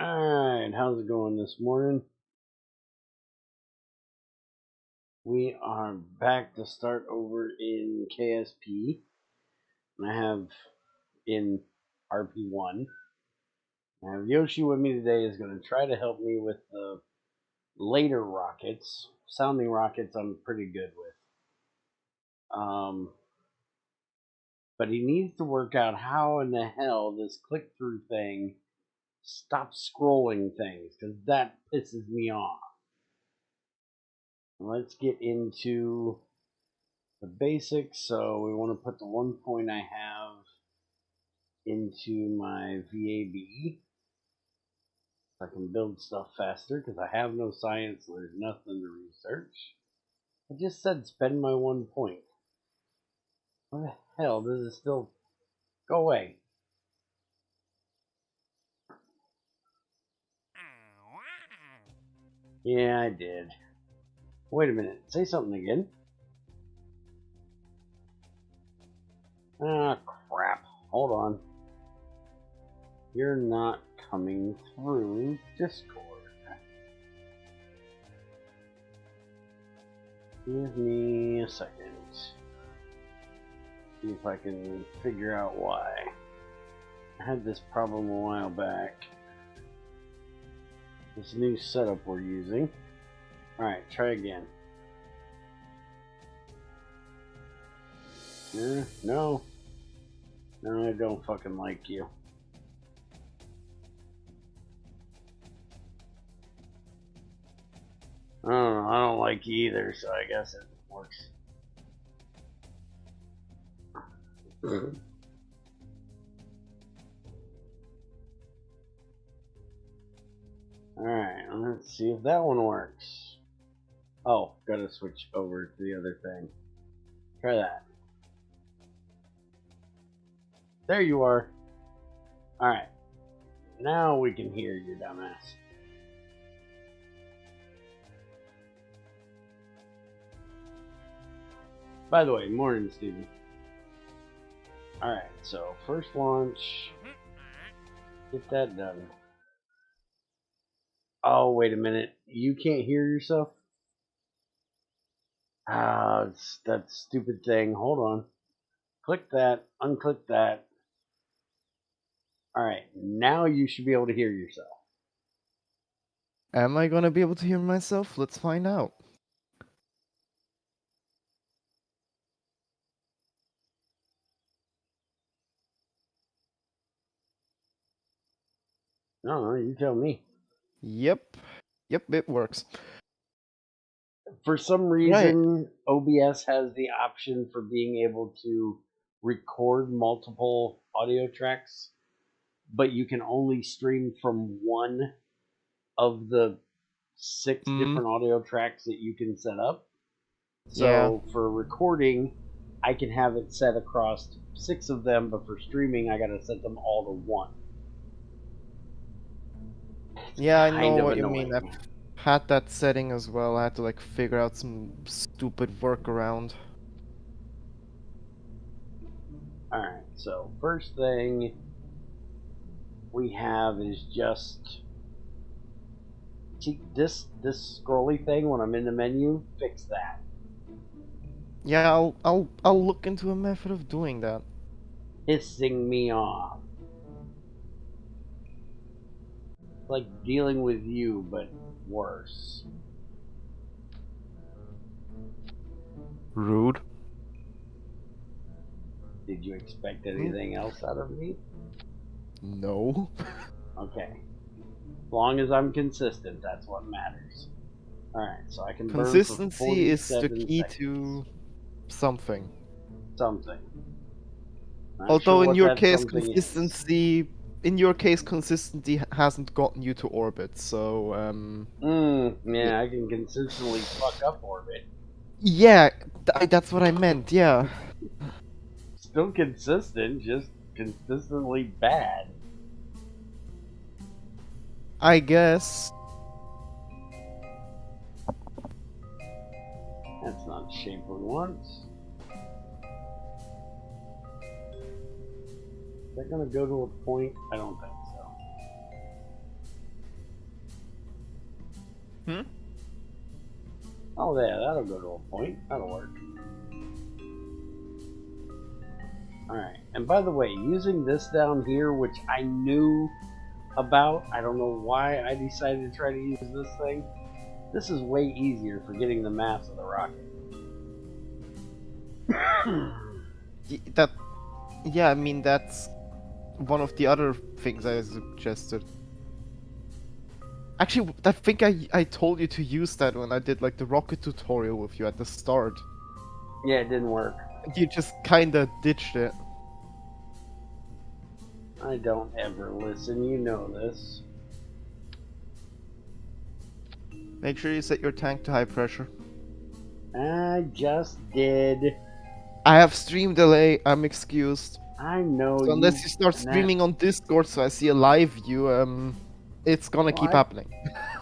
Alright, how's it going this morning? We are back to start over in KSP. And I have in RP1. I have Yoshi with me today is going to try to help me with the later rockets. Sounding rockets I'm pretty good with. But he needs to work out how in the hell this click-through thing stops scrolling things, because that pisses me off. Let's get into the basics. So we want to put the 1 point I have into my VAB so I can build stuff faster, because I have no science, so there's nothing to research. I just said spend my 1 point. What the hell? Does it still go away? Yeah, I did. Wait a minute. Say something again. Ah, crap. Hold on. You're not coming through Discord. Give me a second. See if I can figure out why. I had this problem a while back. This new setup we're using. Alright, try again. No. No, I don't fucking like you. I don't know, I don't like you either, so I guess it works. Alright, let's see if that one works. Oh, gotta switch over to the other thing. Try that. There you are. Alright. Now we can hear you, dumbass. By the way, morning, Steven. Alright, so first launch. Get that done. Oh, wait a minute. You can't hear yourself? Ah, it's that stupid thing. Hold on. Click that. Unclick that. Alright, now you should be able to hear yourself. Am I gonna be able to hear myself? Let's find out. No, you tell me. Yep, it works. For some reason, OBS has the option for being able to record multiple audio tracks, but you can only stream from one of the 6 different audio tracks that you can set up. So for recording, I can have it set across 6 of them, but for streaming, I gotta set them all to 1. Yeah, I know what you mean. I've had that setting as well. I had to like figure out some stupid workaround. Alright, so first thing we have is just this scrolly thing when I'm in the menu. Fix that. Yeah, I'll look into a method of doing that. Pissing me off. It's like dealing with you, but worse. Rude. Did you expect anything else out of me? No. Okay. As long as I'm consistent, that's what matters. Alright, so I can Consistency is the key seconds. to something. Something. Although in your case, consistency hasn't gotten you to orbit, so yeah, I can consistently fuck up orbit. Yeah, that's what I meant, yeah. Still consistent, just consistently bad. I guess. That's not the shape we want. Is that gonna go to a point? I don't think so. Oh yeah, that'll go to a point. That'll work. Alright, and by the way, using this down here, which I knew about, I don't know why I decided to try to use this thing. This is way easier for getting the mass of the rocket. Yeah, I mean, that's one of the other things I suggested. Actually, I think I told you to use that when I did like the rocket tutorial with you at the start. Yeah, it didn't work. You just kinda ditched it. I don't ever listen, you know this. Make sure you set your tank to high pressure. I just did. I have stream delay, I'm excused. I know. So unless you start streaming on Discord so I see a live view, it's gonna keep happening.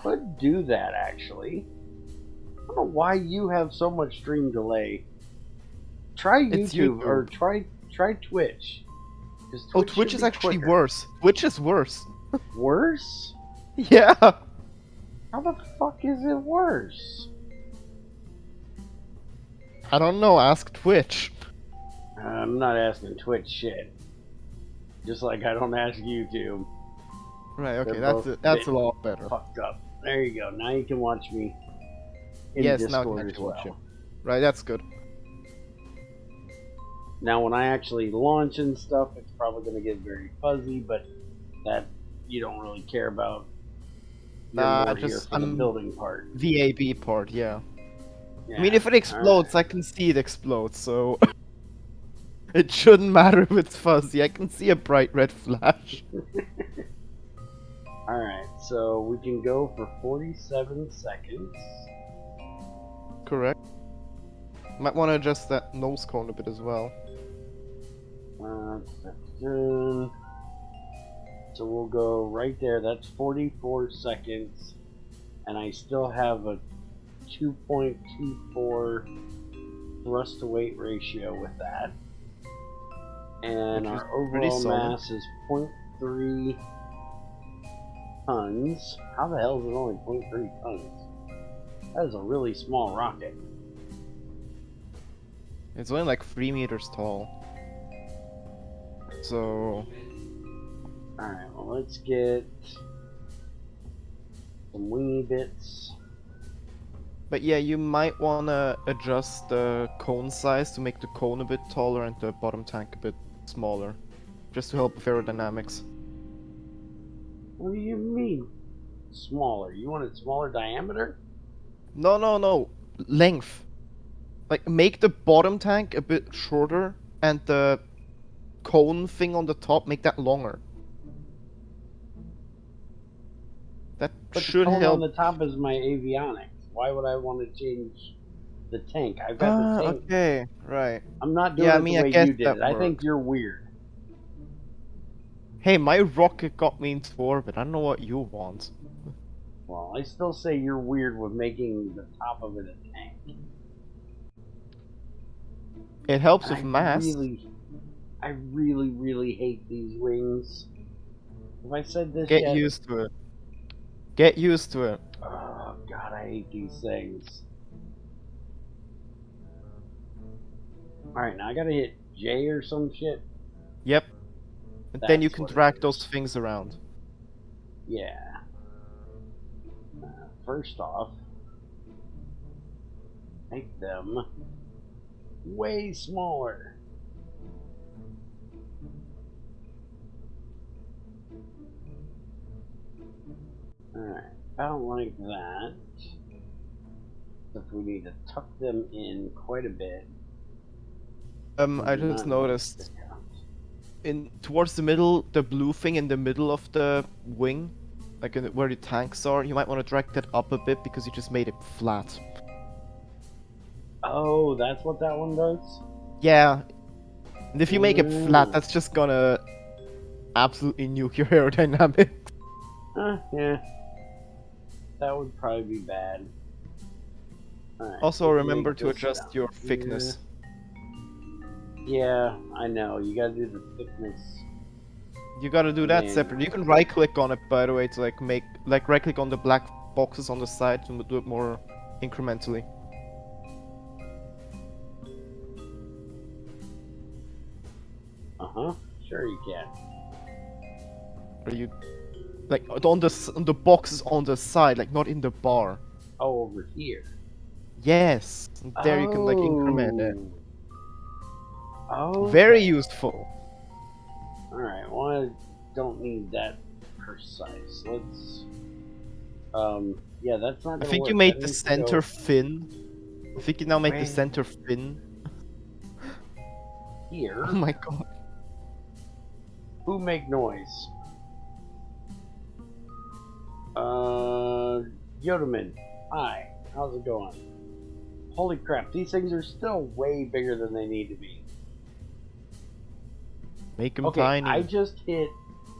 Could do that actually. I don't know why you have so much stream delay. Try YouTube, or try Twitch. Twitch, Twitch is actually worse. Twitch is worse. Worse? Yeah. How the fuck is it worse? I don't know. Ask Twitch. I'm not asking Twitch shit. Just like I don't ask YouTube. Right. Okay. That's a lot better. Fucked up. There you go. Now you can watch me. In yes. Discord Now you as can watch well. You. Right. That's good. Now, when I actually launch and stuff, it's probably going to get very fuzzy, but that you don't really care about. You're just the building part. VAB part, yeah. I mean, if it explodes, I can see it explode, so it shouldn't matter if it's fuzzy. I can see a bright red flash. Alright, so we can go for 47 seconds. Correct. Might want to adjust that nose cone a bit as well. So we'll go right there. That's 44 seconds. And I still have a 2.24 thrust to weight ratio with that. And our overall mass is 0.3 tons. How the hell is it only 0.3 tons? That is a really small rocket. It's only like 3 meters tall. So... Alright, well let's get some wingy bits. But yeah, you might wanna adjust the cone size to make the cone a bit taller and the bottom tank a bit smaller. Just to help with aerodynamics. What do you mean? Smaller? You want it smaller diameter? No. Length. Like, make the bottom tank a bit shorter and the cone thing on the top, make that longer. That should help. The cone on the top is my avionics. Why would I want to change the tank? I've got the tank. Okay, right. I'm not doing it the way you did it. I think you're weird. Hey, my rocket got me into orbit. I don't know what you want. Well, I still say you're weird with making the top of it a tank. It helps with mass. I really hate these wings. Have I said this yet? Get used to it. Get used to it. Oh god, I hate these things. Alright, now I gotta hit J or some shit. Yep. And then you can drag those things around. Yeah. First off, make them way smaller. Alright, about like that. If we need to tuck them in quite a bit. I just noticed towards the middle, the blue thing in the middle of the wing, like where the tanks are, you might want to drag that up a bit because you just made it flat. Oh, that's what that one does? Yeah. And if you make it flat, that's just gonna absolutely nuke your aerodynamics. Yeah. That would probably be bad. Right, also, remember to adjust your thickness. Yeah, I know. You gotta do the thickness. You gotta do that separate. You can right-click on it, by the way, to right-click on the black boxes on the side to do it more incrementally. Sure you can. Are you like on the boxes on the side, like not in the bar? Oh, over here. Yes, and there you can like increment it. Oh. Very useful. All right. Well, I don't need that precise. Let's. Yeah, that's not. I Gonna think work. you made the center thin. I think you now make the Where? center thin. Here. Oh my god. Who make noise? Yodaman. Hi. How's it going? Holy crap! These things are still way bigger than they need to be. Make them Okay, tiny. I just hit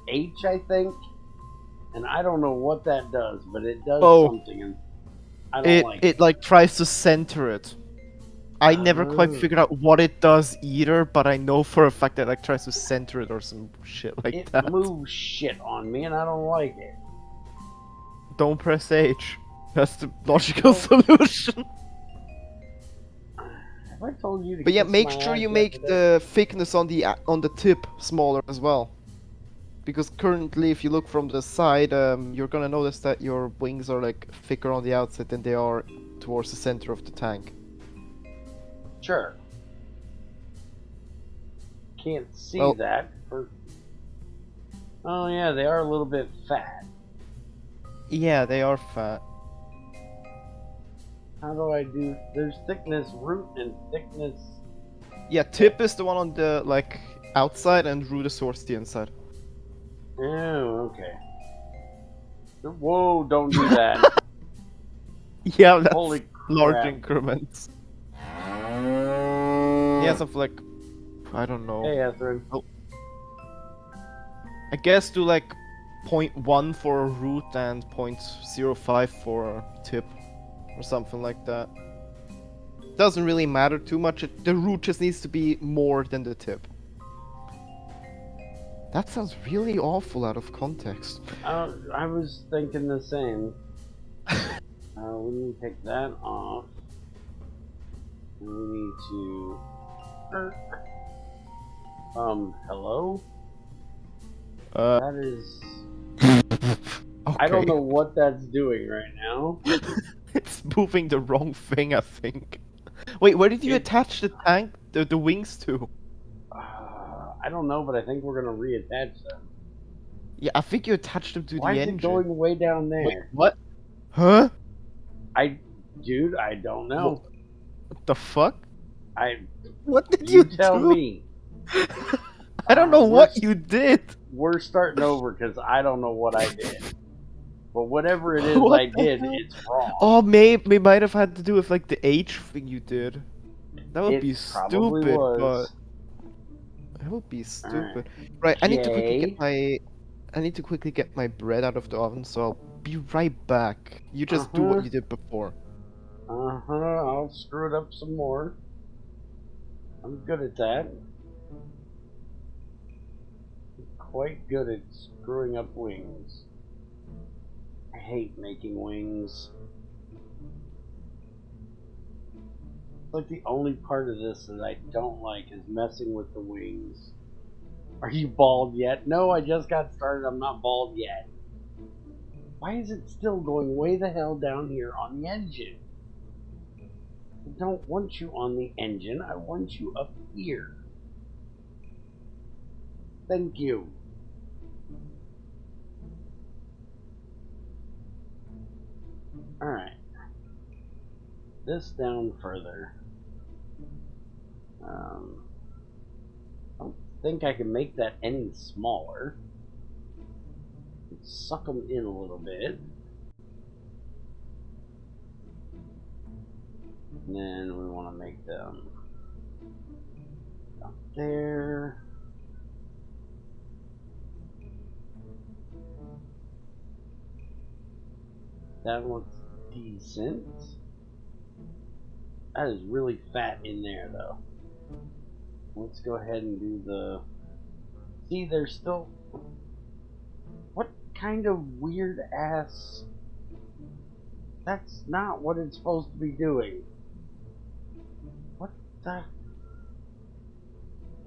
H, I think, and I don't know what that does, but it does something, and I don't like it. It like tries to center it. I never quite figured out what it does either, but I know for a fact that it like tries to center it or some shit like that. It moves shit on me, and I don't like it. Don't press H. That's the logical solution. Have I told you to? But yeah, kiss make my sure ass you make yesterday? the thickness on the tip smaller as well. Because currently, if you look from the side, you're gonna notice that your wings are like thicker on the outside than they are towards the center of the tank. Sure. Can't see that. Oh yeah, they are a little bit fat. Yeah, they are fat. How do I do? There's thickness root and thickness. Yeah, tip is the one on the like outside, and root is towards the inside. Oh, okay. Whoa! Don't do that. Yeah, that's Holy crap. large increments. Yes, of like, I don't know. Hey, Etherin. Oh. I guess do like 0.1 for a root and 0.05 for a tip, or something like that. Doesn't really matter too much. The root just needs to be more than the tip. That sounds really awful out of context. I was thinking the same. We need to take that off. And we need to. Hello? That is. Okay. I don't know what that's doing right now. It's moving the wrong thing, I think. Wait, where did you attach the tank, the wings to? I don't know, but I think we're gonna reattach them. Yeah, I think you attached them to Why the is engine. it going way down there? Wait, what? Huh? Dude, I don't know. What the fuck? What did You you tell do? me. I don't know what you did. We're starting over because I don't know what I did. But whatever it is What I the did, hell? it's wrong. Oh, we might have had to do with like the H thing you did. That would be probably stupid, was. but that would be stupid. Alright. Right, I need to quickly get my bread out of the oven, so I'll be right back. You just do what you did before. I'll screw it up some more. I'm good at that. Quite good at screwing up wings. I hate making wings. It's like the only part of this that I don't like is messing with the wings. Are you bald yet? No, I just got started. I'm not bald yet. Why is it still going way the hell down here on the engine? I don't want you on the engine. I want you up here. Thank you. Alright. This down further. I don't think I can make that any smaller. Suck them in a little bit. And then we want to make them up there. That looks decent. That is really fat in there though. Let's go ahead and do the... See, there's still... What kind of weird ass That's not what it's supposed to be doing. What the?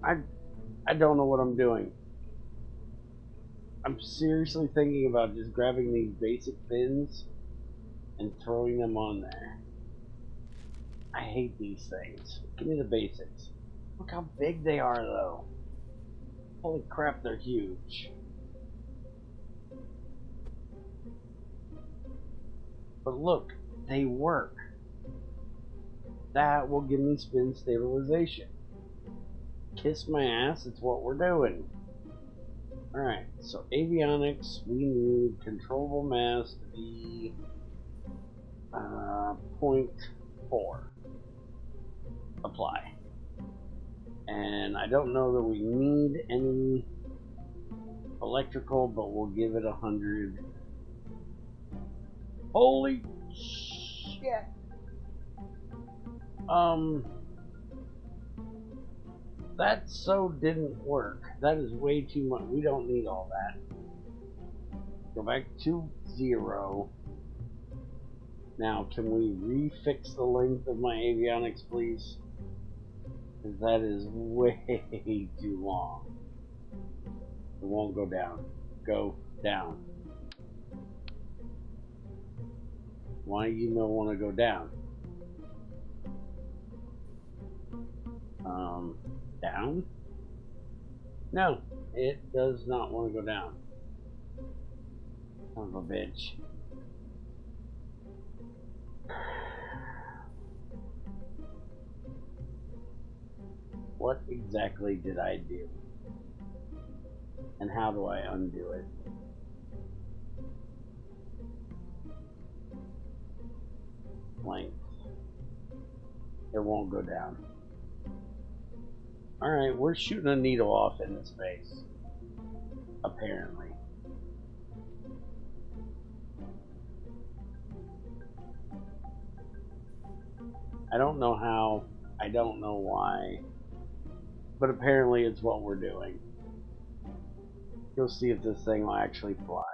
I don't know what I'm doing. I'm seriously thinking about just grabbing these basic fins and throwing them on there. I hate these things. Give me the basics. Look how big they are, though. Holy crap, they're huge. But look, they work. That will give me spin stabilization. Kiss my ass, it's what we're doing. Alright, so avionics, we need controllable mass to be 0.4. Apply. And I don't know that we need any electrical, but we'll give it 100. Holy shit! That so didn't work. That is way too much. We don't need all that. Go back to 0. Now, can we refix the length of my avionics, please? Because that is way too long. It won't go down. Go down. Why do you don't want to go down? Down? No, it does not want to go down. Son of a bitch. What exactly did I do? And how do I undo it? Length. It won't go down. Alright, we're shooting a needle off into space. Apparently. I don't know how, I don't know why, but apparently it's what we're doing. You'll see if this thing will actually fly.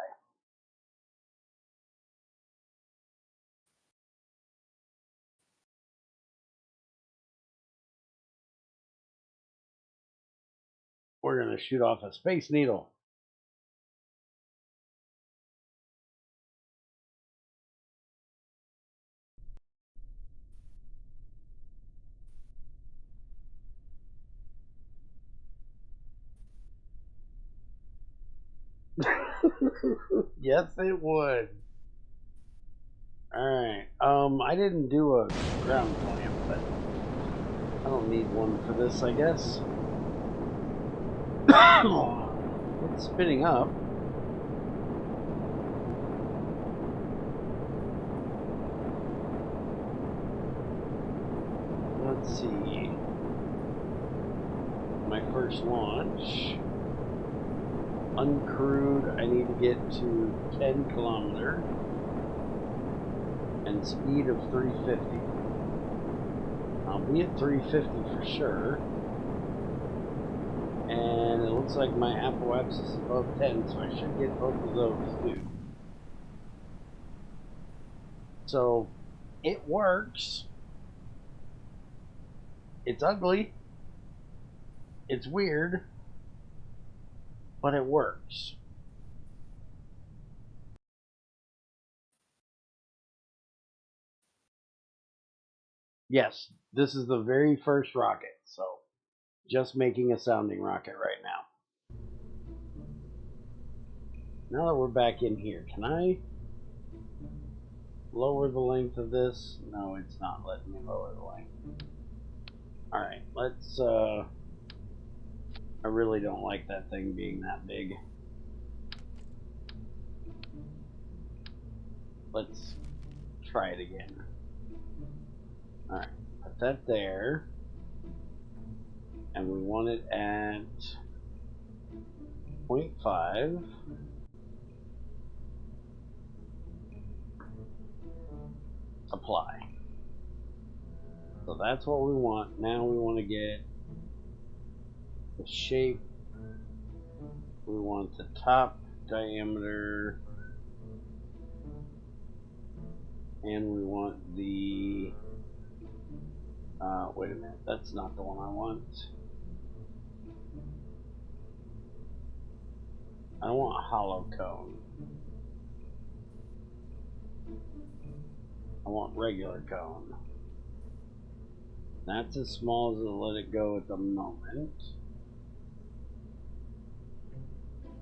We're going to shoot off a space needle. Yes, it would. Alright, I didn't do a ground clamp, but I don't need one for this, I guess. It's spinning up. Let's see. My first launch. Uncrewed, I need to get to 10 kilometer and speed of 350. I'll be at 350 for sure. And it looks like my apoapsis is above 10, so I should get both of those too. So it works. It's ugly. It's weird. But it works. Yes, this is the very first rocket, so just making a sounding rocket right now. Now that we're back in here, can I lower the length of this? No, it's not letting me lower the length. Alright, let's, I really don't like that thing being that big. Let's try it again. Alright, put that there. And we want it at 0.5. Apply. So that's what we want. Now we want to get the shape. We want the top diameter. And we want the... wait a minute, that's not the one I want. I don't want a hollow cone. I want regular cone. That's as small as it'll let it go at the moment.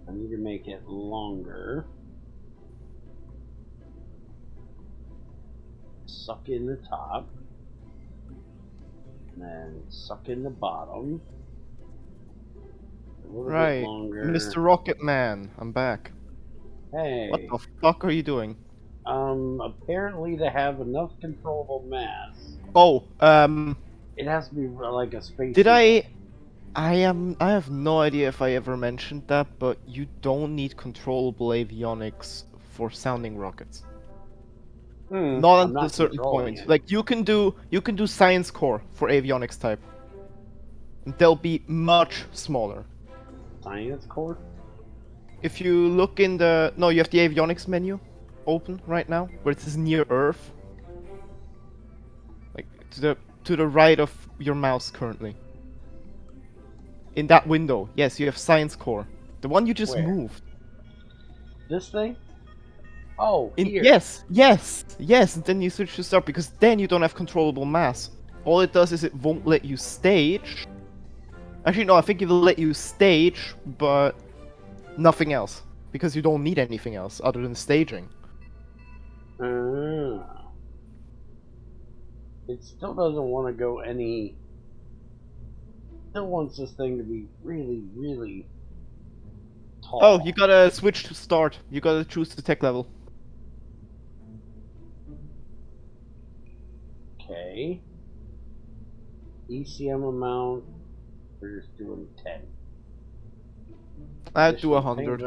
I need to make it longer. Suck in the top. And then suck in the bottom. A little bit longer. Mr. Rocket Man, I'm back. Hey. What the fuck are you doing? Apparently to have enough controllable mass. Oh, it has to be like a space. Did I have no idea if I ever mentioned that, but you don't need controllable avionics for sounding rockets. Not until a certain point. Like you can do science core for avionics type. And they'll be much smaller. Science core? If you look in the you have the avionics menu open right now, where it says near Earth. Like to the right of your mouse currently. In that window, yes, you have science core. The one you just moved. This thing? Oh, here. Yes. And then you switch to start because then you don't have controllable mass. All it does is it won't let you stage. Actually, no, I think it will let you stage, but nothing else. Because you don't need anything else other than staging. It still doesn't want to go any... Still wants this thing to be really, really tall. Oh, you gotta switch to start. You gotta choose the tech level. Okay. ECM amount. We're just doing 10. I'd do 100.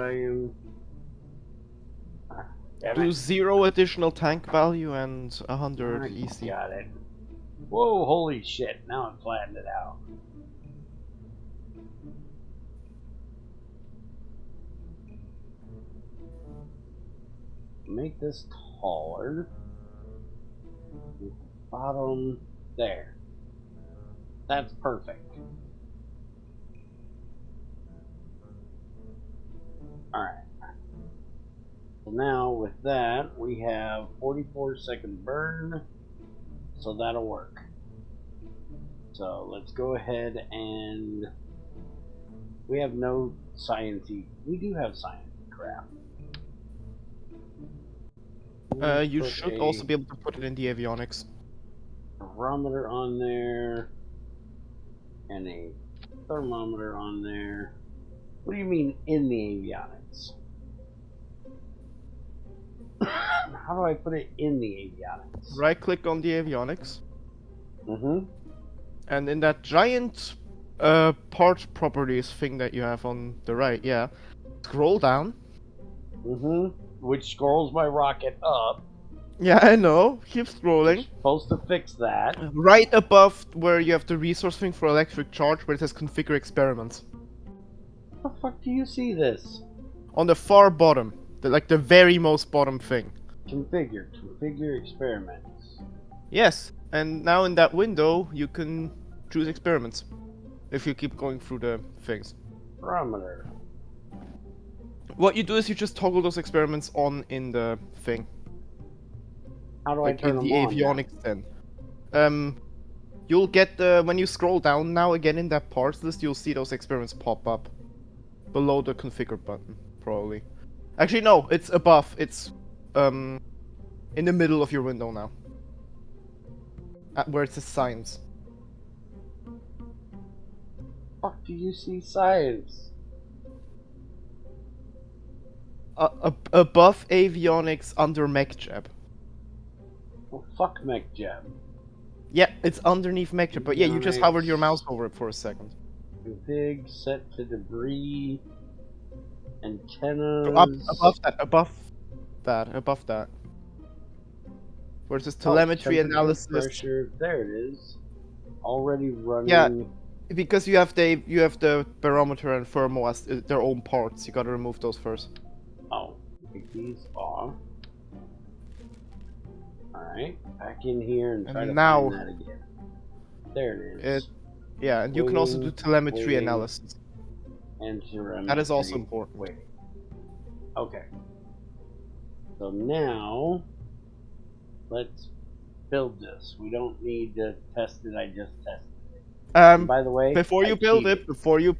Do 0 additional tank value and 100 EC. Got it. Whoa, holy shit. Now it flattened it out. Make this taller. Bottom there. That's perfect. Alright. So now with that, we have 44-second burn. So that'll work. So let's go ahead and... We have no sciencey. We do have sciencey crap. You should also be able to put it in the avionics. Barometer on there. And a thermometer on there. What do you mean in the avionics? How do I put it in the avionics? Right click on the avionics. Mm-hmm. And in that giant part properties thing that you have on the right, yeah. Scroll down. Mm-hmm. Which scrolls my rocket up. Yeah, I know. Keep scrolling. You're supposed to fix that. Right above where you have the resource thing for electric charge, where it says configure experiments. How the fuck do you see this? On the far bottom. The very most bottom thing. Configure experiments. Yes, and now in that window you can choose experiments. If you keep going through the things. Barometer. What you do is you just toggle those experiments on in the thing. How do I turn them on? In the avionics then. You'll get when you scroll down now again in that parts list, you'll see those experiments pop up. Below the configure button, probably. Actually no, it's above. It's in the middle of your window now. Where it says science. Fuck do you see science? Above avionics under MechJab. Well, fuck MechJab. Yeah, it's underneath MechJab, but yeah, you just hovered your mouse over it for a second. Config, set to debris, antennas. Above that. Where it says telemetry analysis. Pressure. There it is. Already running. Yeah, because you have the barometer and thermo as their own parts. You gotta remove those first. Oh, take these off. Alright. Alright, back in here and try to now find that again. There it is. yeah, and you can also do telemetry waiting, analysis. and telemetry. That is also important. Waiting. Okay. So now, let's build this. We don't need to test it. I just tested it. And by the way, before you build it, before you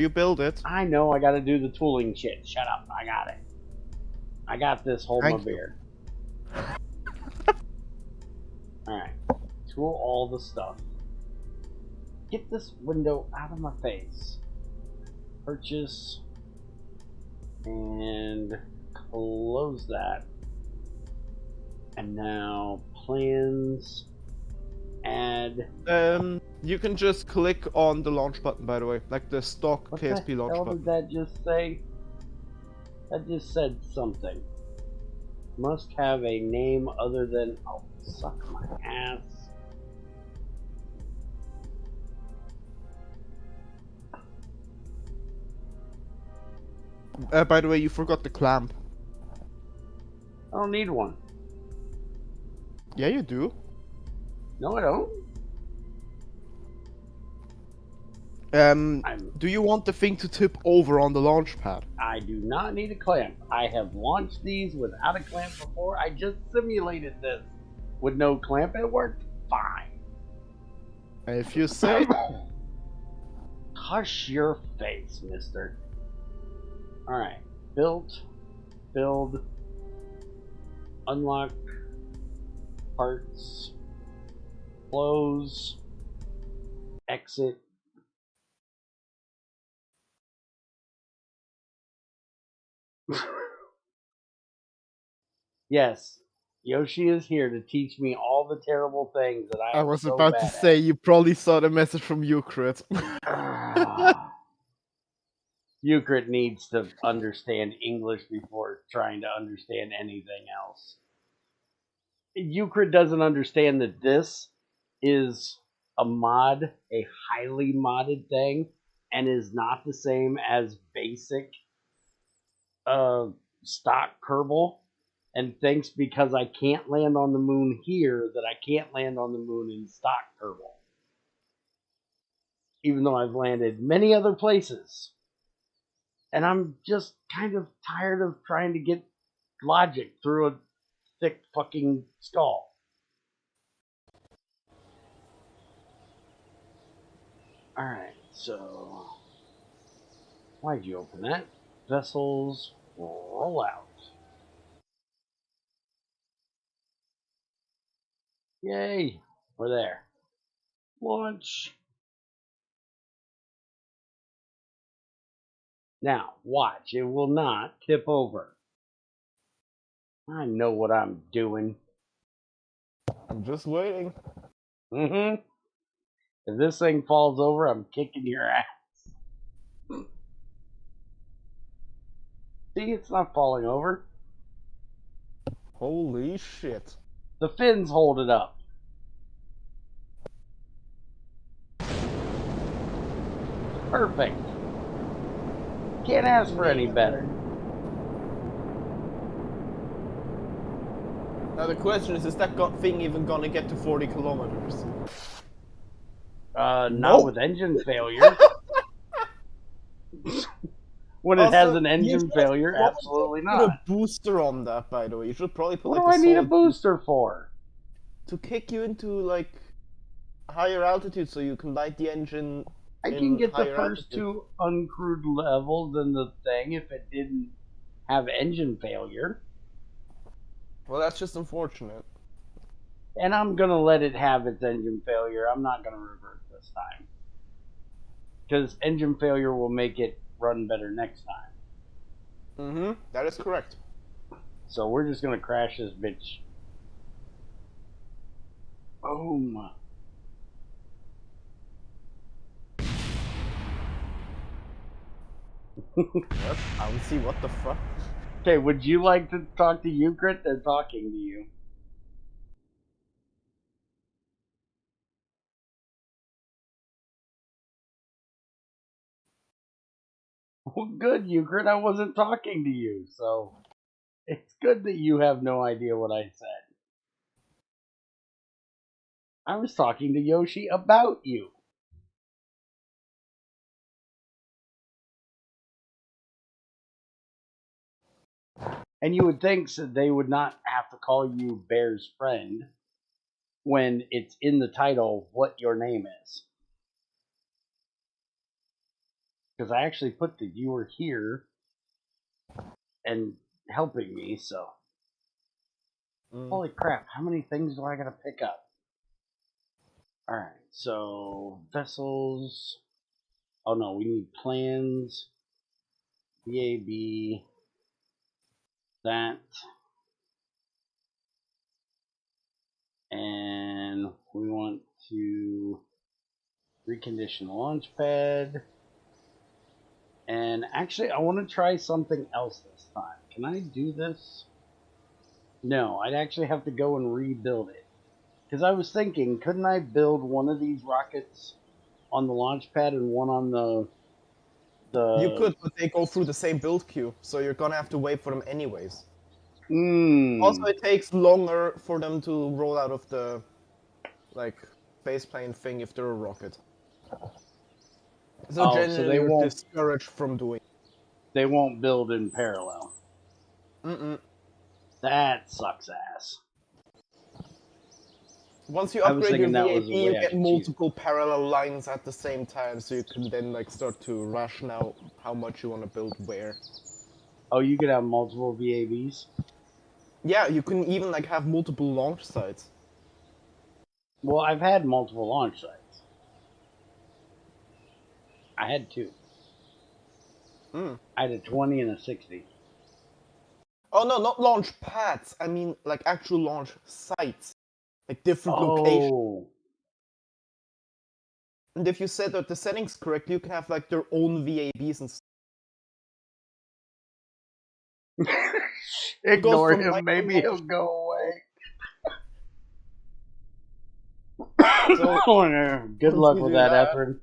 build it. I know I got to do the tooling shit. Shut up. I got it. I got this. Hold my beer. All right. Tool all the stuff. Get this window out of my face. Purchase and close that. And now plans, add. You can just click on the launch button, by the way, like the stock PSP launch button. What did that just say? That just said something. Must have a name other than. Oh, suck my ass. By the way, you forgot the clamp. I don't need one. Yeah, you do. No, I don't. Do you want the thing to tip over on the launch pad? I do not need a clamp. I have launched these without a clamp before. I just simulated this with no clamp. It worked fine. If you say. Hush your face, mister. Alright. Build, unlock, parts, close, exit. Yes, Yoshi is here to teach me all the terrible things that I was so about to say, you probably saw the message from Eucrit. Eucrit needs to understand English before trying to understand anything else. Eucrit doesn't understand that this is a mod, a highly modded thing, and is not the same as basic stock Kerbal, and thinks because I can't land on the moon here that I can't land on the moon in stock Kerbal. Even though I've landed many other places. And I'm just kind of tired of trying to get logic through a thick fucking skull. Alright, so why'd you open that? Vessels roll out. Yay! We're there. Launch. Now, watch. It will not tip over. I know what I'm doing. I'm just waiting. Mm-hmm. If this thing falls over, I'm kicking your ass. See, it's not falling over. Holy shit. The fins hold it up. Perfect. Can't ask for any better. Now the question is that thing even gonna get to 40 kilometers? Not with engine failure. When it has an engine failure, absolutely not. Put a booster on that, by the way. You should probably put what do I need a booster for? To kick you into like higher altitude, so you can light the engine. I can get the first 2 uncrewed levels in the thing if it didn't have engine failure. Well, that's just unfortunate. And I'm gonna let it have its engine failure. I'm not gonna revert this time. Because engine failure will make it run better next time. Mm-hmm. That is correct. So we're just gonna crash this bitch. Boom. What? I will see what the fuck. Okay, would you like to talk to Eucrit? They're talking to you. Well, good, Eucrit. I wasn't talking to you, so it's good that you have no idea what I said. I was talking to Yoshi about you. And you would think that they would not have to call you Bear's friend when it's in the title what your name is. Because I actually put that you were here and helping me, so. Holy crap, how many things do I gotta pick up? Alright, so vessels. Oh no, we need plans. VAB. That. And we want to recondition the launch pad. And actually, I want to try something else this time. Can I do this? No, I'd actually have to go and rebuild it. Because I was thinking, couldn't I build one of these rockets on the launch pad and one on the... You could, but they go through the same build queue, so you're gonna have to wait for them anyways. Also, it takes longer for them to roll out of the, like, baseplane thing if they're a rocket. So generally, so they you're won't... discouraged from doing. They won't build in parallel. That sucks ass. Once you upgrade your VAP, you get choose. multiple parallel lines at the same time, so you can then like start to ration out how much you want to build where. Oh, you could have multiple VABs? Yeah, you can even like have multiple launch sites. Well, I've had multiple launch sites. I had 2. I had a 20 and a 60. Oh no, not launch pads. I mean like actual launch sites. Like different locations. And if you set the settings correctly, you can have like their own VABs and stuff. Ignore him, maybe he'll go away. So, good luck with that, Efren.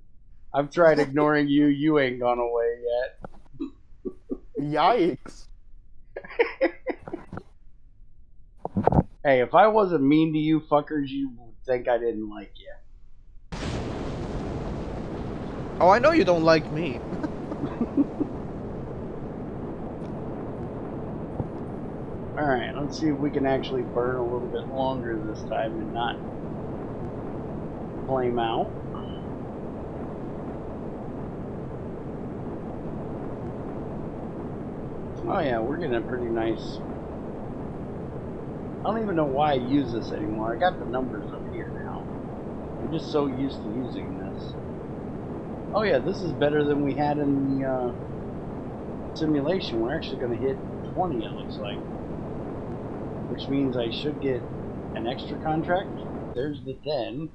I've tried ignoring you, you ain't gone away yet. Yikes. Hey, if I wasn't mean to you fuckers, you would think I didn't like you. Oh, I know you don't like me. Alright, let's see if we can actually burn a little bit longer this time and not flame out. Oh yeah, we're getting a pretty nice... I don't even know why I use this anymore. I got the numbers up here now. I'm just so used to using this. Oh yeah, this is better than we had in the simulation. We're actually going to hit 20, it looks like. Which means I should get an extra contract. There's the 10.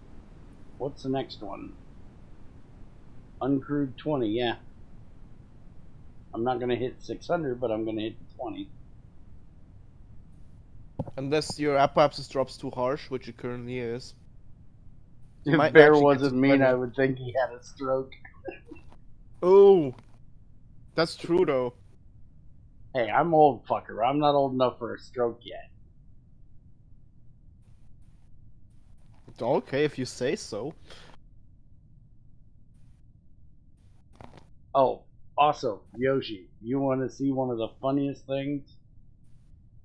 What's the next one? Uncrewed 20, yeah. I'm not going to hit 600, but I'm going to hit 20. Unless your apoapsis drops too harsh, which it currently is. If Bear wasn't mean, I would think he had a stroke. Oh, that's true though. Hey, I'm old fucker. I'm not old enough for a stroke yet. Okay, if you say so. Oh, also, Yoshi, you want to see one of the funniest things?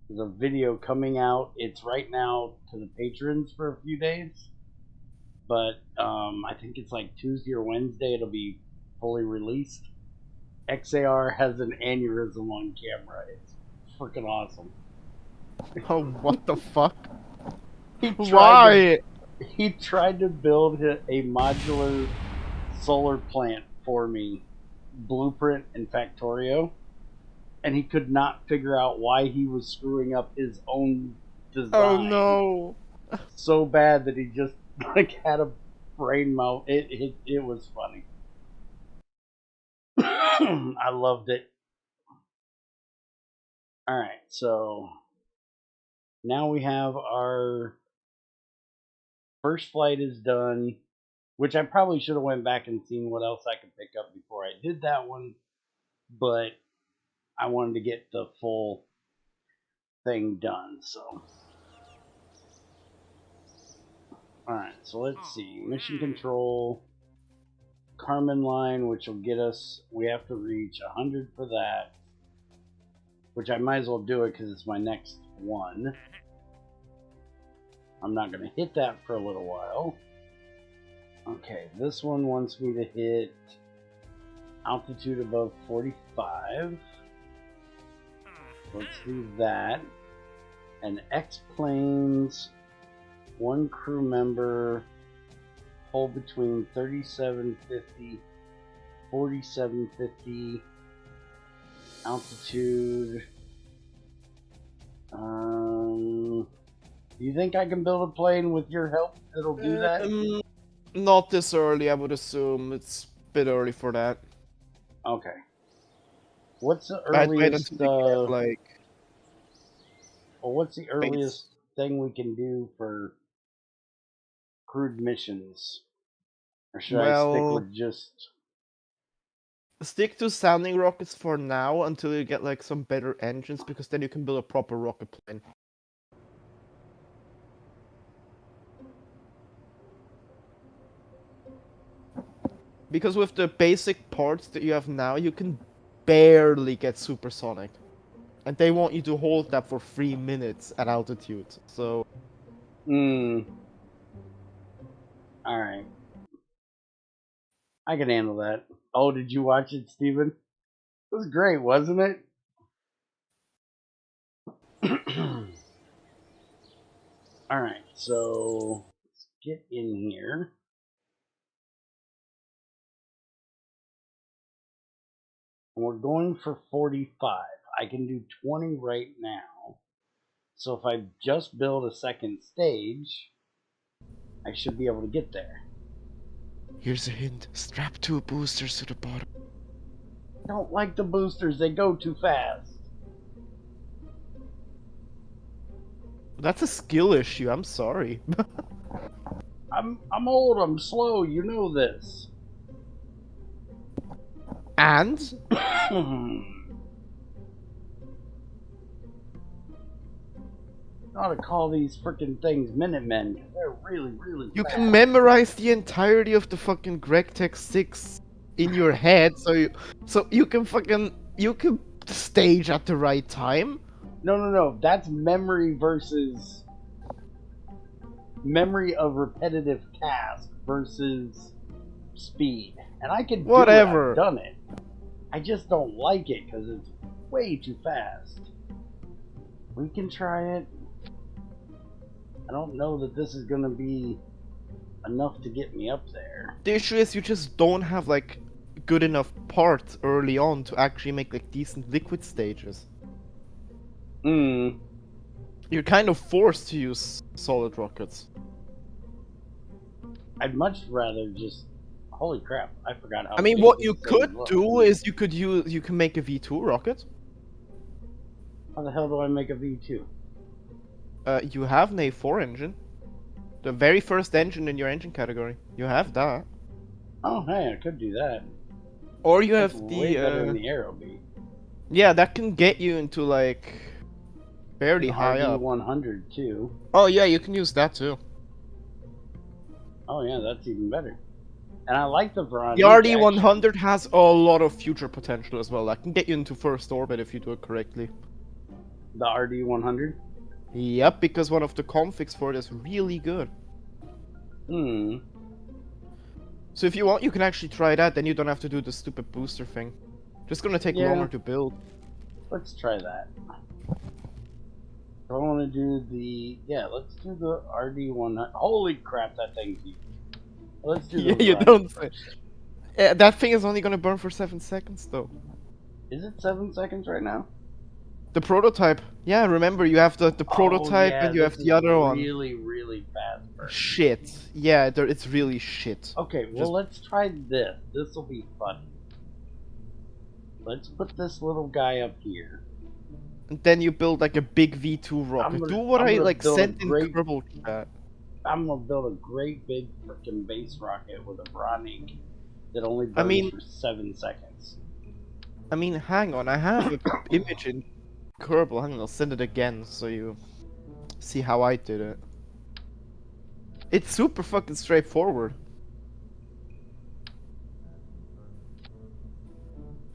There's a video coming out. It's right now to the patrons for a few days. But I think it's like Tuesday or Wednesday it'll be fully released. XAR has an aneurysm on camera. It's freaking awesome. Oh, what the fuck? Why? He tried to build a modular solar plant for me, Blueprint and Factorio, and he could not figure out why he was screwing up his own design. Oh no! So bad that he just like had a brain melt. It was funny. I loved it. Alright, so now we have our first flight is done, which I probably should have went back and seen what else I could pick up before I did that one, but I wanted to get the full thing done, so. Alright, so let's see. Mission control. Carmen line, which will get us... We have to reach 100 for that. Which I might as well do it because it's my next one. I'm not going to hit that for a little while. Okay, this one wants me to hit altitude above 45. Let's do that. And X-planes, one crew member, hold between 3750, 4750, altitude. Do you think I can build a plane with your help that'll do that? Not this early, I would assume. It's a bit early for that. Okay. What's the earliest? Well, what's the earliest thing we can do for crewed missions? Or should I stick with just... Stick to sounding rockets for now until you get like some better engines, because then you can build a proper rocket plane. Because with the basic parts that you have now, you can barely get supersonic. And they want you to hold that for 3 minutes at altitude, so... Alright. I can handle that. Oh, did you watch it, Steven? It was great, wasn't it? Alright, so... let's get in here. And we're going for 45. I can do 20 right now. So if I just build a second stage, I should be able to get there. Here's a hint. Strap 2 boosters to the bottom. I don't like the boosters. They go too fast. That's a skill issue. I'm sorry. I'm old. I'm slow. You know this. And? I ought to call these freaking things Minutemen, because they're really, really You fast. can memorize the entirety of the fucking GregTech 6 in your head, so you can stage at the right time. No. That's memory versus... memory of repetitive task versus speed. And I can do it. I've done it. I just don't like it because it's way too fast. We can try it. I don't know that this is going to be enough to get me up there. The issue is you just don't have like good enough parts early on to actually make like decent liquid stages. You're kind of forced to use solid rockets. I'd much rather just... holy crap, I forgot how... I mean, what you could do is you can make a V2 rocket. How the hell do I make a V2? You have an A4 engine. The very first engine in your engine category. You have that. Oh, hey, I could do that. Or you That's have way better than the Aero B. Yeah, that can get you into like... fairly high up. RD100 too. Oh yeah, you can use that too. Oh yeah, that's even better. And I like the Veronica. The RD100 has a lot of future potential as well. That can get you into first orbit if you do it correctly. The RD100? Yep, because one of the configs for it is really good. So if you want, you can actually try that, then you don't have to do the stupid booster thing. Just gonna take longer to build. Let's try that. I want to do the... yeah, let's do the RD100. Holy crap, that thing's huge. Let's do the... yeah, you don't say. Yeah, that thing is only gonna burn for 7 seconds though. Is it 7 seconds right now? The prototype. Yeah, remember you have the prototype and you have the other one. Really, really fast burn. Shit. Yeah, it's really shit. Okay, well let's try this. This will be fun. Let's put this little guy up here. And then you build like a big V2 rocket. Do what I like sent in Kerbal chat. I'm gonna build a great big freaking base rocket with a Veronica that only burns for 7 seconds. I mean, hang on, I have an image in Kerbal. Hang on, I'll send it again so you see how I did it. It's super fucking straightforward.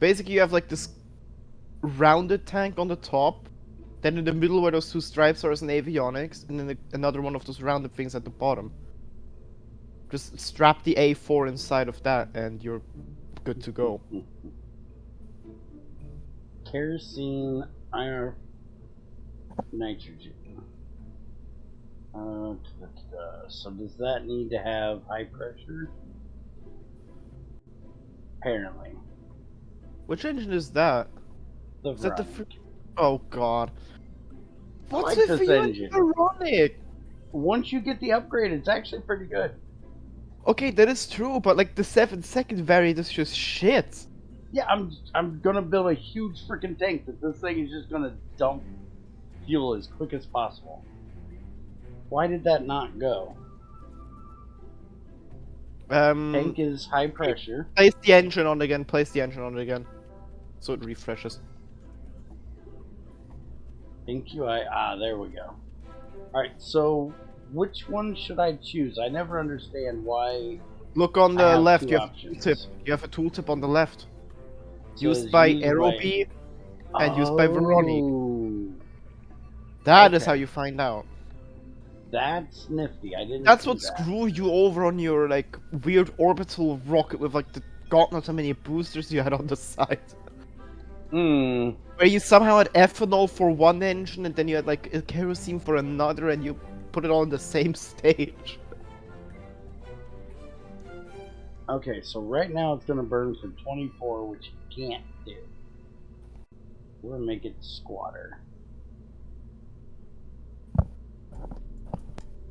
Basically, you have like this rounded tank on the top, then in the middle where those two stripes are is an avionics, and then another one of those rounded things at the bottom. Just strap the A4 inside of that, and you're good to go. Kerosene, iron, nitrogen. So does that need to have high pressure? Apparently. Which engine is that? Is that the Oh god. What's like with this you engine. ironic? Once you get the upgrade, it's actually pretty good. Okay, that is true, but like the 7-second variant is just shit. Yeah, I'm gonna build a huge freaking tank that this thing is just gonna dump fuel as quick as possible. Why did that not go? Tank is high pressure. Place the engine on again, place the engine on again. So it refreshes. Thank you, there we go. Alright, so which one should I choose? I never understand why. Look on the left, two you have options. a tooltip. You have a tooltip on the left. So Used by Aerobee and used by Veronique. Oh, That is how you find out. that's nifty. I didn't. That's see what that. screwed you over on your like weird orbital rocket with like the god knows how many boosters you had on the side. Hmm. Where you somehow had ethanol for one engine and then you had like a kerosene for another and you put it all on the same stage. Okay, so right now it's gonna burn for 24, which you can't do. We're gonna make it squatter.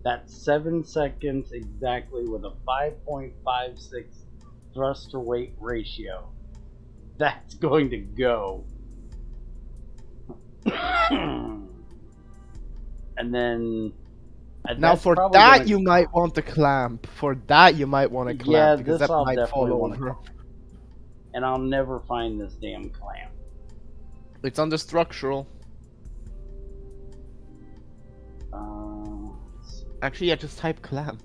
That's 7 seconds exactly with a 5.56 thrust to weight ratio. That's going to go. And then Now for that you might want a clamp. For that you might want a clamp, yeah, because this that I'll might definitely fall want over. And I'll never find this damn clamp. It's under structural. Actually, yeah, just type clamp.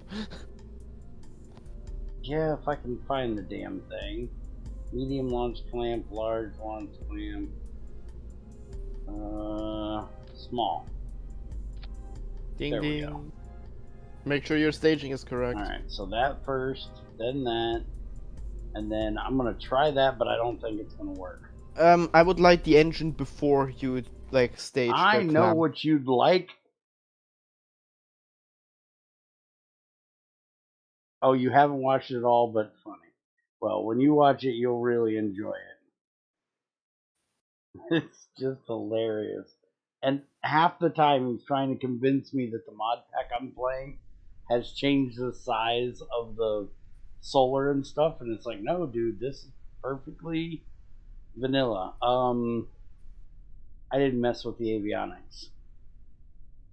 Yeah, if I can find the damn thing. Medium launch clamp, large launch clamp. Small. Ding There we ding. go. Make sure your staging is correct. Alright, so that first, then that, and then I'm gonna try that, but I don't think it's gonna work. I would light the engine before you like stage I the know clamp. what you'd like. Oh, you haven't watched it all, but funny. Well, when you watch it, you'll really enjoy it. It's just hilarious. And half the time he's trying to convince me that the mod pack I'm playing has changed the size of the solar and stuff, and it's like, no, dude, this is perfectly vanilla. I didn't mess with the avionics.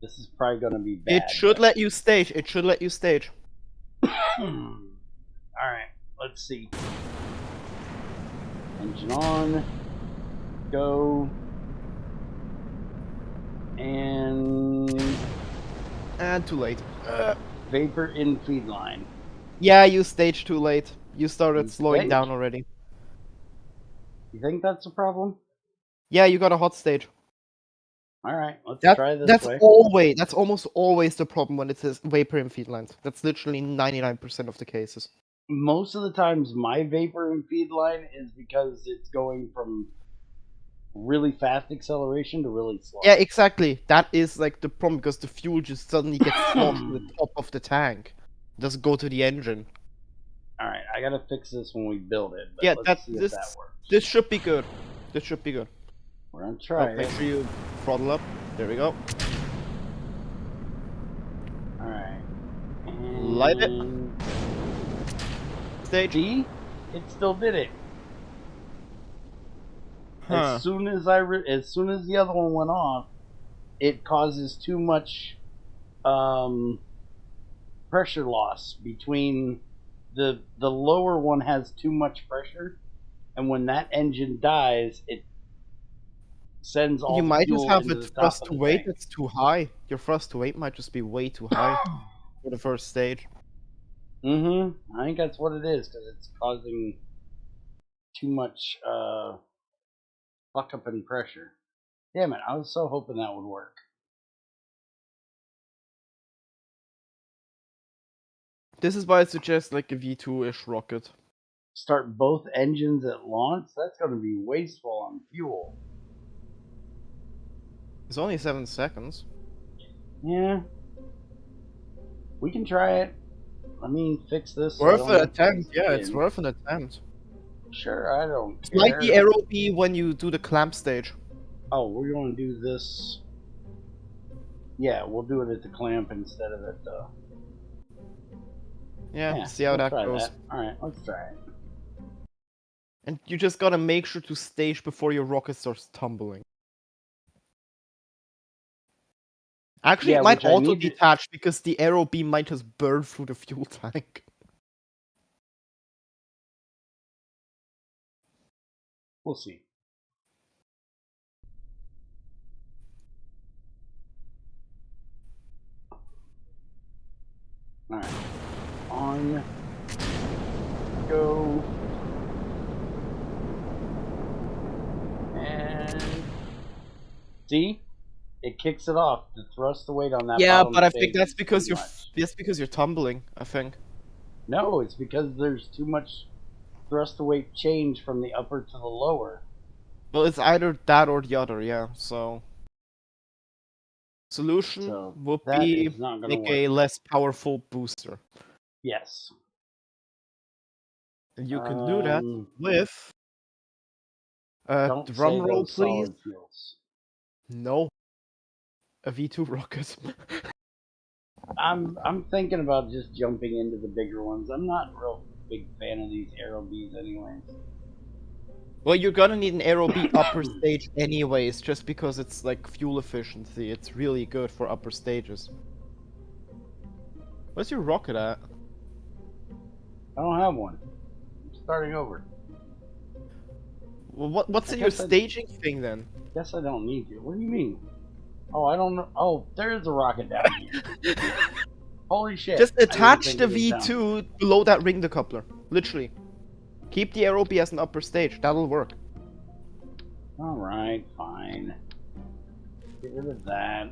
This is probably gonna be bad. It should let you stage. It should let you stage. Alright, let's see. Engine on. Go. And Too late. vapor in feed line. Yeah, you staged too late. You started You slowing think? down already. You think that's a problem? Yeah, you got a hot stage. Alright, let's That, try this that's way. that's almost always the problem when it says vapor in feed lines. That's literally 99% of the cases. Most of the times my vapor in feed line is because it's going from really fast acceleration to really slow. Yeah, exactly. That is like the problem because the fuel just suddenly gets slogged to the top of the tank. It doesn't go to the engine. Alright, I gotta fix this when we build it, but Yeah, let's see if that works. This should be good. This should be good. We're gonna try Make it. sure you throttle up. There we go. Alright. Light it. Stage. See? It still did it. Huh. As soon as the other one went off, it causes too much pressure loss between the lower one has too much pressure, and when that engine dies, it sends all You the might fuel just have into a the top thrust of to the weight tank. that's too high. Your thrust to weight might just be way too high. for the first stage. I think that's what it is, because it's causing too much fuck up and pressure. Damn it, I was so hoping that would work. This is why I suggest like a V2-ish rocket. Start both engines at launch? That's going to be wasteful on fuel. It's only 7 seconds. Yeah. We can try it. Let me fix this. Worth an attempt, yeah, it's worth an attempt. Sure, I don't It's care. like the arrow B when you do the clamp stage. Oh, we're going to do this. Yeah, we'll do it at the clamp instead of at the... Yeah, see how that goes. Alright, let's try it. And you just gotta make sure to stage before your rocket starts tumbling. Actually, Yeah, it might which I need to- auto-detach because the arrow beam might just burn through the fuel tank. We'll see. Alright. On. Go. And. See? It kicks it off to thrust the weight on that. Yeah, bottom but I stage think that's because too you're tumbling, I think. No, it's because there's too much thrust to weight change from the upper to the lower. Well, it's either that or the other, yeah, so... Solution would be make a less powerful booster. Yes. And you can do that with... Don't drum roll, those please. solid fuels. No. A V2 rocket. I'm thinking about just jumping into the bigger ones. I'm not a real big fan of these Aero Bs anyways. Well, you're gonna need an Aero B upper stage anyways, just because it's like fuel efficiency. It's really good for upper stages. Where's your rocket at? I don't have one. I'm starting over. Well, what's in your staging thing then? Guess I don't need you. What do you mean? Oh, I don't know. Oh, there's a rocket down here. Holy shit. Just attach the V2 below that ring decoupler. Literally. Keep the Aero B as an upper stage. That'll work. Alright, fine. Get rid of that.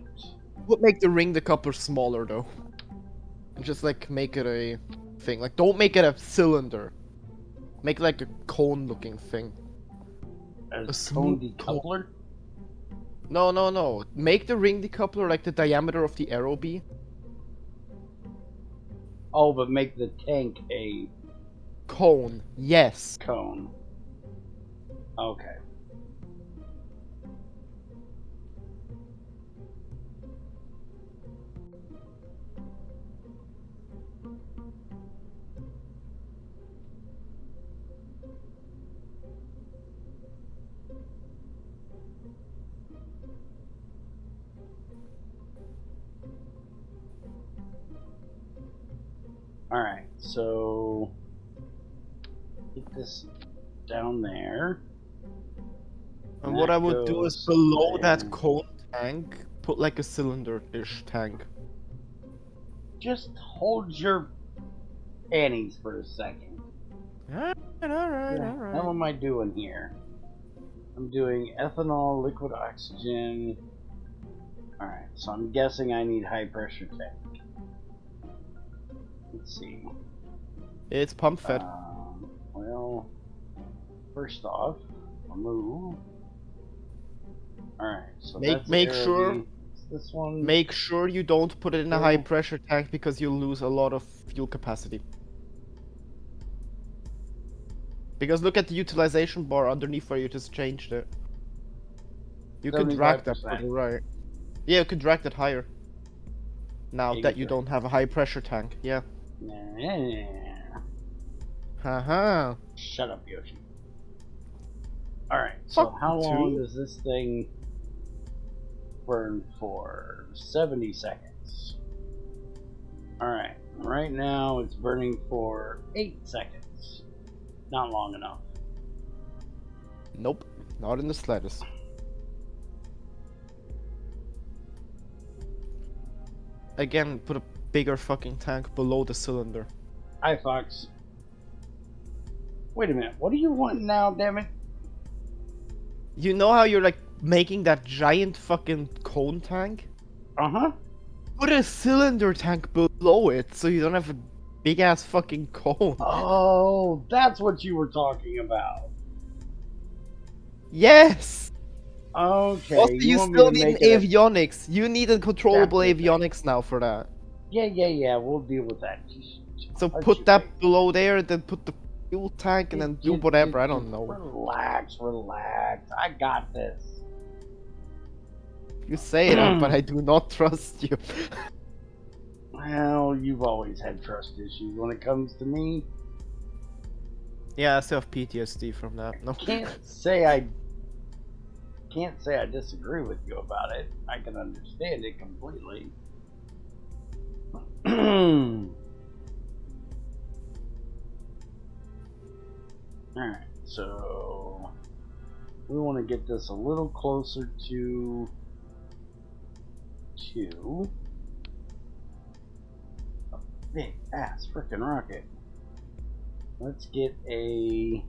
Would make the ring decoupler smaller though. And just like make it a thing. Like don't make it a cylinder. Make it like a cone looking thing. A cone decoupler? No. Make the ring decoupler like the diameter of the Aero B. Oh, but make the tank a... cone. Yes. Cone. Okay. Alright, so get this down there. And what I would do is below that cone tank, put like a cylinder-ish tank. Just hold your panties for a second. Alright. How am I doing here? I'm doing ethanol, liquid oxygen. Alright, so I'm guessing I need high pressure tank. Let's see. It's pump fed. Well, first off, remove. Alright, so make sure this one. Make sure you don't put it in a high pressure tank because you'll lose a lot of fuel capacity. Because look at the utilization bar underneath where you just changed it. You can drag that to the right. Yeah, you can drag that higher. Now that you don't have a high pressure tank, yeah. Haha. Shut up, Yoshi. Alright, so how long does this thing burn for? 70 seconds. Alright, right now it's burning for 8 seconds. Not long enough. Nope, not in the slightest. Again, put a bigger fucking tank below the cylinder. Hi, Fox. Wait a minute. What do you want now, damn it? You know how you're like making that giant fucking cone tank? Uh-huh. Put a cylinder tank below it so you don't have a big ass fucking cone. Oh, that's what you were talking about. Yes! Okay. Also, you want me still to need make an it avionics. You need a controllable Separate thing. avionics now for that. Yeah. We'll deal with that. So Hush put your that face. below there, then put the fuel tank, and then do whatever. I don't know. Relax. I got this. You say that, but I do not trust you. Well, you've always had trust issues when it comes to me. Yeah, I still have PTSD from that. No. Can't say I disagree with you about it. I can understand it completely. Alright, so we want to get this a little closer to 2. A big ass freaking rocket. Let's get a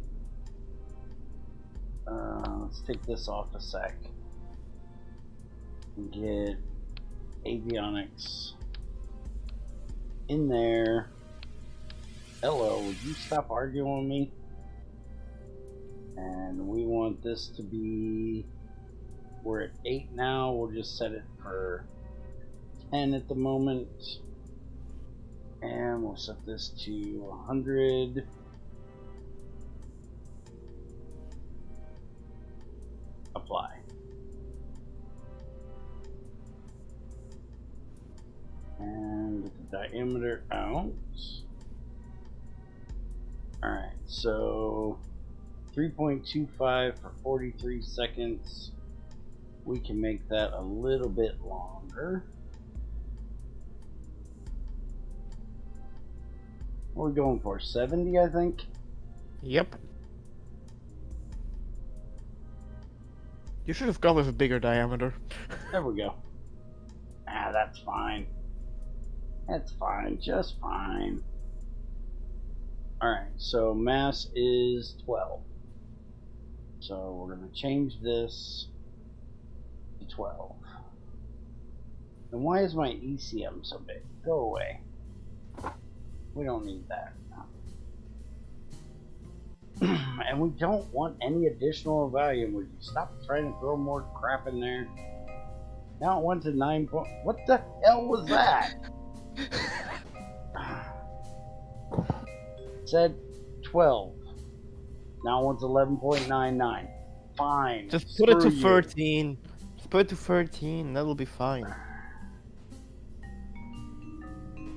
let's take this off a sec and get avionics in there. Hello, would you stop arguing with me? And we want this to be, we're at 8 now, we'll just set it for 10 at the moment. And we'll set this to 100. Apply. And get the diameter out. Alright, so 3.25 for 43 seconds. We can make that a little bit longer. What are we going for? 70, I think? Yep. You should have gone with a bigger diameter. There we go. Ah, that's fine. That's fine, just fine. Alright, so mass is 12. So we're going to change this to 12. And why is my ECM so big? Go away. We don't need that. And we don't want any additional volume. Would you stop trying to throw more crap in there? Now it went to 9 point. What the hell was that? It said 12. Now it wants 11.99. Fine. Just put it to Screw you. 13. Just put it to 13. That'll be fine.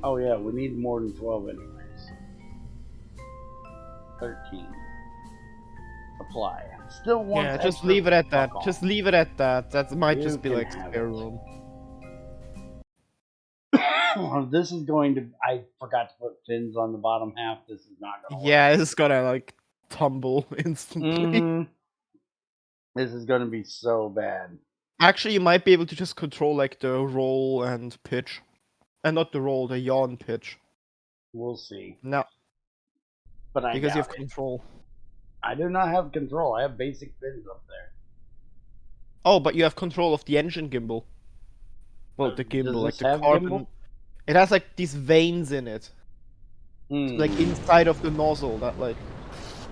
Oh yeah, we need more than 12 anyways. 13. Apply. Still want. Yeah, just leave it at that. Off. Just leave it at that. That might You just be can like have spare it. room. This is going to. I forgot to put fins on the bottom half. This is not going to Yeah, it's gonna like tumble instantly. work. This is going to be so bad. Actually, you might be able to just control like the roll and pitch. And not the roll, the yaw pitch. We'll see. No, But I because you have doubt it. control. I do not have control. I have basic fins up there. Oh, but you have control of the engine gimbal. Well, the Does gimbal, like this the have carbon. gimbal? It has like these veins in it, like inside of the nozzle that like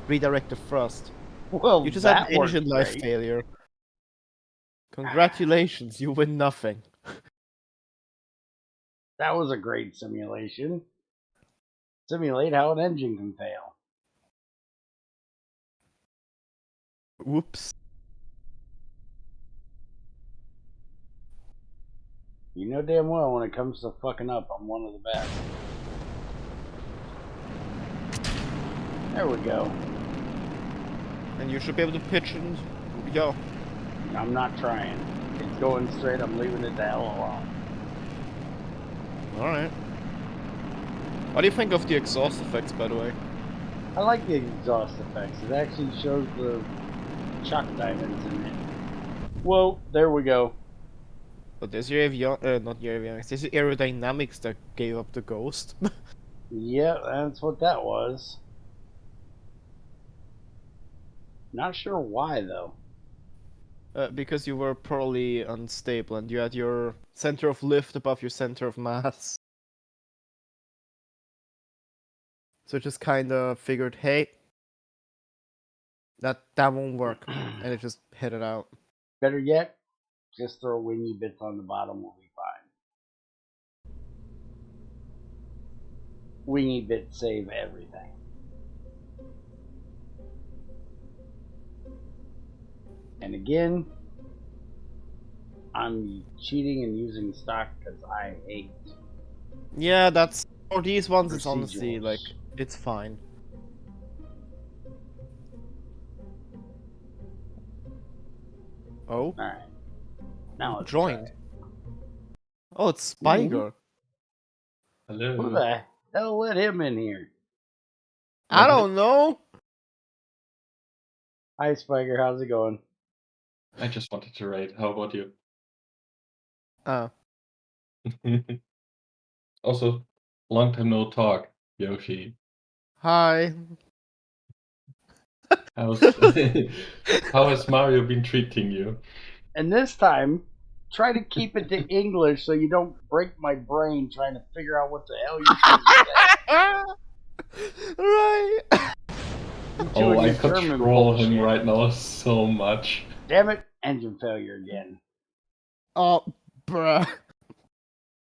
redirect the thrust. Well, You just had that an engine worked life great. failure. Congratulations, you win nothing. That was a great simulation. Simulate how an engine can fail. Whoops. You know damn well when it comes to fucking up, I'm one of the best. There we go. And you should be able to pitch and yo. I'm not trying. It's going straight. I'm leaving it the hell alone. Alright. What do you think of the exhaust effects, by the way? I like the exhaust effects. It actually shows the shock diamonds in it. Whoa, there we go. But there's your not your avionics, there's your aerodynamics that gave up the ghost. Yeah, that's what that was. Not sure why, though. Because you were poorly unstable and you had your center of lift above your center of mass. So it just kinda figured, hey, that won't work. And it just hit it out. Better yet, just throw wingy bits on the bottom, we'll be fine. Wingy bits save everything. And again, I'm cheating and using stock because I hate. Yeah, that's for these ones. It's honestly procedurals. like it's fine. Oh, Alright. Now let's joined. try. Oh, it's Spiger. Hello. Who the hell let him in here? I don't know. Hi, Spiker. How's it going? I just wanted to raid. How about you? Oh. Also, long time no talk, Yoshi. Hi. How has Mario been treating you? And this time, try to keep it to English so you don't break my brain trying to figure out what the hell you're trying to say. Right. Oh, I control him right now so much. Damn it! Engine failure again. Oh, bruh.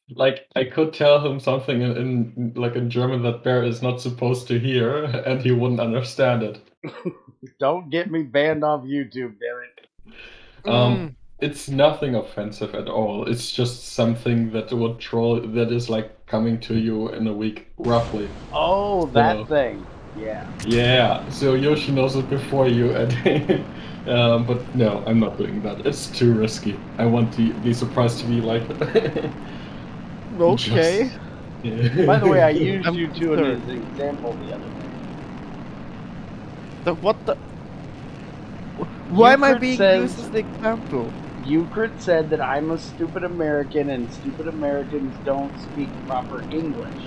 Like, I could tell him something in German that Bear is not supposed to hear, and he wouldn't understand it. Don't get me banned off YouTube, damn it. It's nothing offensive at all. It's just something that would troll that is like coming to you in a week, roughly. Oh, that thing. Yeah. Yeah. So Yoshi knows it before you, and but no, I'm not doing that. It's too risky. I want the surprise to be like. Okay. Yeah. By the way, I used you two as an example the other day. What the? Why am I being used as an example? Euclid said that I'm a stupid American and stupid Americans don't speak proper English.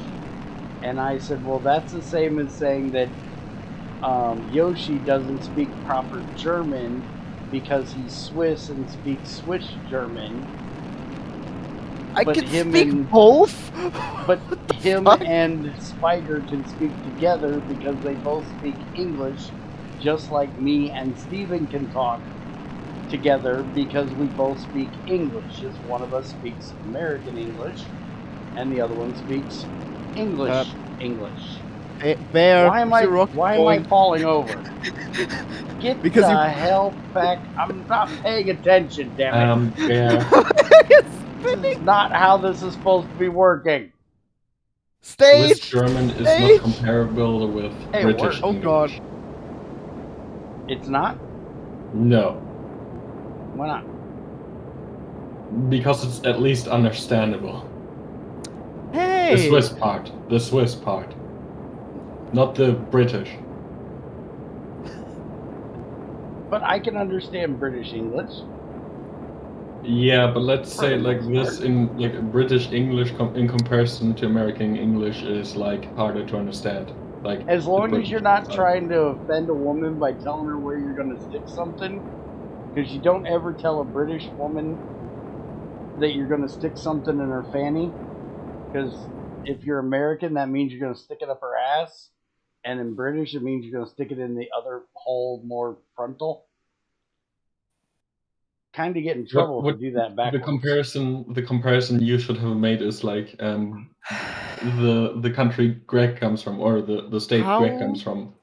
And I said, well, that's the same as saying that Yoshi doesn't speak proper German because he's Swiss and speaks Swiss German. I can speak both? But him and Spiker can speak together because they both speak English, just like me and Steven can talk together because we both speak English. Just one of us speaks American English and the other one speaks English. Bear, why am I falling over? Get because the hell back! I'm not paying attention, damn it! Bear. This is not how this is supposed to be working. Swiss German is not comparable with British English. Oh god. It's not? No. Why not? Because it's at least understandable. Hey! The Swiss part. Not the British. But I can understand British English. Yeah, but let's say like this in like British English in comparison to American English is like harder to understand. Like as long as you're not trying to offend a woman by telling her where you're going to stick something, because you don't ever tell a British woman that you're going to stick something in her fanny, because if you're American, that means you're going to stick it up her ass, and in British, it means you're going to stick it in the other hole more frontal. Kind of get in trouble if you do that backwards. The comparison you should have made is like the country Greg comes from, or the state Greg comes from.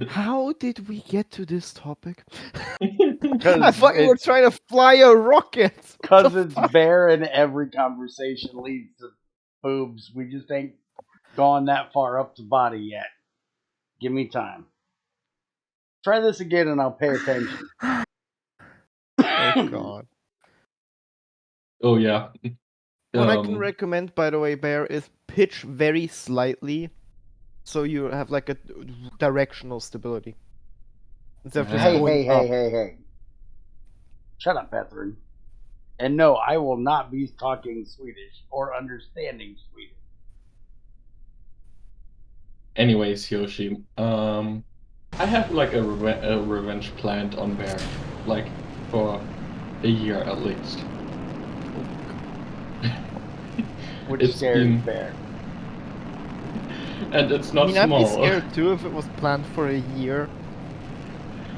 How did we get to this topic? I thought you were trying to fly a rocket. Because it's Bear and every conversation leads to boobs. We just ain't gone that far up the body yet. Give me time. Try this again and I'll pay attention. Oh god. Oh yeah. What I can recommend, by the way, Bear, is pitch very slightly, so you have like a directional stability. Instead of just going up. Hey. Shut up, Catherine. And no, I will not be talking Swedish or understanding Swedish. Anyways, Yoshi, I have like a revenge planned on Bear, like for a year at least. Which It's scares been- Bear. And it's not I mean, I'd small. be scared too if it was planned for a year.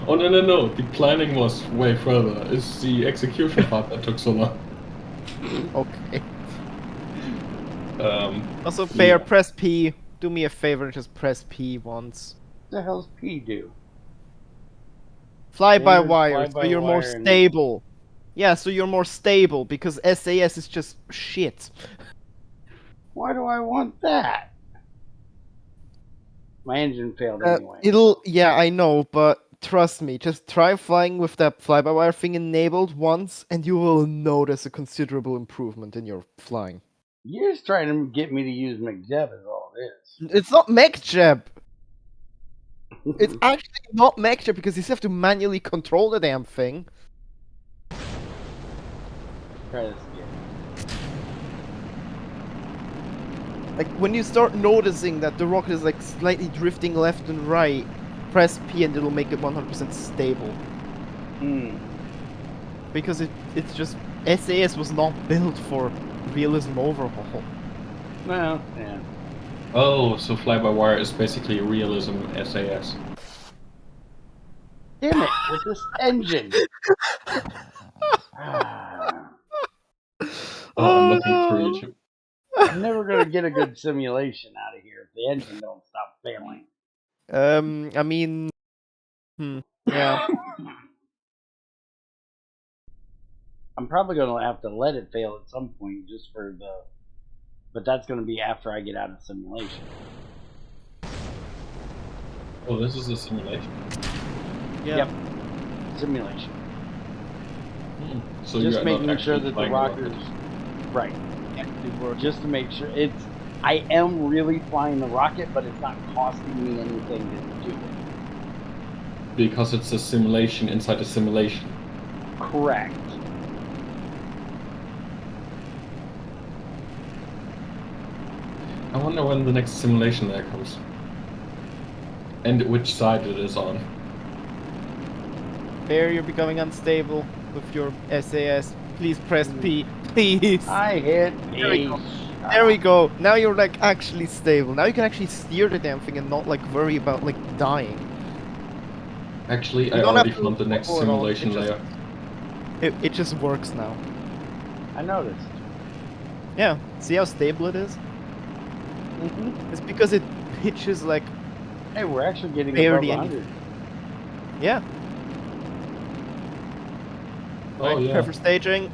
Oh no! The planning was way further. It's the execution part that took so long. Okay. Also, Yeah. Bear, press P. Do me a favor and just press P once. What the hell's P do? Fly by Standard wire, so fly-by-wire you're more and- stable. Yeah, so you're more stable, because SAS is just shit. Why do I want that? My engine failed anyway. Yeah, I know, but trust me, just try flying with that fly-by-wire thing enabled once, and you will notice a considerable improvement in your flying. You're just trying to get me to use McJeb is all it is. It's not MechJeb! It's actually not MechJeb, because you have to manually control the damn thing. Try this again. Like, when you start noticing that the rocket is like slightly drifting left and right, press P and it'll make it 100% stable. Because it's just... SAS was not built for Realism Overhaul. Well, yeah. Oh, so fly-by-wire is basically realism SAS. Damn it, with this engine. Ah, Oh, I'm looking through YouTube. I'm never gonna get a good simulation out of here if the engine don't stop failing. I mean... yeah. I'm probably gonna have to let it fail at some point just for the... But that's gonna be after I get out of simulation. Oh, this is a simulation. Yeah. Yep. Simulation. So Just you're making not sure actually that the flying rockets... Right. Actually work. Just to make sure it's... I am really flying the rocket, but it's not costing me anything to do it. Because it's a simulation inside a simulation. Correct. I wonder when the next simulation there comes. And which side it is on. Bear, you're becoming unstable with your SAS. Please press P. Please. I hit There we A. go. There we go. Now you're like actually stable. Now you can actually steer the damn thing and not like worry about like dying. Actually, You I don't already have to found the next control it all. simulation layer. It just works now. I noticed. Yeah. See how stable it is? It's because it pitches like... Hey, we're actually getting Barely above any- 100. Yeah. Oh, yeah. Prepare for staging.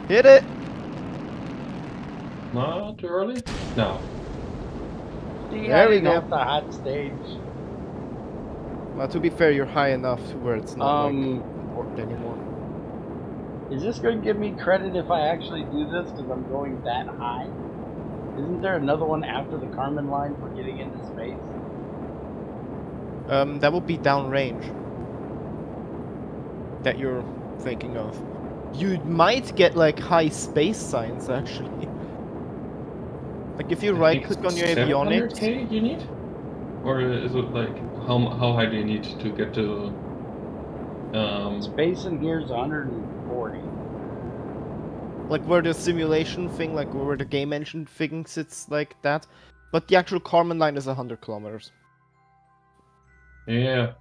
Hit it! Not too early? No. See, There I we didn't go. have the hot stage. Well, to be fair, you're high enough to where it's not like Um, important anymore. Is this going to give me credit if I actually do this because I'm going that high? Isn't there another one after the Kármán line for getting into space? That would be downrange. That you're thinking of. You might get like high space science actually. Like if you right click on your avionics. 700K you need? Or is it like, how high do you need to get to... Space in here is 140. Like where the simulation thing, like where the game engine thing sits like that. But the actual Kármán line is 100 kilometers. Yeah.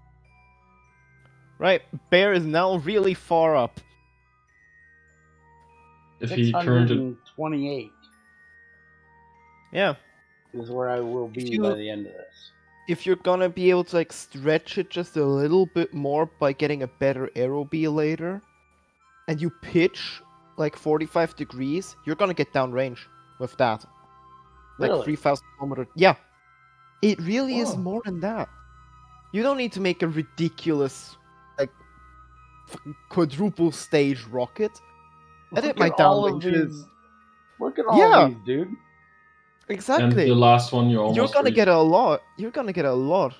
Right, Bear is now really far up. If he turned it... 628 Yeah. is where I will be you- by the end of this. If you're gonna be able to like stretch it just a little bit more by getting a better aerobelator, and you pitch like 45 degrees, you're gonna get downrange with that. Like Really? 3,000 kilometers. Yeah. It really is Oh. more than that. You don't need to make a ridiculous, like, quadruple stage rocket. I think my Look at all of downrange these. is... Look at all Yeah. of these, dude. And Exactly. the last one you almost You're gonna reached. get a lot. You're gonna get a lot.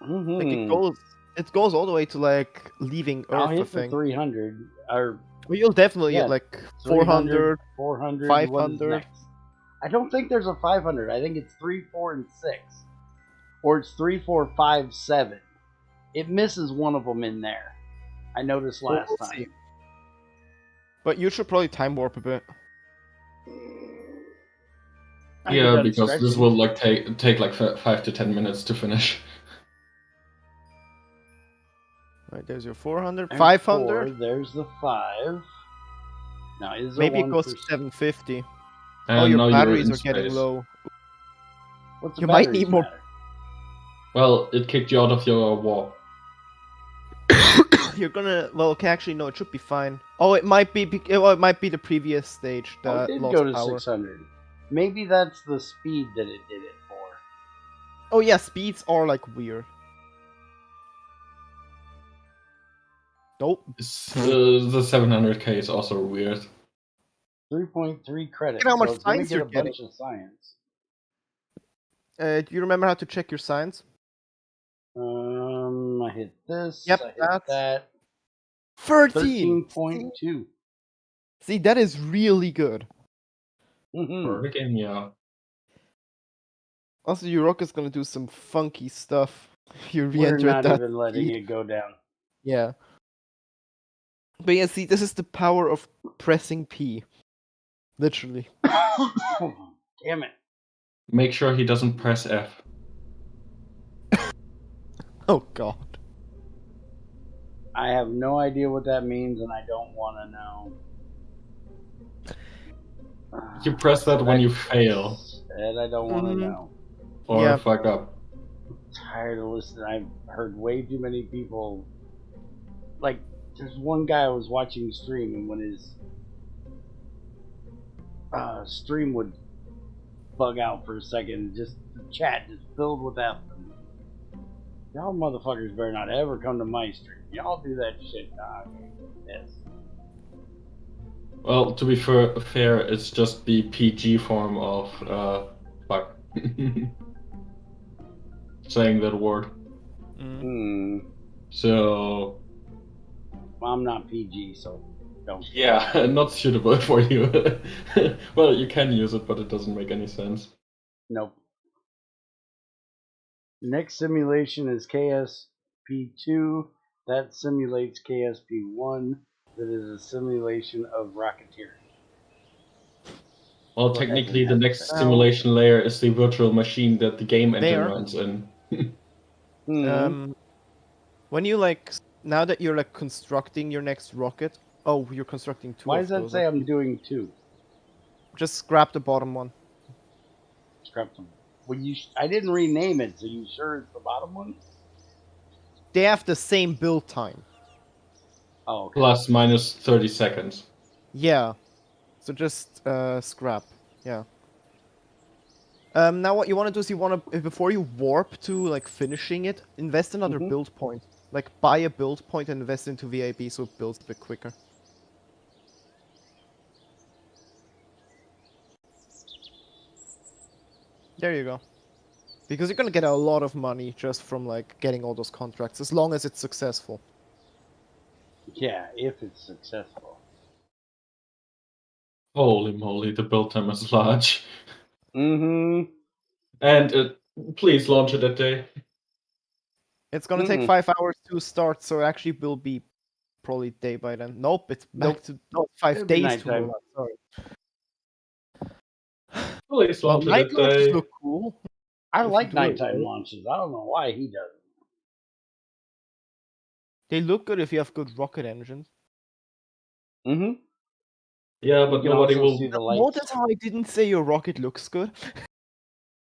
Like Mm-hmm. it goes all the way to like leaving I'll Earth, I hit the think. 300, or Well, you'll definitely Yeah, get like 300, 400. 400, what is 500. next? I don't think there's a 500. I think it's 3, 4, and 6. Or it's 3, 4, 5, 7. It misses one of them in there. I noticed last We'll time. see. But you should probably time warp a bit. I'd be Yeah, done because this stretching. will like take like 5 to 10 minutes to finish. Right, there's your 400. There's 500. 4, there's the 5. Now, is there Maybe it one goes for... to 750. And Oh, your now batteries you're are in getting space. low. What's the You might batteries need more- matter? Well, it kicked you out of your warp. You're gonna. Well, okay, actually, no, it should be fine. Oh, it might be. Well, it might be the previous stage Oh, that it did lost go to power. 600. Maybe that's the speed that it did it for. Oh yeah, speeds are like weird. Nope. The 700k is also weird. 3.3 credits. Look at how much so it's gonna science get you're a bunch of science. Do you remember how to check your science? I hit this. Yep, I hit that's- that. 13. 13.2. See, that is really good. Mhm. Again, yeah. Also, your rocket's gonna do some funky stuff. You We're re-enter not that. even letting speed. it go down. Yeah. But yeah, see, this is the power of pressing P. Literally. Damn it. Make sure he doesn't press F. Oh god. I have no idea what that means, and I don't want to know. You press that when you fail And I don't want to Mhm. know. or Yeah. fuck up. I'm tired of listening. I've heard way too many people. Like, there's one guy I was watching stream, and when his stream would bug out for a second, just the chat just filled with F. Y'all motherfuckers better not ever come to my stream. Y'all do that shit. Yes. Well, to be fair, it's just the PG form of fuck. Saying that word. So I'm not PG, so don't. yeah, not suitable for you. Well, you can use it, but it doesn't make any sense. Nope. Next simulation is KSP2. That simulates KSP1. That is a simulation of rocketeering. Well, Go ahead technically, and the have next that. simulation layer is the virtual machine that the game engine There. runs in. When you now that you're constructing your next rocket. Oh, you're constructing 2 Why of does that those, say okay. I'm doing 2? Just scrap the bottom one. Scrap them. Well, I didn't rename it, so you sure it's the bottom one? They have the same build time. Oh, okay. Plus minus 30 seconds. Yeah. So just scrap. Yeah. Now what you want to do is you want to, before you warp to finishing it, invest another build point. Like buy a build point and invest into VAB so it builds a bit quicker. There you go. Because you're gonna get a lot of money just from getting all those contracts, as long as it's successful. Yeah, if it's successful. Holy moly, the build time is large. Mm-hmm. And please launch it that day. It's gonna take 5 hours to start, so it actually will be probably day by then. Nope, it's back to 5 It'll be days to nighttime. roll out, sorry. Please Well, launch it night that launches day. look cool. I If you like do it nighttime right. launches. I don't know why he doesn't. They look good if you have good rocket engines. Mm-hmm. Yeah, but You can nobody also will. see the lights. Notice how I didn't say your rocket looks good?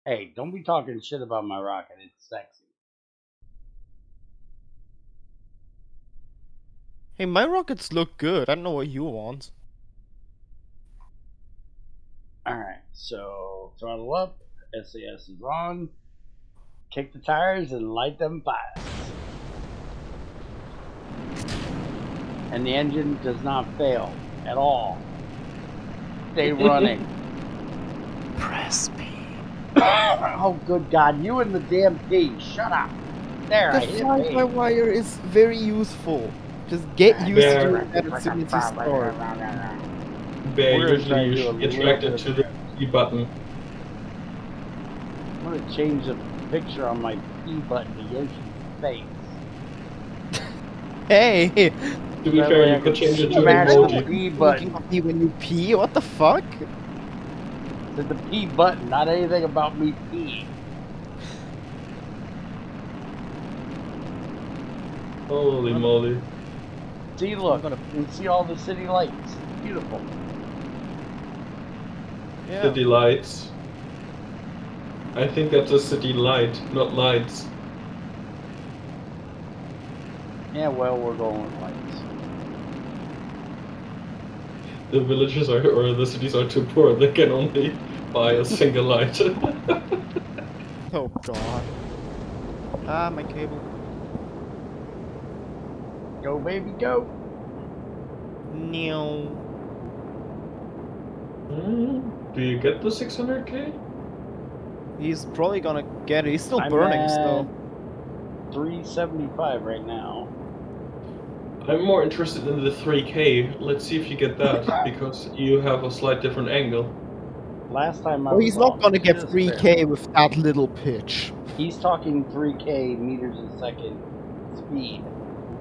Hey, don't be talking shit about my rocket. It's sexy. Hey, my rockets look good. I don't know what you want. Alright, so throttle up. SAS is on. Kick the tires and light them fires. And the engine does not fail at all. Stay running. Press P. Oh, good God. You and the damn P. Shut up. There, I The hit fly-by P. wire is very useful. Just get used to Bear. doing that as soon as you start. Bear, We're gonna try usually to you do a should be little bit attracted of to the P button. I'm gonna change the picture on my P button to Yoshi's face. Hey! To be That fair, way I you could can change it to smash the emoji. P Looking button. at me when you pee? What the fuck? Said the P button, not anything about me peeing. Holy moly. See, look, you can see all the city lights. Beautiful. Yeah. City lights. I think that's a city light, not lights. Yeah, well, we're going with lights. The villages are, or the cities are too poor, they can only buy a single light. Oh god. Ah, my cable. Go, baby, go. No. Do you get the 600k? He's probably gonna get it. He's still I'm burning, at so. 375 right now. I'm more interested in the 3k. Let's see if you get that, because you have a slight different angle. Last time I Well, was he's not off gonna get just 3k barely. with that little pitch. He's talking 3k meters a second speed,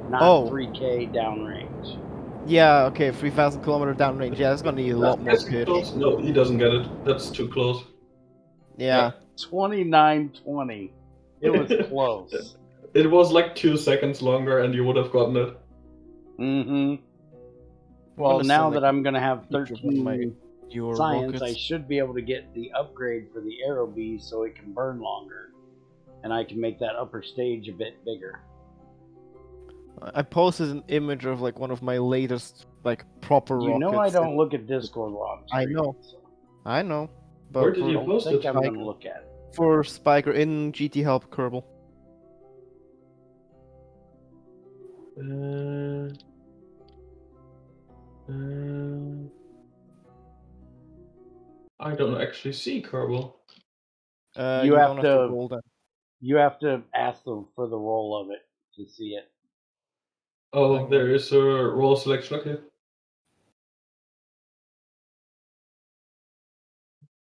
not Oh. 3k downrange. Yeah, okay, 3,000 kilometer downrange. Yeah, that's gonna need a lot more That's pitch. close. No, he doesn't get it. That's too close. Yeah. 2920. It was close. It was like 2 seconds longer and you would have gotten it. Mm-hmm. Well, gonna now send, that I'm gonna have picture of one of my 13 newer science, I rockets. should be able to get the upgrade for the Aero Bee so it can burn longer, and I can make that upper stage a bit bigger. I posted an image of like one of my latest like proper rockets. You know I don't look at Discord while I'm I streaming, know. so I know. But Where did I you don't post think it? I'm gonna look at it. For Spiker in GT Help Kerbal. I don't actually see Kerbal. You You have don't have to- to roll that. You have to ask them for the roll of it to see it. Oh, there is a roll selection. Okay.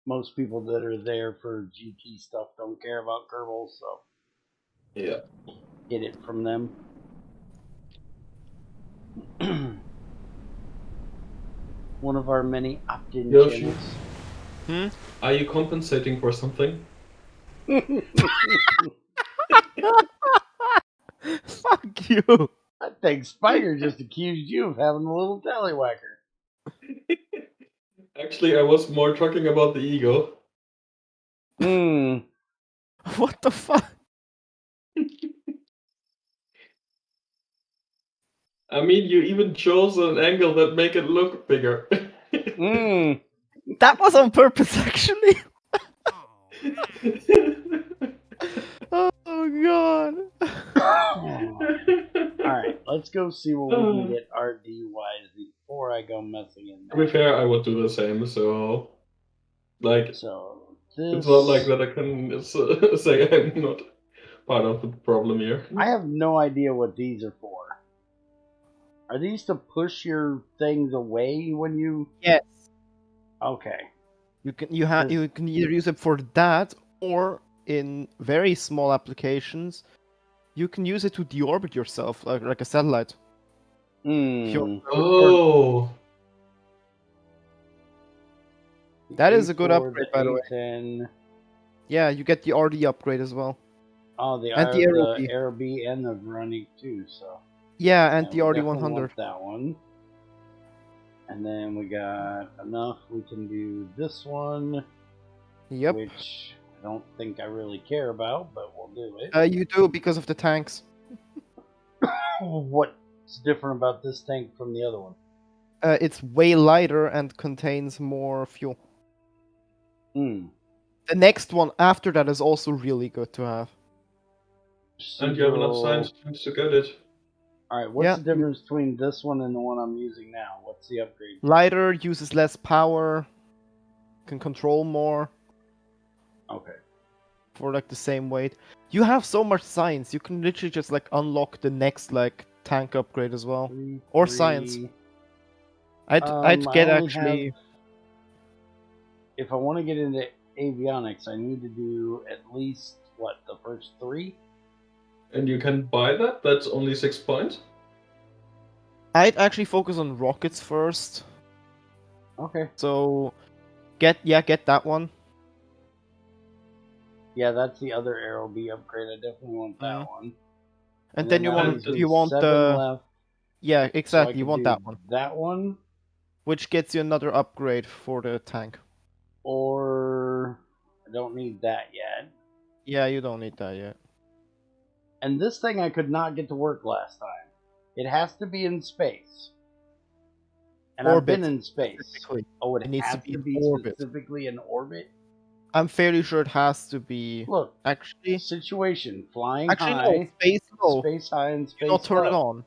Most people that are there for GT stuff don't care about Kerbal, so Yeah. get it from them. One of our many opt-in Yoshi. channels. Are you compensating for something? Fuck you! I think Spider just accused you of having a little tallywhacker. Actually, I was more talking about the ego. Hmm. What the fuck? I mean, you even chose an angle that make it look bigger. Hmm. That was on purpose, actually. Oh god. Alright, let's go see what we can get RD-wise before I go messing in To be there. fair, I would do the same, so... Like, So, this... it's not like that I can say I'm not part of the problem here. I have no idea what these are for. Are these to push your things away when you... Yes. Okay. You can either use it for that or in very small applications you can use it to deorbit yourself like a satellite. Hmm. Oh! That is a good A4, upgrade, by the way. A10. Yeah, you get the RD upgrade as well. Oh, the And the Aero Bee. Aero Bee and the Veronique too, so... Yeah, and Yeah, the we RD definitely 100. want that one. And then we got enough. We can do this one, Yep. which I don't think I really care about, but we'll do it. You do because of the tanks. What's different about this tank from the other one? It's way lighter and contains more fuel. Hmm. The next one after that is also really good to have. And you have enough science points to get it. Alright, what's Yeah. the difference between this one and the one I'm using now? What's the upgrade? Lighter, uses less power, can control more Okay. for like the same weight. You have so much science, you can literally just like unlock the next like tank upgrade as well, 3, or 3. science. I'd I get only actually. have- if I want to get into avionics, I need to do at least what, the first 3? And you can buy that? That's only 6 points? I'd actually focus on rockets first. Okay. So, get that one. Yeah, that's the other Arrow B upgrade. I definitely want that one. And then you that want leaves me 7 the left. yeah, So I exactly. You could want do that one, That one, which gets you another upgrade for the tank. or I don't need that yet. Yeah, you don't need that yet. And this thing I could not get to work last time. It has to be in space. And I've Orbit, been in space. specifically. Oh, it needs has to be orbit. specifically in orbit? I'm fairly sure it has to be. Look, actually, situation, flying no, high, space low. space high, and space Do not turn low. it on.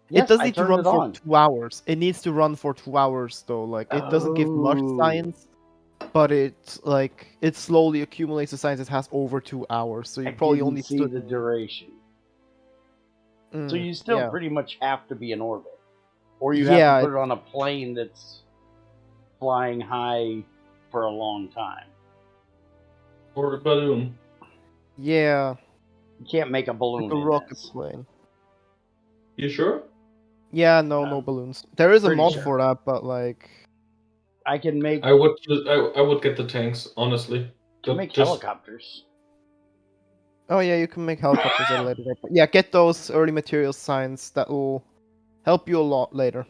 Yes, it doesn't I need to turned run it for on. 2 hours. It needs to run for 2 hours though. Like it doesn't give much Oh. science, but it slowly accumulates the science it has over 2 hours. So you I probably didn't only see the duration. So you still yeah. pretty much have to be in orbit. Or you Yeah, have to put it on a plane that's flying high for a long time. Or a balloon. Yeah, You can't make a balloon like a in rocket this. plane. You sure? Yeah, no balloons. There is a pretty mod sure. for that, but like I can make I would get the tanks, honestly. make helicopters. oh yeah, you can make helicopters at a later date. But yeah, get those early materials science. That will help you a lot later.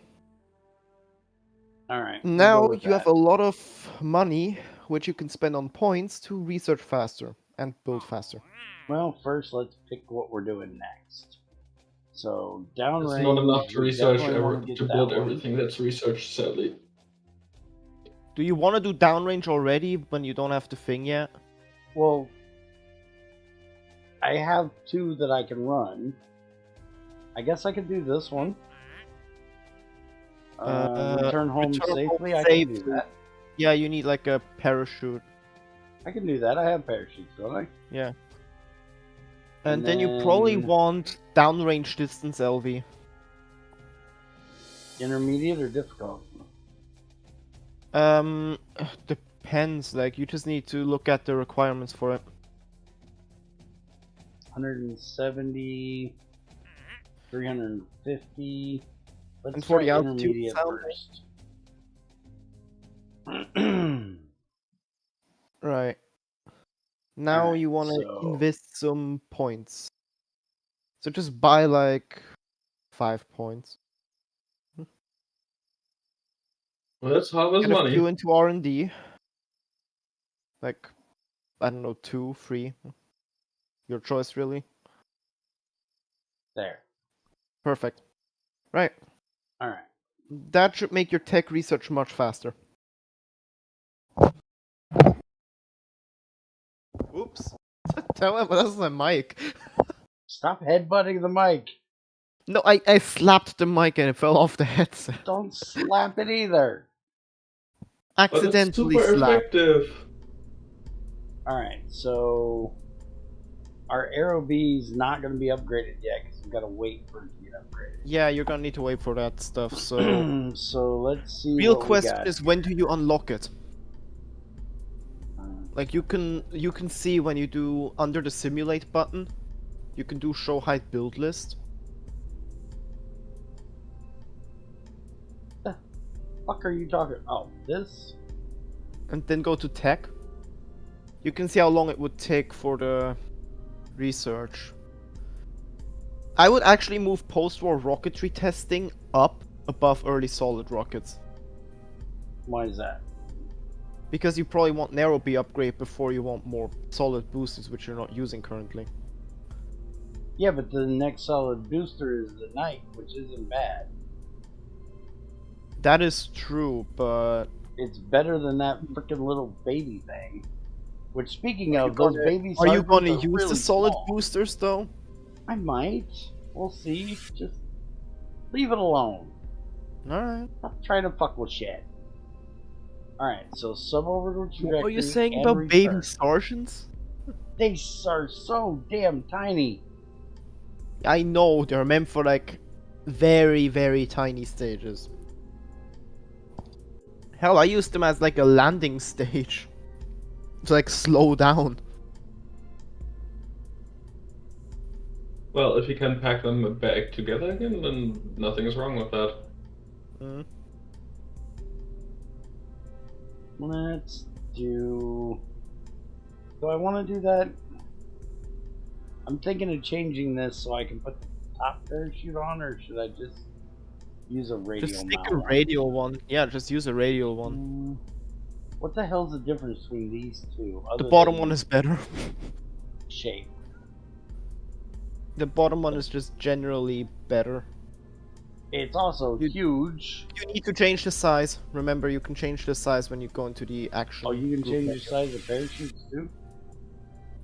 Alright. Now you have a lot of money, which you can spend on points to research faster and build faster. Well, first let's pick what we're doing next. So downrange. It's not enough to we research definitely wanna get to that build one. everything that's researched, sadly. Do you want to do downrange already when you don't have the thing yet? Well, I have 2 that I can run. I guess I could do this one. Return home safely. I can do that. Yeah, you need like a parachute. I can do that. I have parachutes, don't I? Yeah. And then you probably want downrange distance LV. Intermediate or difficult? Depends. Like you just need to look at the requirements for it. 170, 350. Let's And for try the altitude intermediate sound? first. Right. Now Alright, you want to so- invest some points. So just buy like 5 points. Well, that's half his Get a money. few into R&D. Like, I don't know, 2, 3. Your choice, really. There. Perfect. Right. Alright. That should make your tech research much faster. Oops. Tell him that's my mic. Stop headbutting the mic. No, I slapped the mic and it fell off the headset. Don't slap it either. But it's Accidentally super slapped. effective. Alright, so our Arrow B is not going to be upgraded yet because we've got to wait for it to get upgraded. Yeah, you're gonna need to wait for that stuff, so... So let's see. Real what we question got. is, when do you unlock it? Like, you can see when you do, under the simulate button, you can do show height build list. The fuck are you talking? Oh, this? And then go to tech. You can see how long it would take for the research. I would actually move post-war rocketry testing up above early solid rockets. Why is that? Because you probably want narrow B upgrade before you want more solid boosters, which you're not using currently. Yeah, but the next solid booster is the Knight, which isn't bad. That is true, but... It's better than that freaking little baby thing. Which, speaking of, those baby Are you gonna sergeants use really the solid small. boosters though? I might. We'll see. Just leave it alone. Alright. Stop trying to fuck with shit. Alright, so suborbital trajectory. What were you saying and about baby return. sergeants? They are so damn tiny. I know, they're meant for like very, very tiny stages. Hell, I used them as like a landing stage. To like slow down. Well, if you can pack them back together again, then nothing is wrong with that. Mm. Let's do... Do I want to do that? I'm thinking of changing this so I can put the top parachute on, or should I just use a radial Just stick mount a on? radial one. Yeah, just use a radial one. What the hell's the difference between these two? The other bottom than one is better. shape. The bottom one is just generally better. It's also huge. You need to change the size. Remember, you can change the size when you go into the action. Oh, you can group change menu. the size of parachutes too?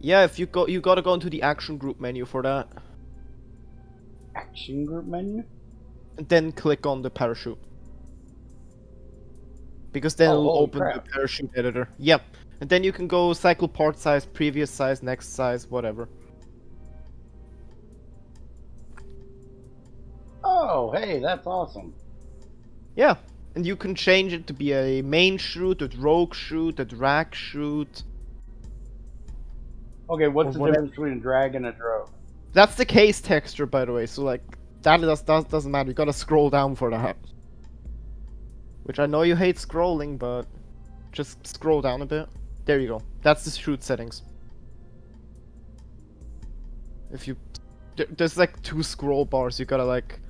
Yeah, if you gotta go into the action group menu for that. Action group menu? And then click on the parachute. Because then it'll holy open crap. the parachute editor. Yep. And then you can go cycle part size, previous size, next size, whatever. Oh, hey, that's awesome. Yeah. And you can change it to be a main chute, a rogue chute, a drag chute. Okay, what's the whatever. difference between a drag and a drogue? That's the case texture, by the way. So like that doesn't matter. You gotta scroll down for that. Which I know you hate scrolling, but just scroll down a bit. There you go. That's the chute settings. If you there's like 2 scroll bars. You gotta like.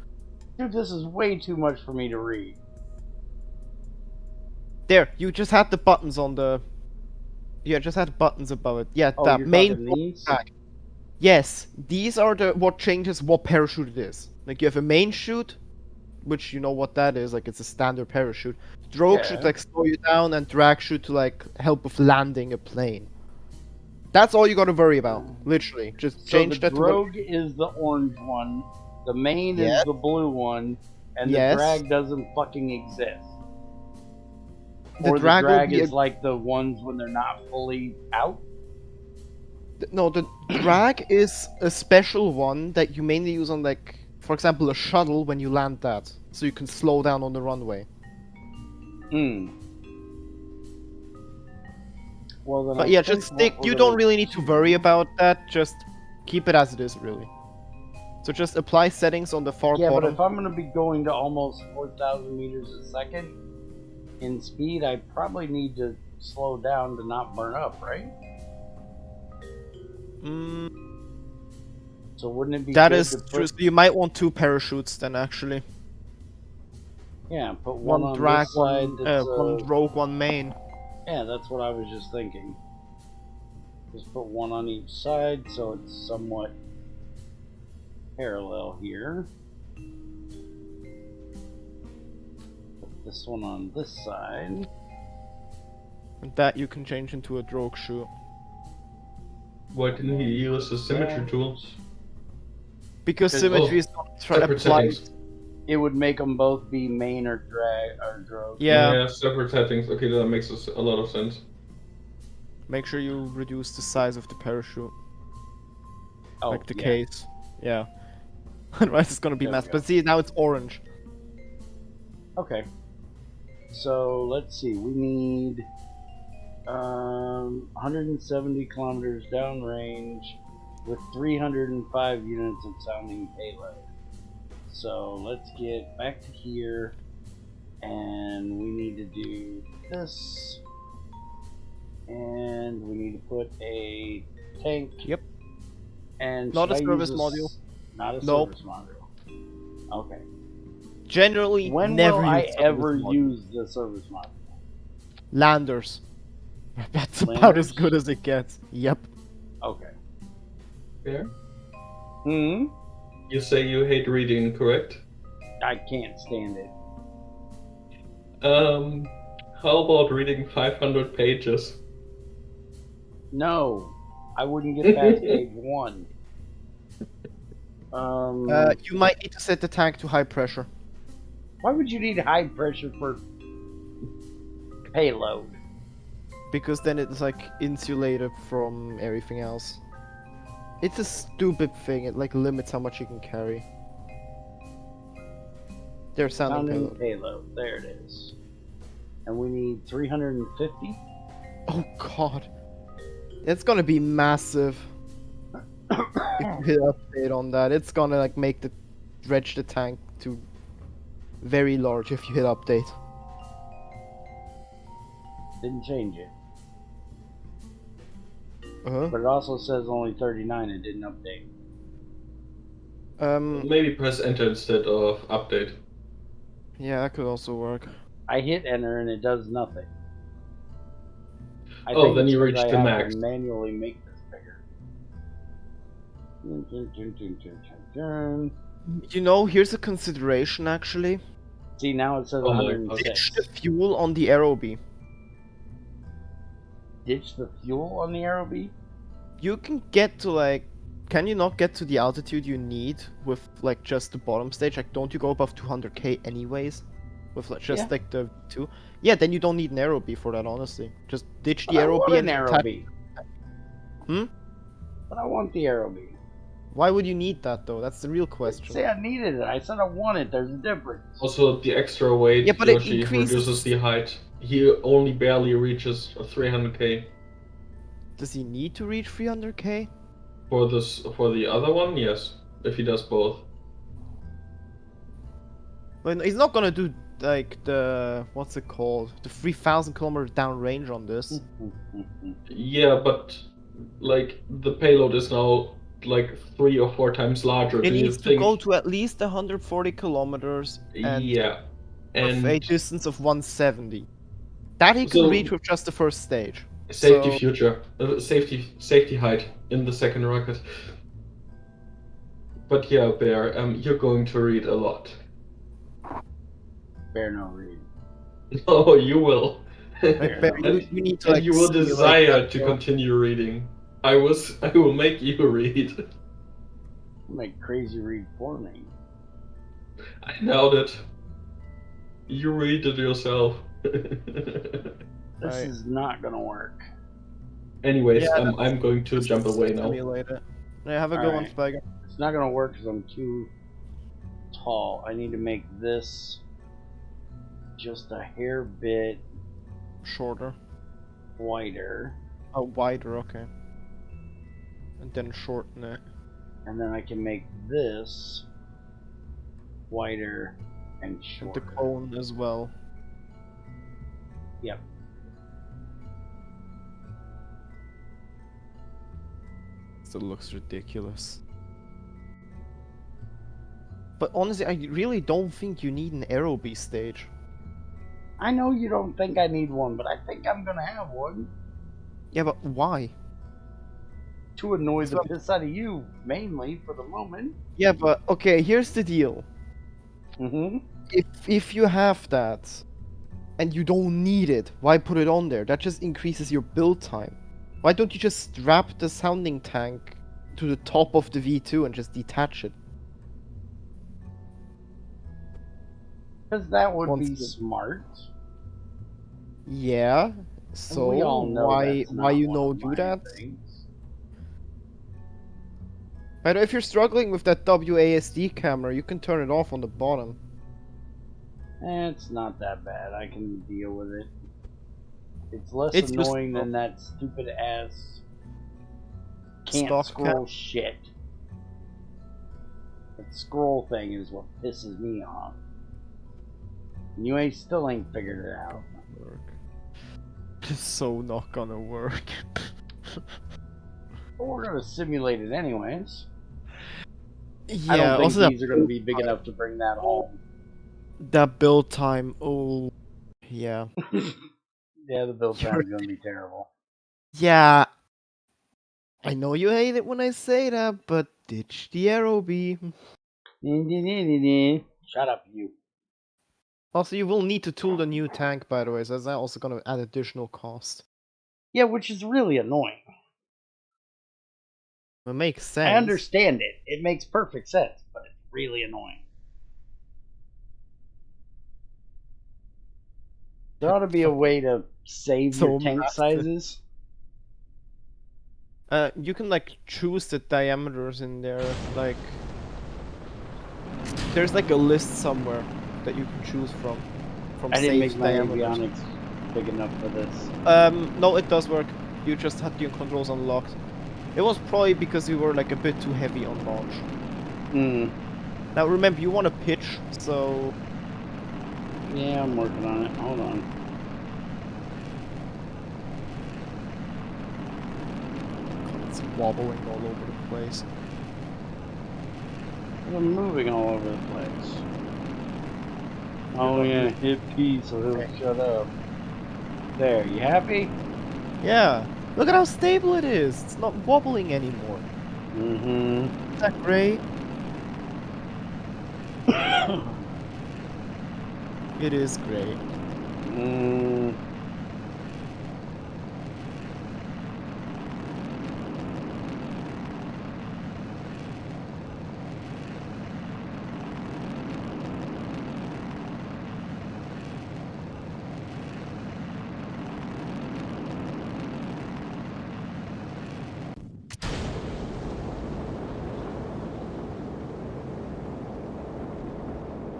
Dude, this is way too much for me to read. There. You just had the buttons on the. Yeah, just had buttons above it. Yeah, Oh, that you're main. talking these? Yes, these are what changes what parachute it is. Like you have a main chute, which you know what that is. Like it's a standard parachute. Drogue should Yeah. like slow you down, and drag should to like help with landing a plane. That's all you gotta worry about. Literally, just So change the that. drogue is the orange one, the main Yes. is the blue one, and Yes. the drag doesn't fucking exist. The Or drag the will drag be is like the ones when they're not fully out? No, the drag is a special one that you mainly use on like, for example, a shuttle when you land that, so you can slow down on the runway. Hmm. Well, then But I yeah, think just what stick. we're You gonna don't really need to worry about that. Just keep it as it is, really. So just apply settings on the far Yeah, but bottom. if I'm going to be going to almost 4,000 meters a second in speed, I probably need to slow down to not burn up, right? So wouldn't it be That good is to put, true. So you might want 2 parachutes then, actually. yeah, put one on drag, this side that's, one rogue, one main. yeah, that's what I was just thinking. Just put one on each side so it's somewhat parallel here. Put this one on this side. And that you can change into a drogue chute. Why didn't he use the symmetry tool? Because Because- symmetry is not Separate applied. settings. It would make them both be main or drag or drogue. Yeah. Separate settings. Okay, that makes a lot of sense. Make sure you reduce the size of the parachute. Oh, Like the yeah. case. Yeah. Otherwise it's gonna be There we messed. go. But see, now it's orange. Okay. So let's see. We need 170 kilometers downrange with 305 units of sounding payload. So let's get back to here, and we need to do this, and we need to put a tank. Yep. And Not a should I service use module. Not a Nope. service module. Okay. Generally, When never will I use ever service module. use the service module? Landers. That's about Landers? as good as it gets. Yep. Okay. Yeah. Hmm. You say you hate reading, correct? I can't stand it. How about reading 500 pages? No, I wouldn't get past page 1. You might need to set the tank to high pressure. Why would you need high pressure for payload? Because then it's like insulated from everything else. It's a stupid thing, it like limits how much you can carry. They're sounding Sounding payload. payload. There it is. And we need 350. Oh god. It's gonna be massive. If you hit update on that, it's gonna like make the dredge the tank to very large if you hit update. Didn't change it. Uh-huh. But it also says only 39. It didn't update. Maybe press enter instead of update. Yeah, that could also work. I hit enter and it does nothing. I Oh, think then it's you 'cause reach I the have max. to manually make this bigger. You know, here's a consideration actually. See, now it says Oh my 106. Ditch the fuel on the Aerobee. Ditch the fuel on the Aerobee? You can get to like... Can you not get to the altitude you need with like just the bottom stage? Like, don't you go above 200k anyways? With like, just Yeah. like the 2? Yeah, then you don't need an Aerobee for that, honestly. Just ditch the But I want Aerobee an and attack. Aerobee. Hmm? But I want the Aerobee. Why would you need that though? That's the real question. Say I needed it. I said I want it. There's a difference. Also, the extra weight, Yeah, but it Yoshi, increases- reduces the height. He only barely reaches 300k. Does he need to reach 300k? For the other one, yes. If he does both. Well, he's not gonna do like the... what's it called? The 3,000 kilometer downrange on this. Yeah, but like the payload is now like 3 or 4 times larger. It Do you needs to think? go to at least 140 kilometers and Yeah, with a and distance of 170. That he can So- reach with just the first stage. safety So- future, safety height in the second rocket. But yeah, Bear, you're going to read a lot. Bear no read. No, you will. Like, Fair you, enough. you need to And like you will simulate desire that, to bro. continue reading. I will make you read. Make crazy read for me. I doubt it. You read it yourself. This Right. is not gonna work. Anyways, Yeah, I'm going to jump away now. Simulate it. Yeah, have a good one, Alright. Spiker. It's not gonna work because I'm too tall. I need to make this just a hair bit Shorter. wider, Oh, wider, okay. And then shorten it. and then I can make this wider and And shorter. the cone as well. Yep. Still looks ridiculous. But honestly, I really don't think you need an Aerobee stage. I know you don't think I need one, but I think I'm gonna have one Yeah, but why? to annoy the So- piss out of you, mainly for the moment. Yeah, but okay, here's the deal. Mm-hmm. If you have that and you don't need it, why put it on there? That just increases your build time. Why don't you just strap the sounding tank to the top of the V2 and just detach it? Because that would Once be again. smart. Yeah. And So we all know why that's why not you one know of do my that? things. But if you're struggling with that WASD camera, you can turn it off on the bottom. It's not that bad. I can deal with it. It's less It's just- annoying than that stupid ass can't Stock scroll shit. That scroll thing is what pisses me off. And you still ain't figured it out. Work. It's so not gonna work. But we're gonna simulate it anyways. Yeah, I don't think also these are gonna be big enough to bring that home. that build time, oh yeah. Yeah, the build time is gonna be terrible. Yeah. I know you hate it when I say that, but ditch the Aerobee. Shut up, you. Also, you will need to tool the new tank, by the way, so that's also gonna add additional cost. Yeah, which is really annoying. It makes sense. I understand it. It makes perfect sense, but it's really annoying. There ought to be a way to save So your tank massive. sizes. You can like choose the diameters in there, like there's like a list somewhere that you can choose from I didn't make safe my diameters. avionics big enough for this. No, it does work. You just had your controls unlocked. It was probably because you were like a bit too heavy on launch. Hmm. Now remember, you want to pitch, so... Yeah, I'm working on it. Hold on. God, it's wobbling all over the place. I'm moving all over the place. Oh yeah, hit P so he'll shut up. There, you happy? Yeah. Look at how stable it is. It's not wobbling anymore. Mm-hmm. Is that great? It is great. Mm.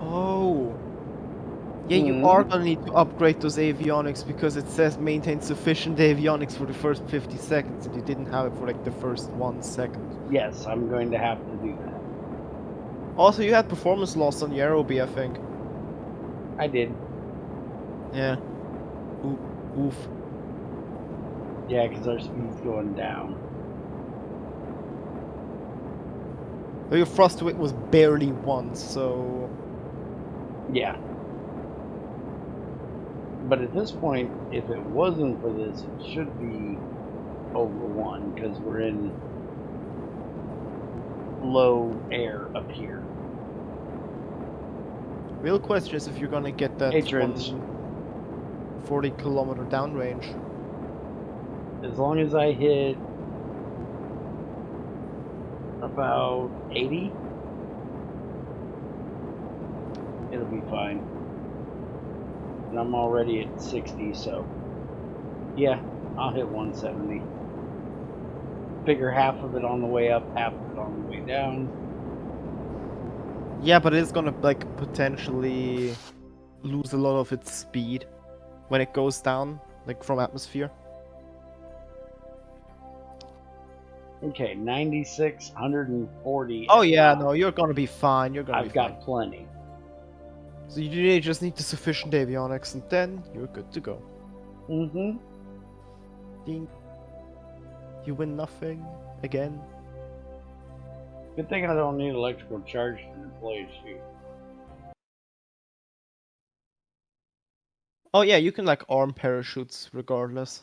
Oh. Yeah, you are gonna need to upgrade those avionics because it says maintain sufficient avionics for the first 50 seconds and you didn't have it for like the first 1 second. Yes, I'm going to have to do that. Also, you had performance loss on your Aerobee, I think. I did. Yeah. Oof. Yeah, because our speed's going down. But your thrust weight was barely 1, so... Yeah. But at this point, if it wasn't for this, it should be over 1, because we're in low air up here. Real question is if you're gonna get that 40-kilometer downrange. As long as I hit about 80, it'll be fine. And I'm already at 60, so yeah, I'll hit 170. Figure half of it on the way up, half of it on the way down. Yeah, but it's gonna like potentially lose a lot of its speed when it goes down, like from atmosphere. Okay, 96, 140. Oh yeah, no, you're gonna be fine. You're gonna be fine. I've got plenty. So you really just need the sufficient avionics, and then you're good to go. Mm-hmm. Ding. You win nothing again. Good thing I don't need electrical charge to deploy a chute. Oh yeah, you can like arm parachutes regardless.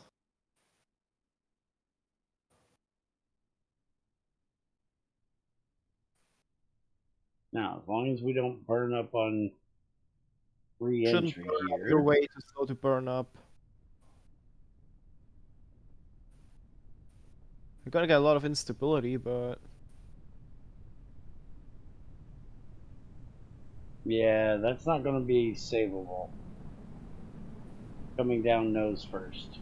Now, as long as we don't burn up on re-entry here. Your way too slow to burn up. You're gonna get a lot of instability, but... Yeah, that's not going to be savable. Coming down nose first.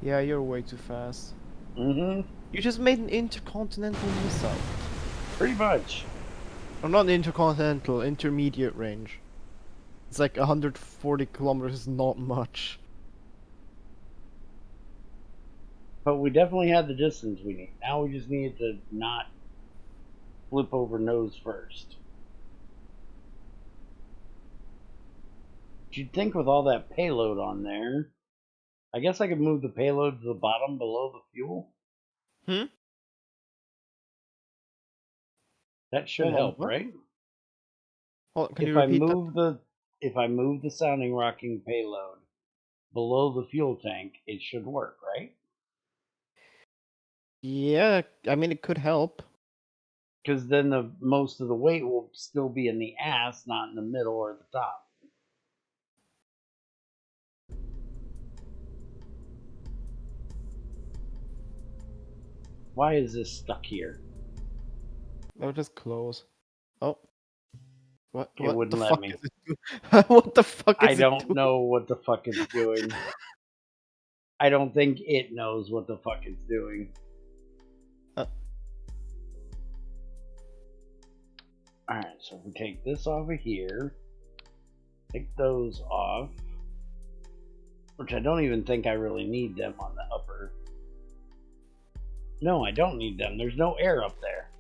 Yeah, you're way too fast. Mm-hmm. You just made an intercontinental missile. Pretty much. Or not intercontinental, intermediate range. It's like 140 kilometers is not much. But we definitely had the distance we need. Now we just need to not flip over nose first. You'd think with all that payload on there, I guess I could move the payload to the bottom below the fuel. That should help, right? Oh, can you repeat that? If I move the sounding rocking payload below the fuel tank, it should work, right? Yeah, I mean it could help. Because then most of the weight will still be in the ass, not in the middle or the top. Why is this stuck here? Oh, just close. Oh. What wouldn't the let fuck me. is it doing? What the fuck is I it don't doing? know what the fuck it's doing. I don't think it knows what the fuck it's doing. Alright, so if we take this off of here, take those off, which I don't even think I really need them on the upper. No, I don't need them. There's no air up there.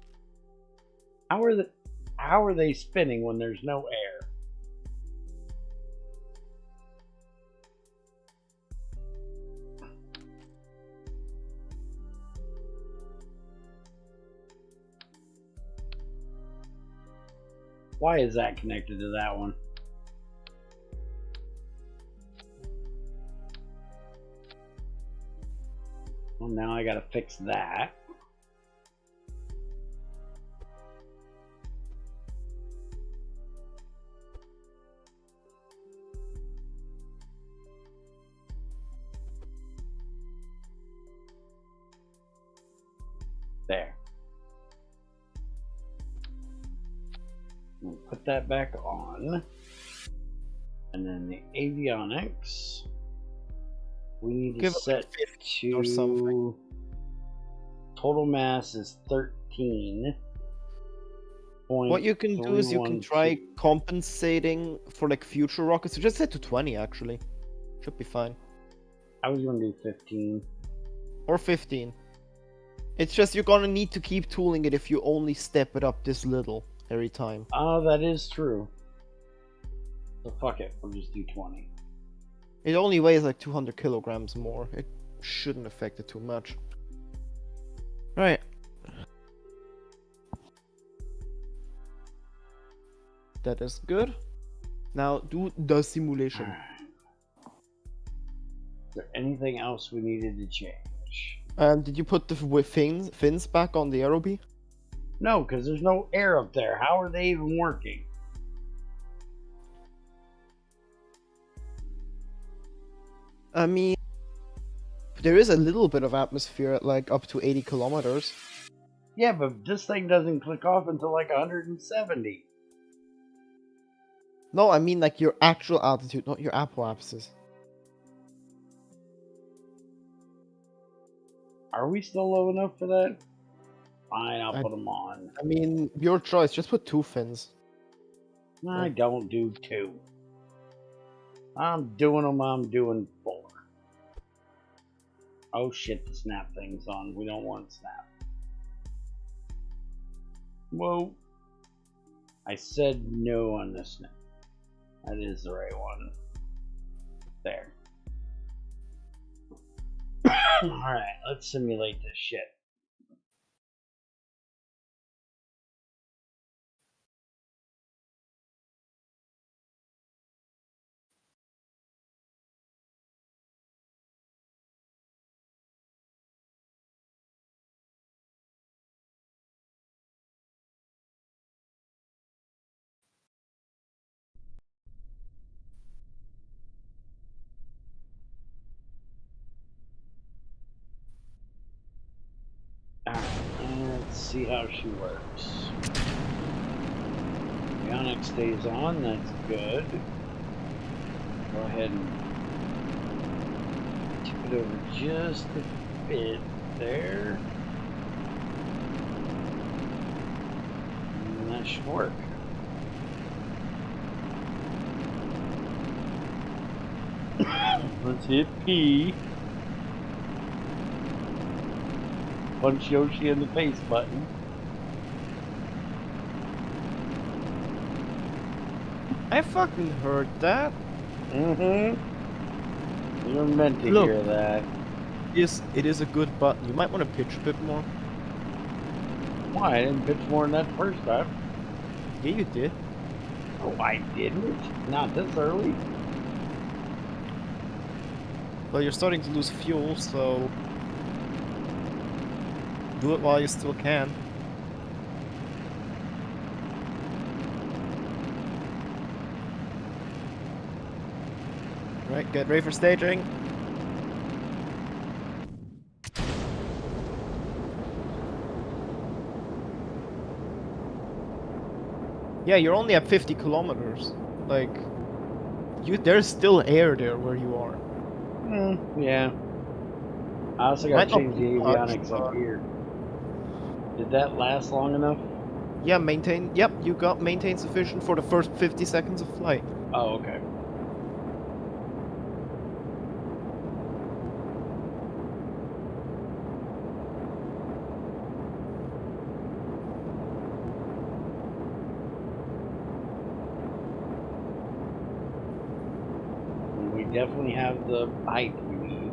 How are they spinning when there's no air? Why is that connected to that one? Well, now I gotta fix that. There. We'll put that back on. And then the avionics, we need to set to or something. Total mass is 13. What you can do is you can try compensating for like future rockets. So just set to 20 actually. Should be fine. I was gonna do 15. Or 15. It's just you're gonna need to keep tooling it if you only step it up this little every time. Oh, that is true. So fuck it, we'll just do 20. It only weighs like 200 kilograms more. It shouldn't affect it too much. Right. That is good. Now do the simulation. Is there anything else we needed to change? Did you put the fins back on the aerobee? No, because there's no air up there. How are they even working? I mean, there is a little bit of atmosphere at like up to 80 kilometers. Yeah, but this thing doesn't click off until like 170. No, I mean like your actual altitude, not your apoapsis. Are we still low enough for that? Fine, I'll put them on. I mean, your choice. Just put 2 fins. I don't do 2. I'm doing 4. Oh shit, the snap thing's on. We don't want snap. Whoa. I said no on the snap. That is the right one. There. Alright, let's simulate this shit. Let's see how she works. Ionic stays on, that's good. Go ahead and tip it over just a bit there. And that should work. Let's hit P. Punch Yoshi in the face button. I fucking heard that. Mm-hmm. You're meant to hear that. Yes, it is a good button. You might want to pitch a bit more. Why? I didn't pitch more than that first time. Yeah, you did. Oh, I didn't? Not this early? Well, you're starting to lose fuel, so do it while you still can. Right, get ready for staging. Yeah, you're only at 50 kilometers. Like, there's still air there where you are. Yeah. I also got to change the avionics up here. Did that last long enough? Yeah, maintain. Yep, you got maintain sufficient for the first 50 seconds of flight. Oh, okay. We definitely have the height we need.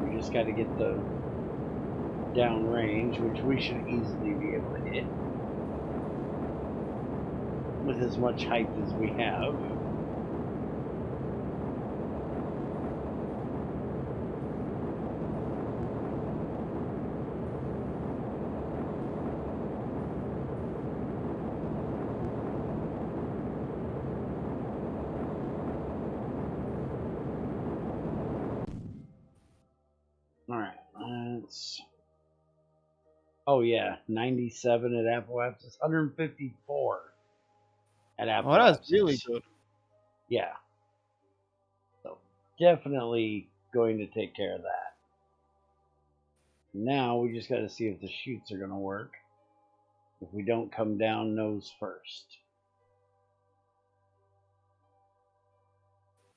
We just got to get the downrange, which we should easily be able to hit with as much height as we have. Alright, let's... Oh yeah, 97 at Appalachian, 154 at Appalachian. Oh, that's really good. Yeah. So definitely going to take care of that. Now we just got to see if the chutes are going to work. If we don't come down nose first.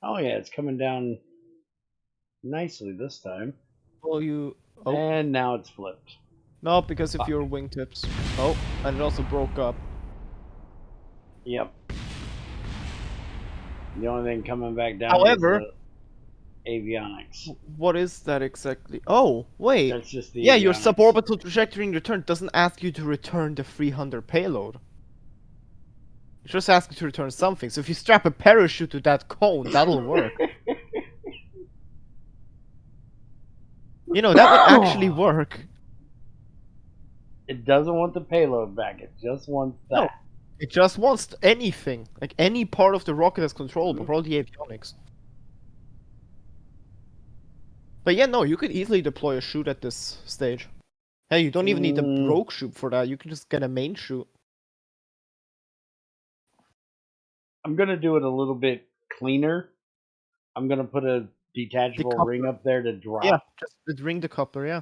Oh yeah, it's coming down nicely this time. Well, you... Oh. And now it's flipped. No, because of your wingtips. Oh, and it also broke up. Yep. The only thing coming back down However, is the avionics. What is that exactly? Oh, wait. That's just the Yeah, your avionics. suborbital trajectory in return doesn't ask you to return the 300 payload. It just asks you to return something. So if you strap a parachute to that cone, that'll work. You know, that would actually work. It doesn't want the payload back. It just wants that. No, it just wants anything. Like any part of the rocket that's controllable, probably avionics. But yeah, no, you could easily deploy a chute at this stage. Hey, you don't even need a rogue chute for that. You can just get a main chute. I'm going to do it a little bit cleaner. I'm going to put a detachable ring up there to drop. Yeah, just ring the coupler, yeah.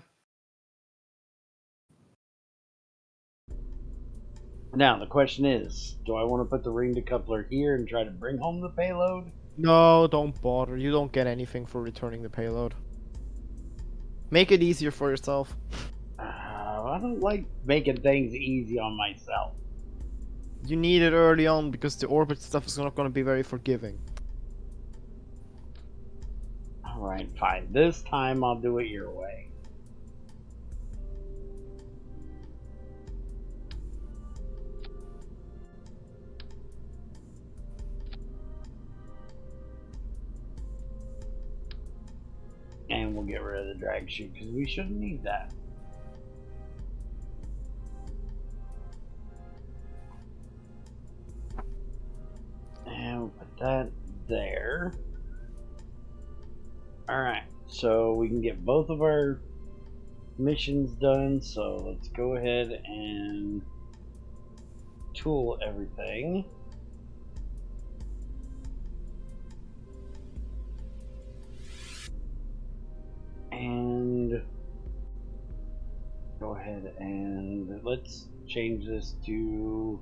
Now, the question is, do I want to put the ring decoupler here and try to bring home the payload? No, don't bother. You don't get anything for returning the payload. Make it easier for yourself. I don't like making things easy on myself. You need it early on because the orbit stuff is not going to be very forgiving. Alright, fine. This time I'll do it your way. And we'll get rid of the drag chute because we shouldn't need that. And we'll put that there. Alright, so we can get both of our missions done. So let's go ahead and tool everything. And go ahead and let's change this to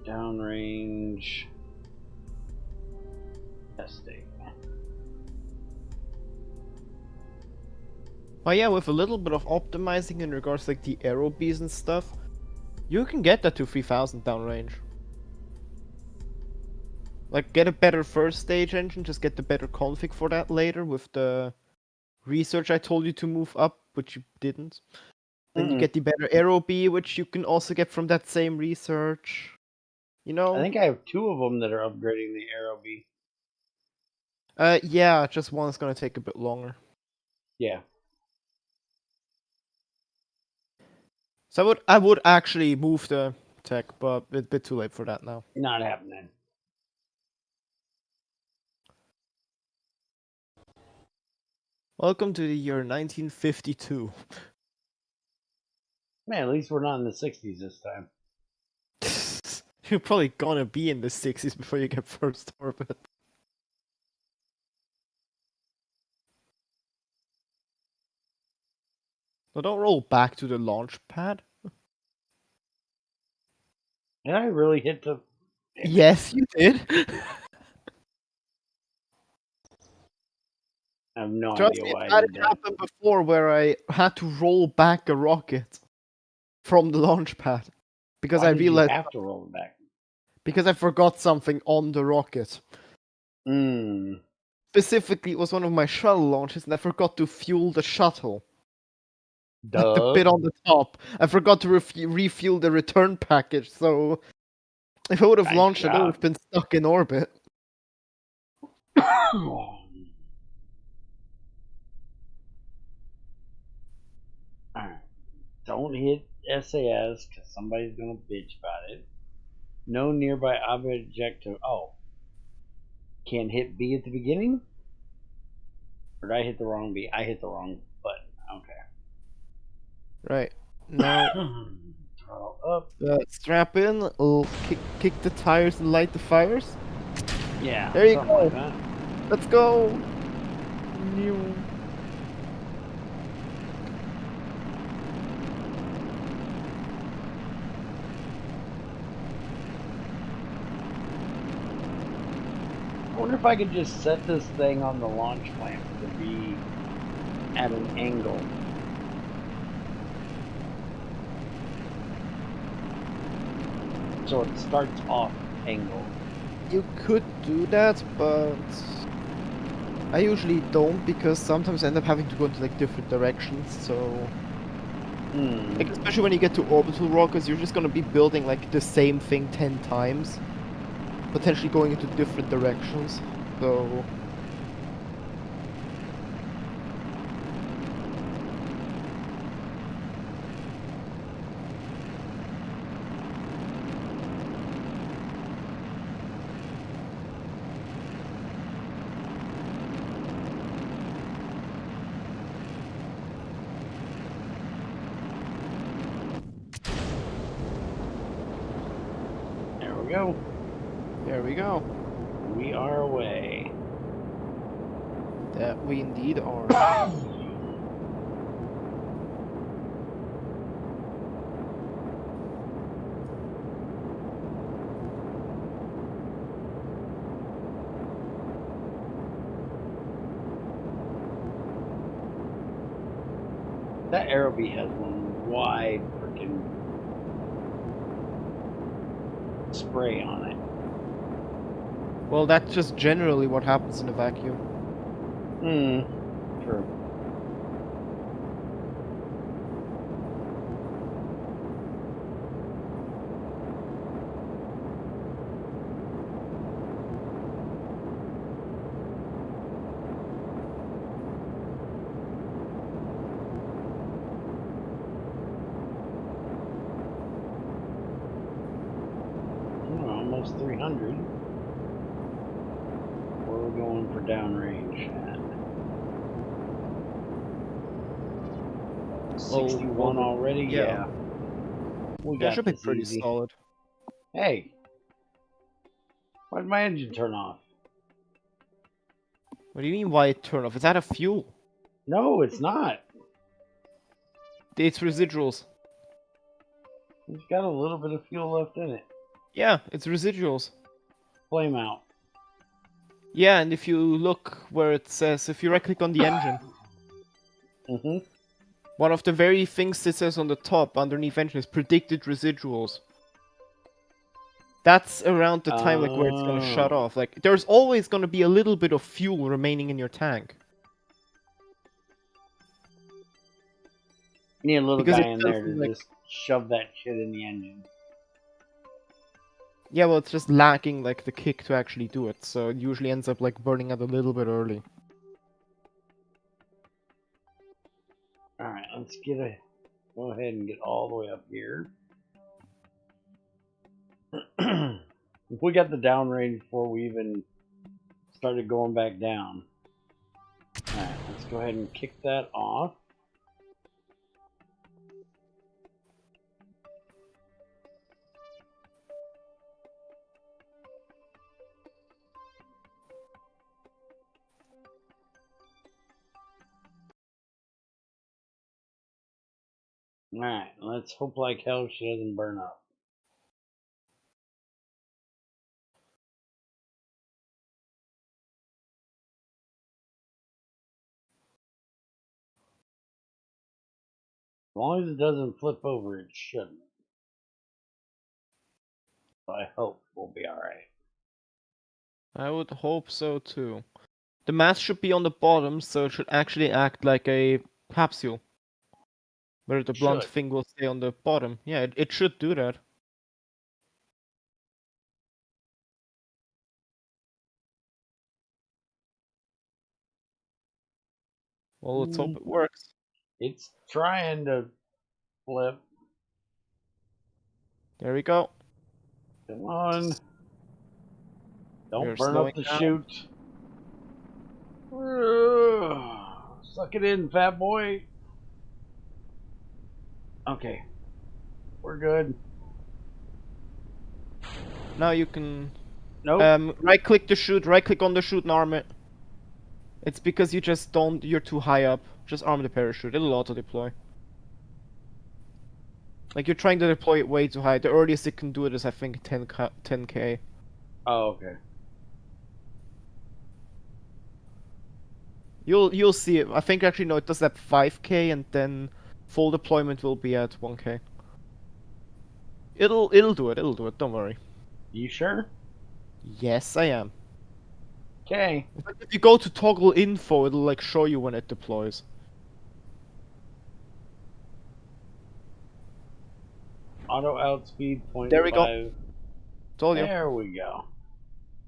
downrange testing. Oh yeah, with a little bit of optimizing in regards to like the aero bees and stuff, you can get that to 3000 downrange. Like, get a better first stage engine, just get the better config for that later with the research I told you to move up, which you didn't. Then you get the better aero bee, which you can also get from that same research. You know? I think I have two of them that are upgrading the aero bee. Yeah, just one's gonna take a bit longer. Yeah. So I would actually move the tech, but a bit too late for that now. Not happening. Welcome to the year 1952. Man, at least we're not in the 60s this time. You're probably gonna be in the 60s before you get first orbit. No, don't roll back to the launch pad. Did I really hit the... Yes, you did. I have no Trust idea me, why I that did that. happened before where I had to roll back a rocket from the launch pad. Because Why I did you realized... have to roll it back? Because I forgot something on the rocket. Specifically, it was one of my shuttle launches, and I forgot to fuel the shuttle. Like the bit on the top. I forgot to refuel the return package, so if I would have Nice launched it, I would job. have been stuck in orbit. Alright. Don't hit SAS, because somebody's going to bitch about it. No nearby object to... Oh. Can't hit B at the beginning? Or did I hit the wrong B? I hit the wrong button. Okay. Right. Now, Throw up. strap in, kick the tires and light the fires. Yeah, There you something go. like that. Let's go. New. I wonder if I could just set this thing on the launch clamp to be at an angle. So it starts off angled. You could do that, but I usually don't because sometimes I end up having to go into like different directions. So, like, especially when you get to orbital rockets, you're just gonna be building like the same thing 10 times, potentially going into different directions. So. There we go. There we go. We are away. That we indeed are. That Aerobee has one wide freaking spray on it. Well, that's just generally what happens in a vacuum. True. Almost 300. Where are we going for downrange at? 61 already? Yeah. We got should be this pretty easy. solid. Hey! Why did my engine turn off? What do you mean why it turned off? Is that a fuel? No, it's not. It's residuals. It's got a little bit of fuel left in it. Yeah, it's residuals. Flame out. Yeah, and if you look where it says, if you right click on the engine, one of the very things that says on the top underneath engine is predicted residuals. That's around the time like where it's gonna shut off. Like there's always gonna be a little bit of fuel remaining in your tank. You need a little Because guy it in there to doesn't, just shove that shit in the engine. Yeah, well, it's just lacking like the kick to actually do it, so it usually ends up like burning out a little bit early. Alright, let's go ahead and get all the way up here. We got the downrange before we even started going back down. Alright, let's go ahead and kick that off. Alright, let's hope like hell she doesn't burn up. As long as it doesn't flip over, it shouldn't. So I hope we'll be alright. I would hope so too. The mass should be on the bottom, so it should actually act like a capsule. Where the blunt thing will stay on the bottom. Yeah, it should do that. Well, let's hope it works. It's trying to flip. There we go. Come on. Don't We're burn up the chute. Suck it in, fat boy. Okay. We're good. Now you can... Nope. Right-click the chute, right-click on the chute and arm it. It's because you just don't... You're too high up. Just arm the parachute. It'll auto-deploy. Like, you're trying to deploy it way too high. The earliest it can do it is, I think, 10k. Oh, okay. You'll see it. I think actually no, it does at 5k and then full deployment will be at 1k. It'll do it. Don't worry. You sure? Yes, I am. Okay. If you go to toggle info, it'll like show you when it deploys. Auto outspeed 0.5. There we go. Told you. There we go.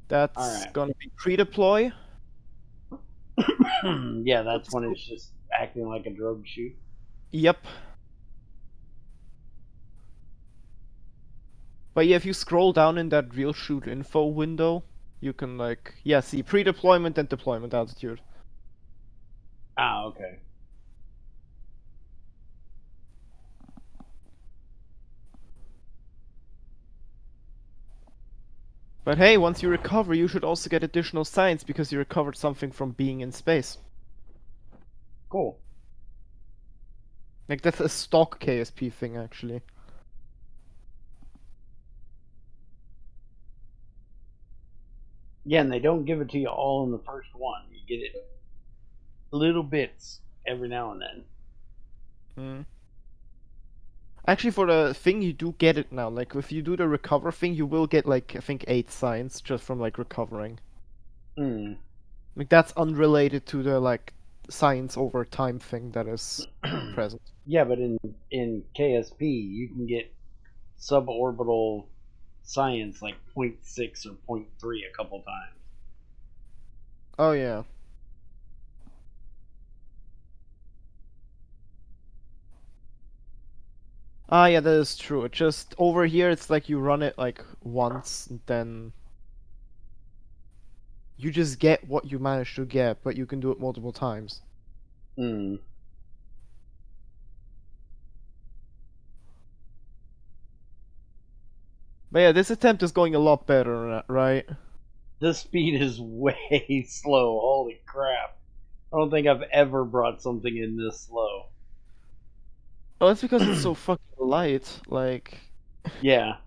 That's gonna be pre-deploy. Yeah, that's when it's just acting like a drogue chute. Yep. But yeah, if you scroll down in that real chute info window, you can like, yeah, see pre-deployment and deployment altitude. Ah, okay. But hey, once you recover, you should also get additional science because you recovered something from being in space. Cool. Like, that's a stock KSP thing, actually. Yeah, and they don't give it to you all in the first one. You get it little bits every now and then. Hmm. Actually, for the thing, you do get it now. Like, if you do the recover thing, you will get, like, I think 8 science just from, like, recovering. Hmm. Like, that's unrelated to the, like, science over time thing that is present. Yeah, but in KSP, you can get suborbital science like 0.6 or 0.3 a couple times. Oh, yeah. Ah, yeah, that is true. It just, over here, it's like you run it, like, once, and then... You just get what you manage to get, but you can do it multiple times. Hmm. But yeah, this attempt is going a lot better, right? This speed is way slow. Holy crap. I don't think I've ever brought something in this slow. Oh, that's because it's so fucking light, like... Yeah.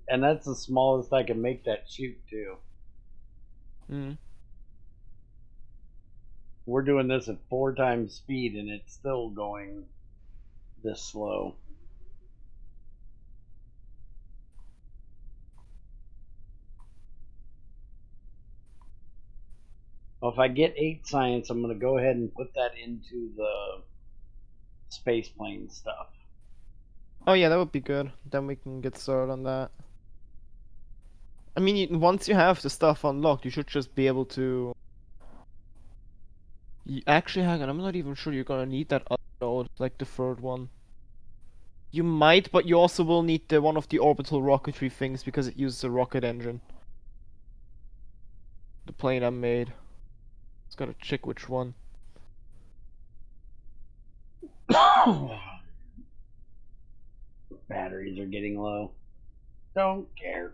And that's the smallest I can make that chute, too. Hmm. We're doing this at 4 times speed, and it's still going this slow. Well, if I get 8 science, I'm going to go ahead and put that into the space plane stuff. Oh yeah, that would be good. Then we can get started on that. I mean, once you have the stuff unlocked, you should just be able to... Actually, hang on, I'm not even sure you're gonna need that other node, like the third one. You might, but you also will need the one of the orbital rocketry things because it uses a rocket engine. The plane I made. Just gotta check which one. Batteries are getting low. Don't care.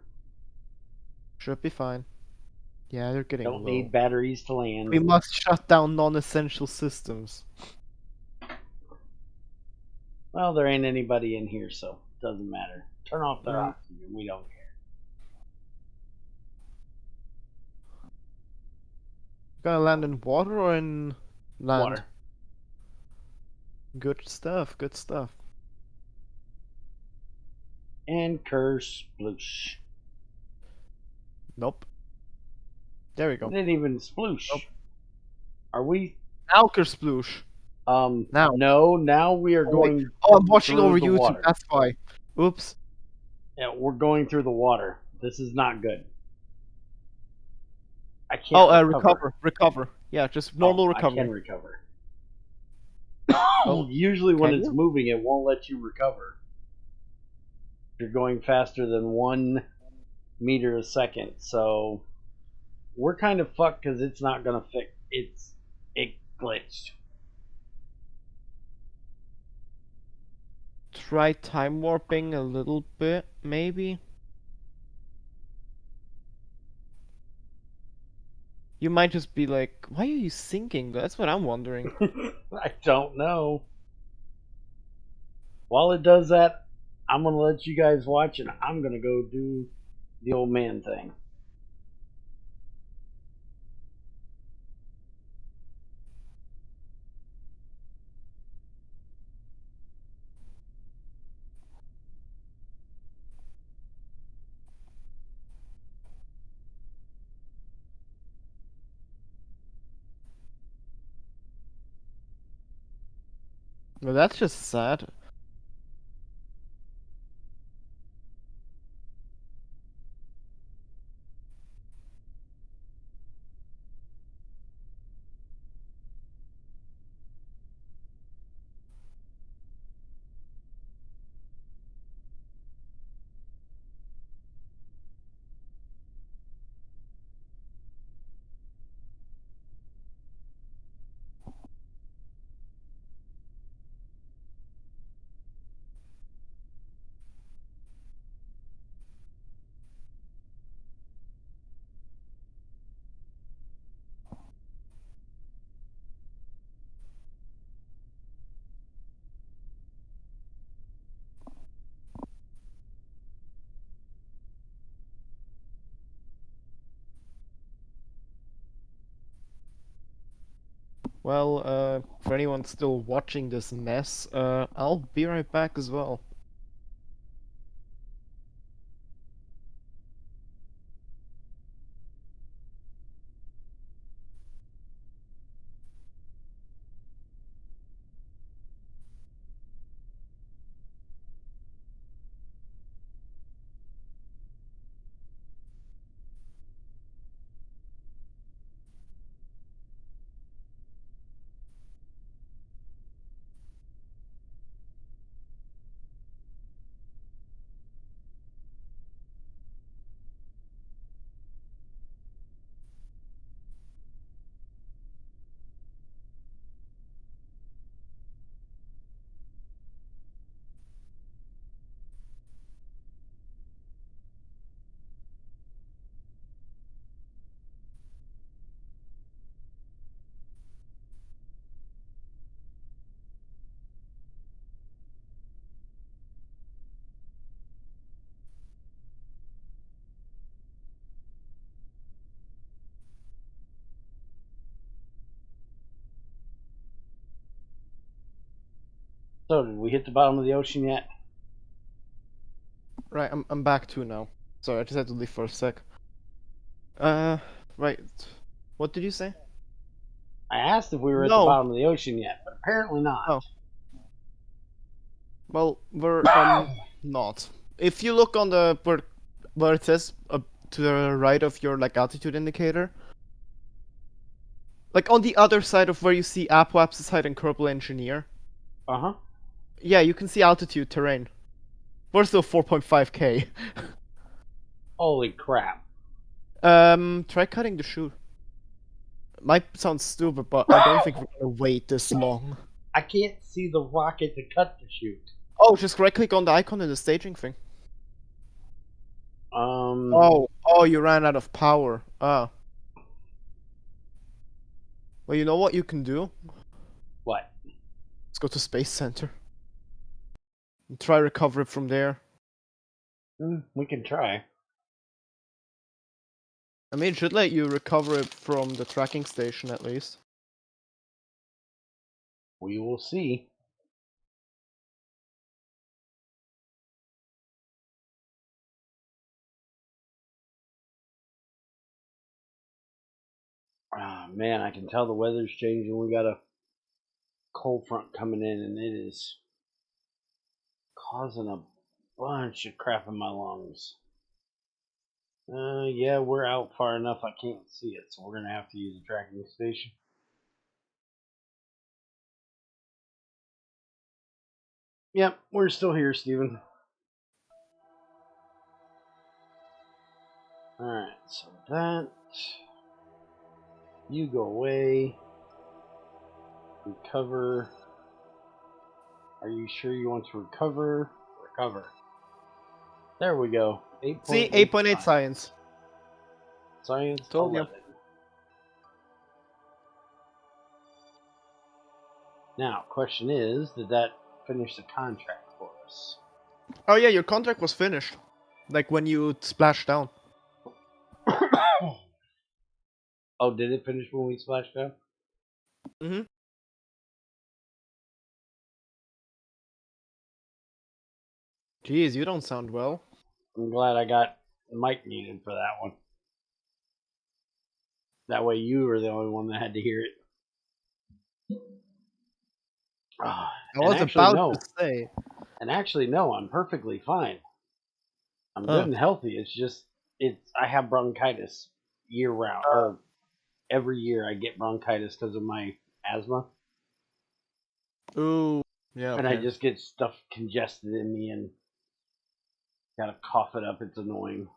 Should be fine. Yeah, they're getting low. Don't need batteries to land. We must shut down non-essential systems. Well, there ain't anybody in here, so it doesn't matter. Turn off their oxygen. We don't care. Gonna land in water or in land? Water. Good stuff, good stuff. And curse sploosh. Nope. There we go. It didn't even sploosh. Nope. Are we? Alker sploosh. Now. No, now we are going. Oh, I'm watching through over the YouTube, water. that's why. Oops. Yeah, we're going through the water. This is not good. I can't. Oh, recover. Yeah, just normal recovery. I can recover. Usually when it's moving, it won't let you recover. You're going faster than 1 meter a second, so we're kind of fucked because it's not gonna fix. It glitched. Try time warping a little bit, maybe. You might just be like, why are you sinking? That's what I'm wondering. I don't know. While it does that, I'm gonna let you guys watch, and I'm gonna go do the old man thing. Well, that's just sad. Well, for anyone still watching this mess, I'll be right back as well. So, did we hit the bottom of the ocean yet? Right, I'm back too now. Sorry, I just had to leave for a sec. Right. What did you say? I asked if we were at the bottom of the ocean yet, but apparently not. Oh. Well, we're not. If you look on the where it says to the right of your altitude indicator, on the other side of where you see Apoapsis site and Kerbal Engineer. Uh-huh. Yeah, you can see altitude terrain. We're still 4.5k. Holy crap. Try cutting the chute. Might sound stupid, but I don't think we're gonna wait this long. I can't see the rocket to cut the chute. Oh, just right click on the icon in the staging thing. Oh, you ran out of power. Ah. Well, you know what you can do? What? Let's go to Space Center. And try recover it from there. We can try. I mean, it should let you recover it from the tracking station at least. We will see. Ah, man, I can tell the weather's changing. We got a cold front coming in, and it is causing a bunch of crap in my lungs. Yeah, we're out far enough I can't see it, so we're going to have to use a tracking station. Yep, we're still here, Steven. Alright, so that... You go away. Recover. Are you sure you want to recover? Recover. There we go. 8.8. See, 8.8 science. Science Told you. 11. Now, question is, did that finish the contract for us? Oh yeah, your contract was finished. Like when you splashed down. Oh, did it finish when we splashed down? Mm-hmm. Jeez, you don't sound well. I'm glad I got mic muted for that one. That way you were the only one that had to hear it. I was about to say. And actually, no, I'm perfectly fine. I'm good and healthy. It's just, I have bronchitis year round. Or every year I get bronchitis because of my asthma. Ooh, yeah. And I just get stuff congested in me and gotta cough it up. It's annoying.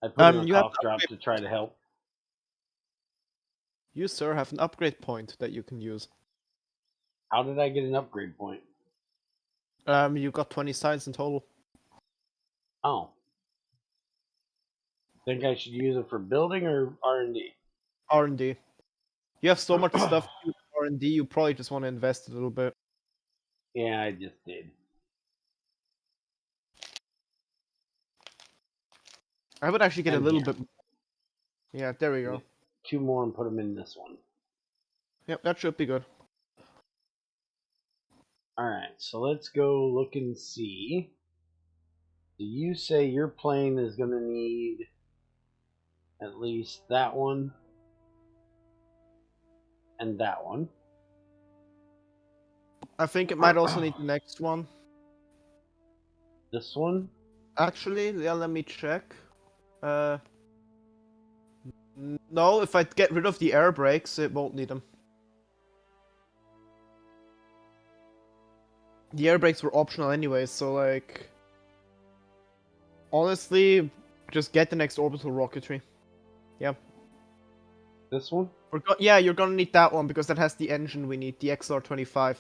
I put in a cough drop to try to help. You, sir, have an upgrade point that you can use. How did I get an upgrade point? You got 20 science in total. Oh. Think I should use it for building or R&D? R&D. You have so much stuff to do with R&D, you probably just want to invest a little bit. Yeah, I just did. I would actually get a little bit. Yeah, there we go. 2 more and put them in this one. Yep, that should be good. Alright, so let's go look and see. Do you say your plane is going to need at least that one and that one? I think it might also need the next one. This one? Actually, yeah, let me check. No, if I get rid of the air brakes, it won't need them. The air brakes were optional anyway, so like... Honestly, just get the next orbital rocketry. Yeah. This one? Yeah, you're gonna need that one because that has the engine we need, the XR-25.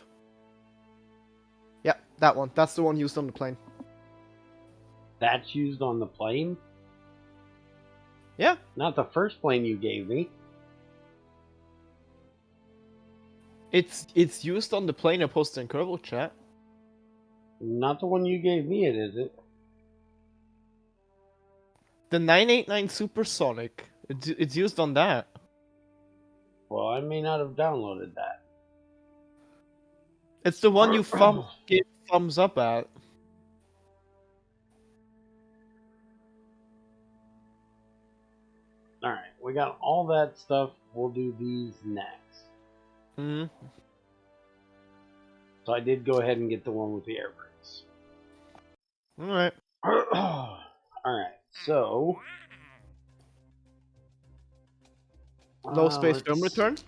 Yeah, that one. That's the one used on the plane. That's used on the plane? Yeah. Not the first plane you gave me. It's used on the plane I posted in Kerbal chat. Not the one you gave me, it is it? The 989 Supersonic. It's used on that. Well, I may not have downloaded that. It's the one you gave thumbs up at. Alright, we got all that stuff. We'll do these next. Mm-hmm. So I did go ahead and get the one with the air brakes. Alright. Alright, so... Low space film return?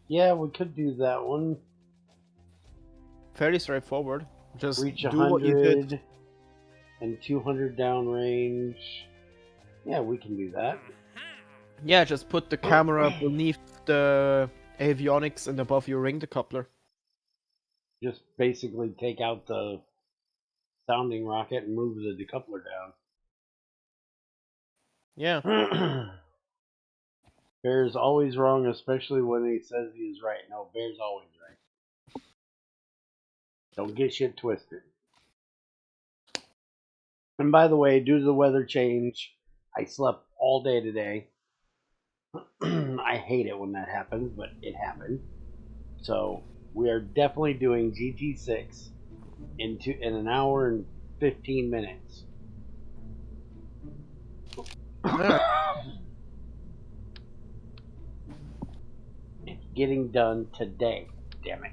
Yeah, we could do that one. Fairly straightforward. Just reach do what you did. And 200 downrange. Yeah, we can do that. Yeah, just put the camera beneath the avionics and above your ring decoupler. Just basically take out the sounding rocket and move the decoupler down. Yeah. Bear's always wrong, especially when he says he is right. No, Bear's always Don't get shit twisted. And by the way, due to the weather change, I slept all day today. I hate it when that happens, but it happened. So we are definitely doing GT6 in an hour and 15 minutes. It's getting done today. Damn it.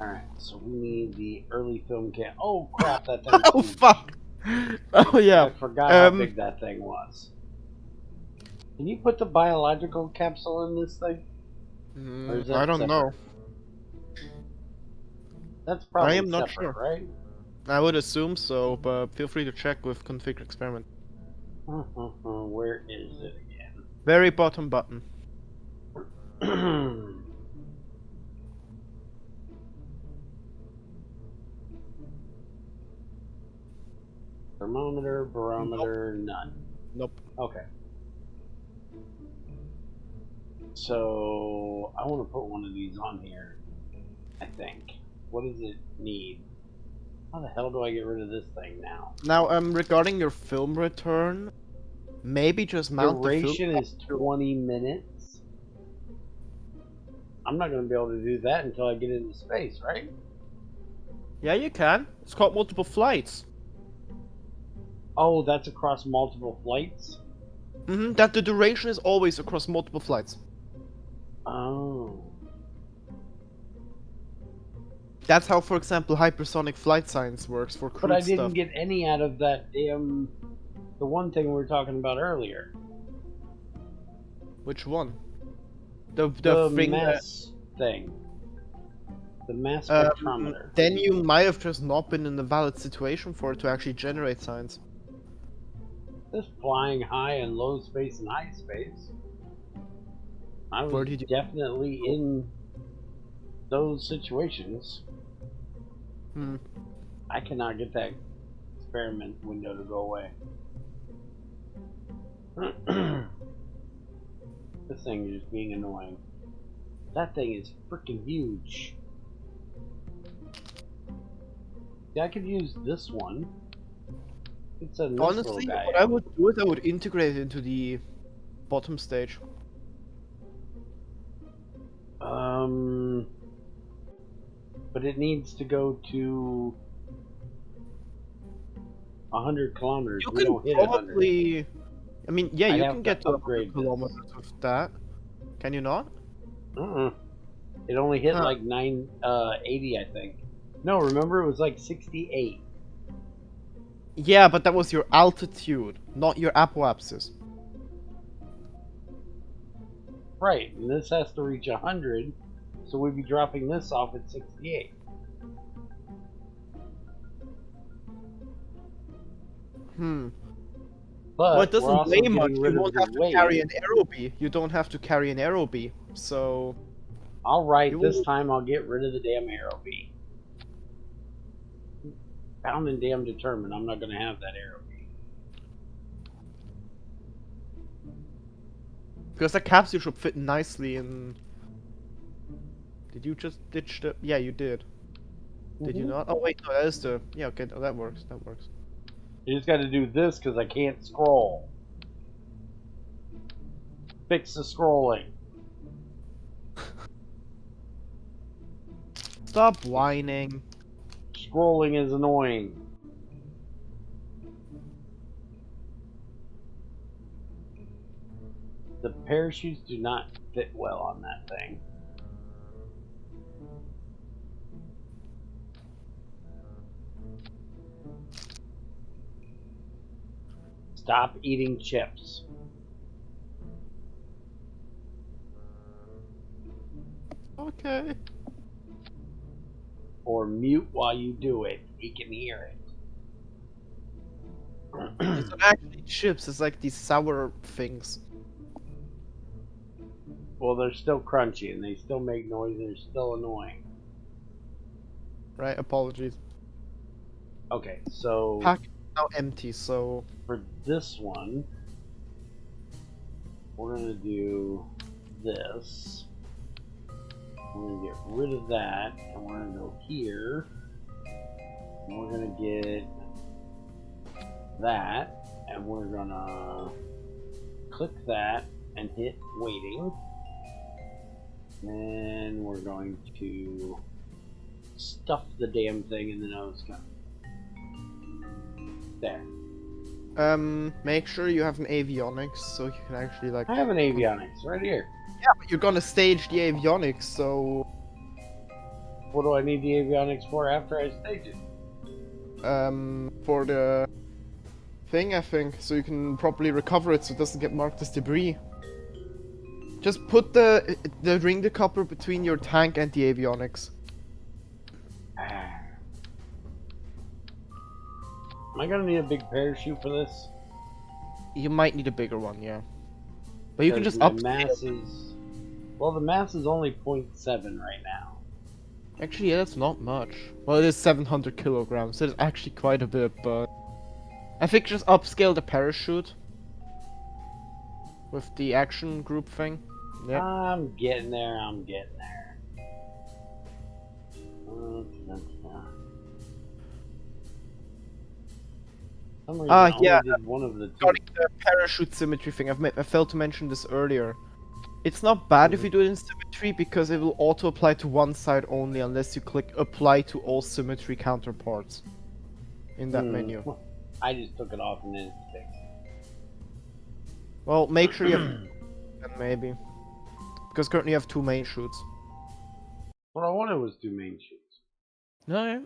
Alright, so we need the early film cam. Oh crap, that thing. Oh fuck! Oh yeah. I forgot how big that thing was. Can you put the biological capsule in this thing? Or is that I don't separate? know. That's probably I am not separate, sure. right? I would assume so, but feel free to check with configure experiment. Where is it again? Very bottom button. Thermometer, barometer, none. Nope. Okay. So I want to put one of these on here, I think. What does it need? How the hell do I get rid of this thing now? Now, regarding your film return, maybe just mount Duration the film. is 20 minutes. I'm not going to be able to do that until I get into space, right? Yeah, you can. It's called multiple flights. Oh, that's across multiple flights? That the duration is always across multiple flights. Oh. That's how, for example, hypersonic flight science works for crude But I didn't stuff. get any out of that damn... The one thing we were talking about earlier. Which one? The thing mass thing. The mass spectrometer. Then you might have just not been in a valid situation for it to actually generate science. This flying high and low space and high space. I was definitely in those situations. I cannot get that experiment window to go away. This thing is just being annoying. That thing is freaking huge. Yeah, I could use this one. It's a nice Honestly, little guy. what I would do is I would integrate it into the bottom stage. But it needs to go to 100 kilometers. You we can don't hit probably... 100. I mean, yeah, you have can to get to 100 upgrade kilometers with that. Can you not? It only hit like 980, I think. No, remember it was like 68. Yeah, but that was your altitude, not your apoapsis. Right, and this has to reach 100, so we'd be dropping this off at 68. But Well, it doesn't weigh much. You won't have to carry an aerobee. You don't have to carry an aerobee, so... Alright, this time I'll get rid of the damn aerobee. Bound and damn determined, I'm not going to have that aerobee. Because that capsule should fit nicely in... Did you just ditch the... Yeah, you did. Did you not? Oh wait, no, that is the... Yeah, okay, no, that works, that works. You just got to do this because I can't scroll. Fix the scrolling. Stop whining. Scrolling is annoying. The parachutes do not fit well on that thing. Stop eating chips. Okay. Or mute while you do it. He can hear it. It's not actually chips, it's like these sour things. Well, they're still crunchy and they still make noise and they're still annoying. Right, apologies. Okay, so... Pack is now empty, so... For this one... we're gonna do this. We're gonna get rid of that, and we're gonna go here. And we're gonna get that, and we're gonna click that and hit waiting. Then we're going to stuff the damn thing in the nose cone. There. Make sure you have an avionics so you can actually like. I have an avionics right here. Yeah, but you're gonna stage the avionics, so. What do I need the avionics for after I stage it? For the thing, I think, so you can properly recover it so it doesn't get marked as debris. Just put the ring decoupler between your tank and the avionics. Am I gonna need a big parachute for this? You might need a bigger one, yeah. But you can just my upscale. mass is... Well, the mass is only 0.7 right now. Actually, yeah, that's not much. Well, it is 700 kilograms, so it's actually quite a bit, but... I think just upscale the parachute. With the action group thing. Yep. I'm getting there, Yeah, did one of the two. regarding the parachute symmetry thing, I failed to mention this earlier. It's not bad if you do it in symmetry because it will auto apply to one side only unless you click apply to all symmetry counterparts in that menu. I just took it off and then it's fixed. Well, make sure you have maybe. Because currently you have 2 main shoots. What I wanted was 2 main shoots. No, yeah.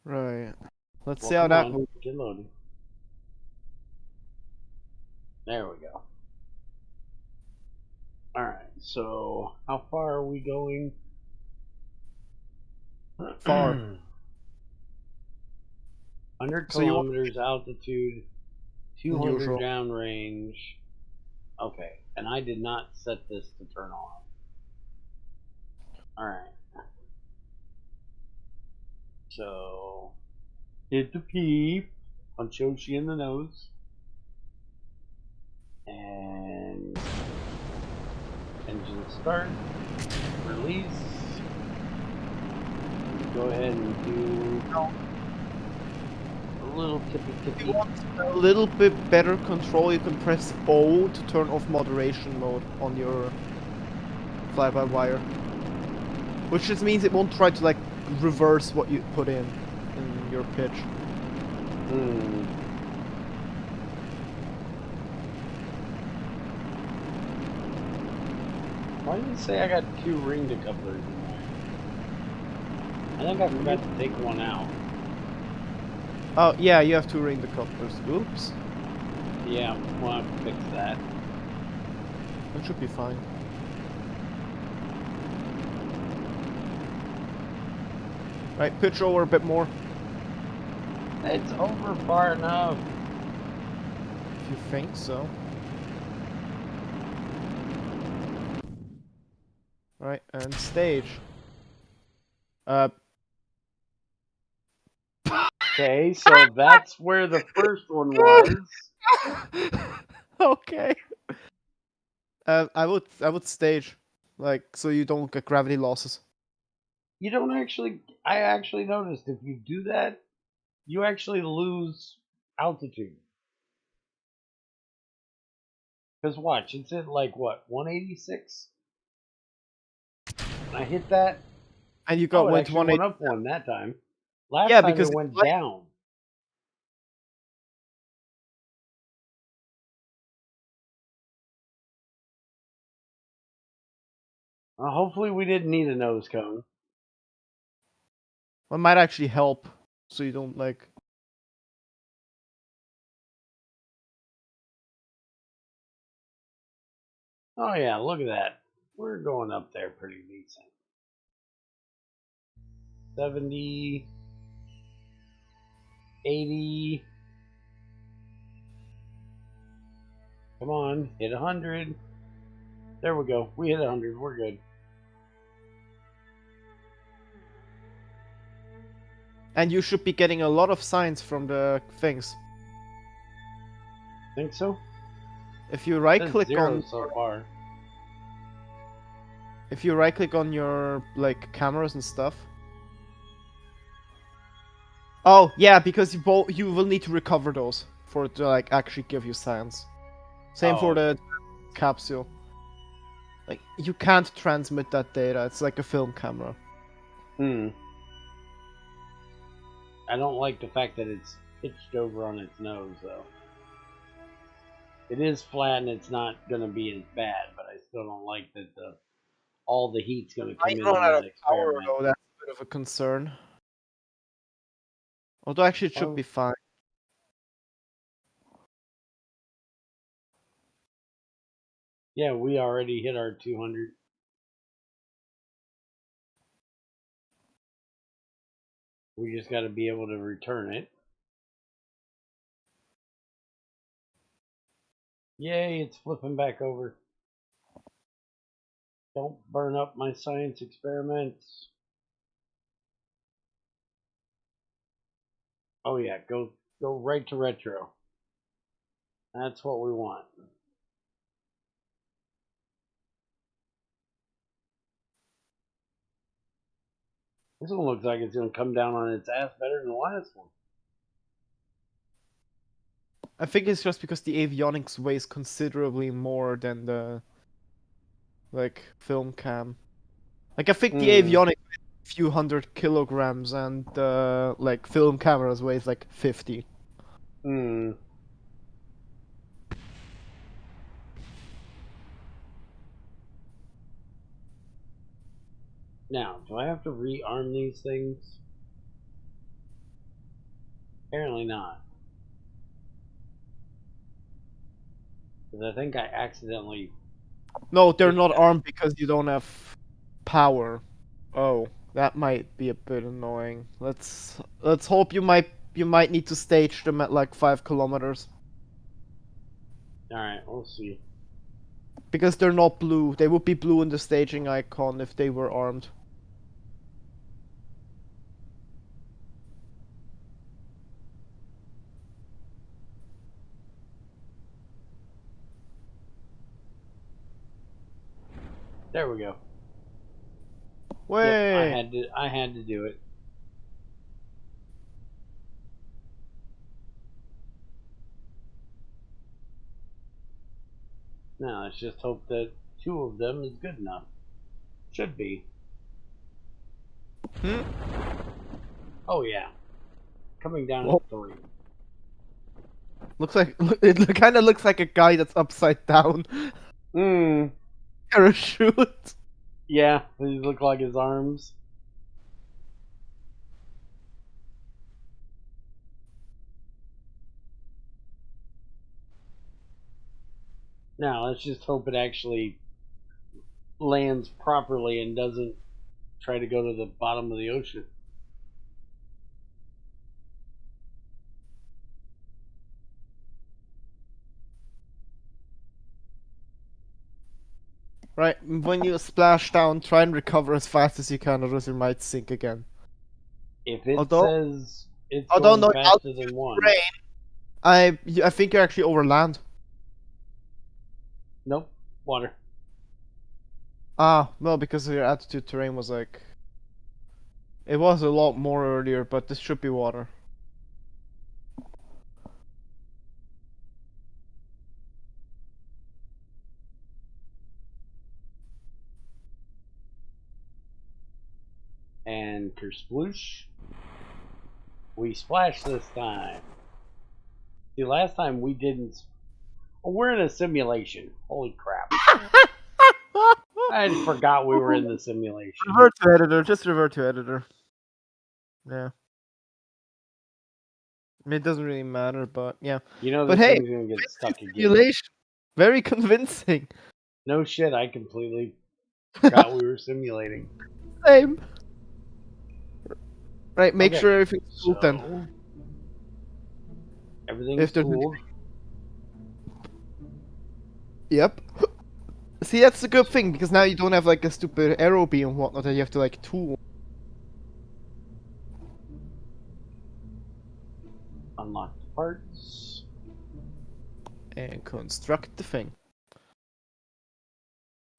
Right. Let's see how that goes. Get loaded. There we go. Alright, so how far are we going? Far. 100 So you want- kilometers altitude, 200 Unusual. downrange. Okay, and I did not set this to turn on. Alright. So, hit the P, punch Yoshi in the nose, and engine start, release. Go ahead and do a little tippy If tippy. you want a little bit better control, you can press O to turn off moderation mode on your fly-by-wire. Which just means it won't try to like reverse what you put in your pitch. Why did you say I got 2 ring decouplers in there? I think I forgot to take one out. Oh, yeah, you have 2 ring decouplers. Oops. Yeah, we'll have to fix that. That should be fine. Right, pitch over a bit more. It's over far enough. If you think so. Right, and stage. Okay, so that's where the first one was. Okay. I would stage, like, so you don't get gravity losses. You don't actually... I actually noticed if you do that, you actually lose altitude. Because watch, it's at like, what, 186? I hit that. And you got it went actually 180. went up one that time. Last Yeah, time because it went like- down. Hopefully we didn't need a nose cone. It might actually help, so you don't like. Oh yeah, look at that. We're going up there pretty decent. 70, 80, Come on, hit 100. There we go. We hit 100. We're good. And you should be getting a lot of signs from the things. Think so? If you right-click Zero on so far. If you right-click on your like cameras and stuff. Oh yeah, because you will need to recover those for it to like actually give you signs. Same for the capsule. Like you can't transmit that data. It's like a film camera. I don't like the fact that it's pitched over on its nose, though. It is flat and it's not going to be as bad, but I still don't like that all the heat's going to come in on that experiment. Power, though, that's a bit of a concern. Although actually it should be fine. Yeah, we already hit our 200. We just got to be able to return it. Yay, it's flipping back over. Don't burn up my science experiments. Oh yeah, go right to retro. That's what we want. This one looks like it's going to come down on its ass better than the last one. I think it's just because the avionics weighs considerably more than the like film cam. Like I think the avionics weighs a few hundred kilograms and the like film cameras weighs like 50. Now, do I have to rearm these things? Apparently not. Because I think I accidentally... No, they're not armed because you don't have power. Oh, that might be a bit annoying. Let's hope you might need to stage them at like 5 kilometers. Alright, we'll see. Because they're not blue. They would be blue in the staging icon if they were armed. There we go. Way. Yep, I had to do it. Now let's just hope that 2 of them is good enough. Should be. Oh yeah. Coming down at 3. Looks like it kind of looks like a guy that's upside down. Parachute. Yeah, these look like his arms. Now let's just hope it actually lands properly and doesn't try to go to the bottom of the ocean. Right, when you splash down, try and recover as fast as you can, otherwise it might sink again. If it says it's going faster than 1. I think you're actually over land. Nope, water. Ah, well, because your altitude terrain was like... It was a lot more earlier, but this should be water. And kersploosh. We splashed this time. See, last time we didn't... Oh, we're in a simulation. Holy crap. I forgot we were in the simulation. Revert to editor. Just revert to editor. Yeah. It doesn't really matter, but yeah. You know, but this hey, thing's gonna get stuck again. Simulation. Very convincing. No shit, I completely forgot we were simulating. Same. Right, make sure everything's cool then. Everything's cool. Yep. See, that's a good thing, because now you don't have like a stupid arrow beam and whatnot that you have to like tool. Unlock the parts. And construct the thing.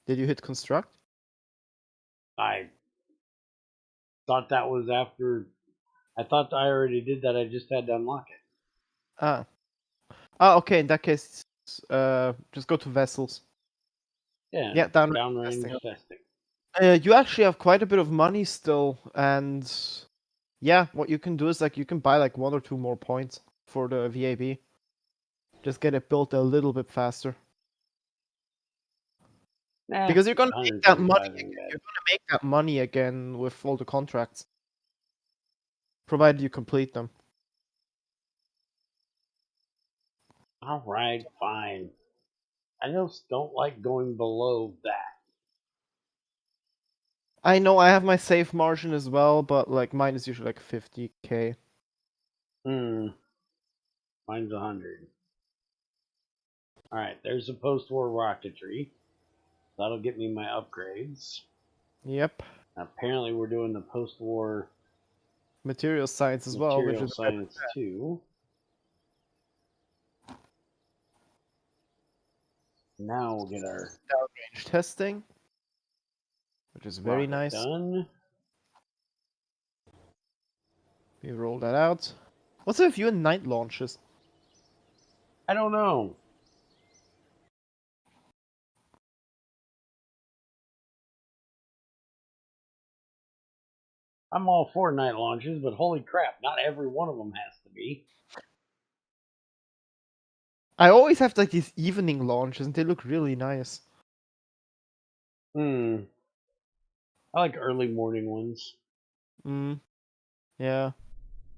Did you hit construct? I thought that was after. I thought I already did that. I just had to unlock it. Ah. Ah, okay, in that case, just go to vessels. Yeah, downrange downrange testing. You actually have quite a bit of money still, and yeah, what you can do is like you can buy like 1 or 2 more points for the VAB. Just get it built a little bit faster. Nah, Because you're gonna make that money. 125 ain't bad. You're gonna make that money again with all the contracts, provided you complete them. All right, fine. I just don't like going below that. I know I have my safe margin as well, but like mine is usually like 50k. Mine's 100. All right, there's a post-war rocketry. That'll get me my upgrades. Yep. Apparently, we're doing the post-war Material science as well, which material is science too. Now we'll get our downrange testing, which is very rocket nice. done. We roll that out. What's with you and night launches? I don't know. I'm all for night launches, but holy crap, not every one of them has to be. I always have like these evening launches, and they look really nice. I like early morning ones. Yeah.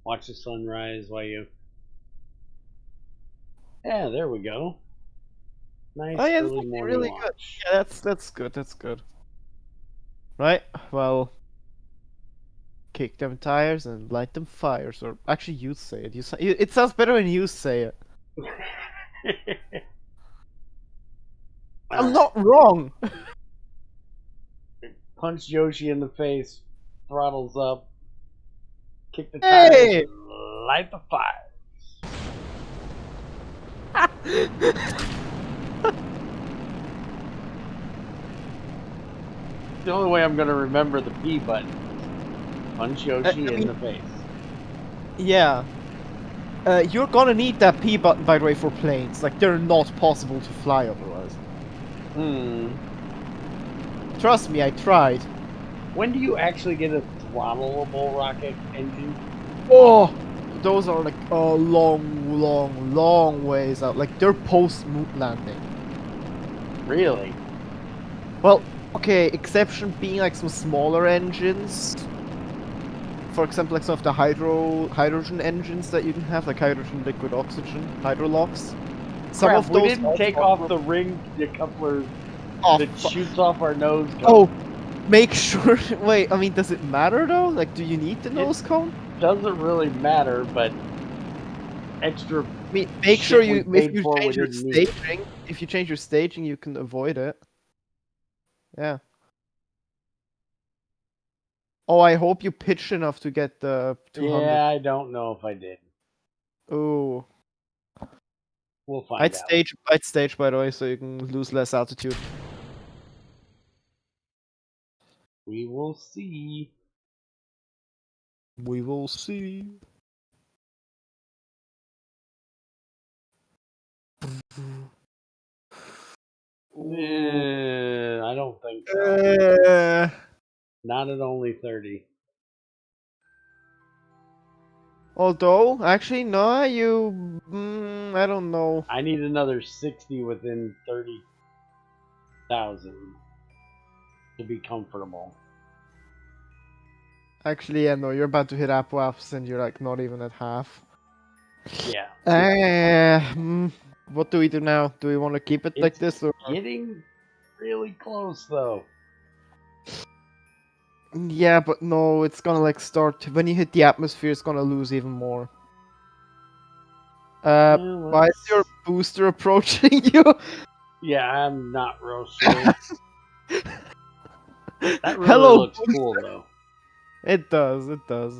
Watch the sunrise while you. Yeah, there we go. Nice Oh yeah, early that's morning really launch. good. Yeah, that's good. That's good. Right. Well, kick them tires and light them fires, or actually, you say it. It sounds better when you say it. I'm not wrong. Punch Yoshi in the face, throttles up, kick the Hey! tires, light the fire. The only way I'm gonna remember the P button. Punch Yoshi in the face. Yeah. You're gonna need that P button, by the way, for planes. Like, they're not possible to fly otherwise. Trust me, I tried. When do you actually get a throttleable rocket engine? Oh! Those are like a long ways out. Like, they're post-moon landing. Really? Well, okay, exception being like some smaller engines. For example, like some of the hydrogen engines that you can have, like hydrogen liquid oxygen, hydrolox. Some of those we didn't take off the ring decoupler that shoots off our nose cone. Oh, make sure. Wait, I mean, does it matter though? Like, do you need the nose cone? Doesn't really matter, but extra. I mean, make sure if you change your staging, if you change your staging, you can avoid it. Yeah. Oh, I hope you pitched enough to get the 200. Yeah, I don't know if I did. Oh. We'll find out. I'd stage, by the way, so you can lose less altitude. We will see. We will see. I don't think so. Not at only 30. Although, actually, no, I don't know. I need another 60 within 30,000 to be comfortable. Actually, yeah, no, you're about to hit Apoaps and you're like not even at half. Yeah. What do we do now? Do we want to keep it like this? Or? Getting really close, though. Yeah, but no, it's gonna like start when you hit the atmosphere. It's gonna lose even more. Why is your booster approaching you? Yeah, I'm not real sure. That really Hello, looks cool, though. It does, it does.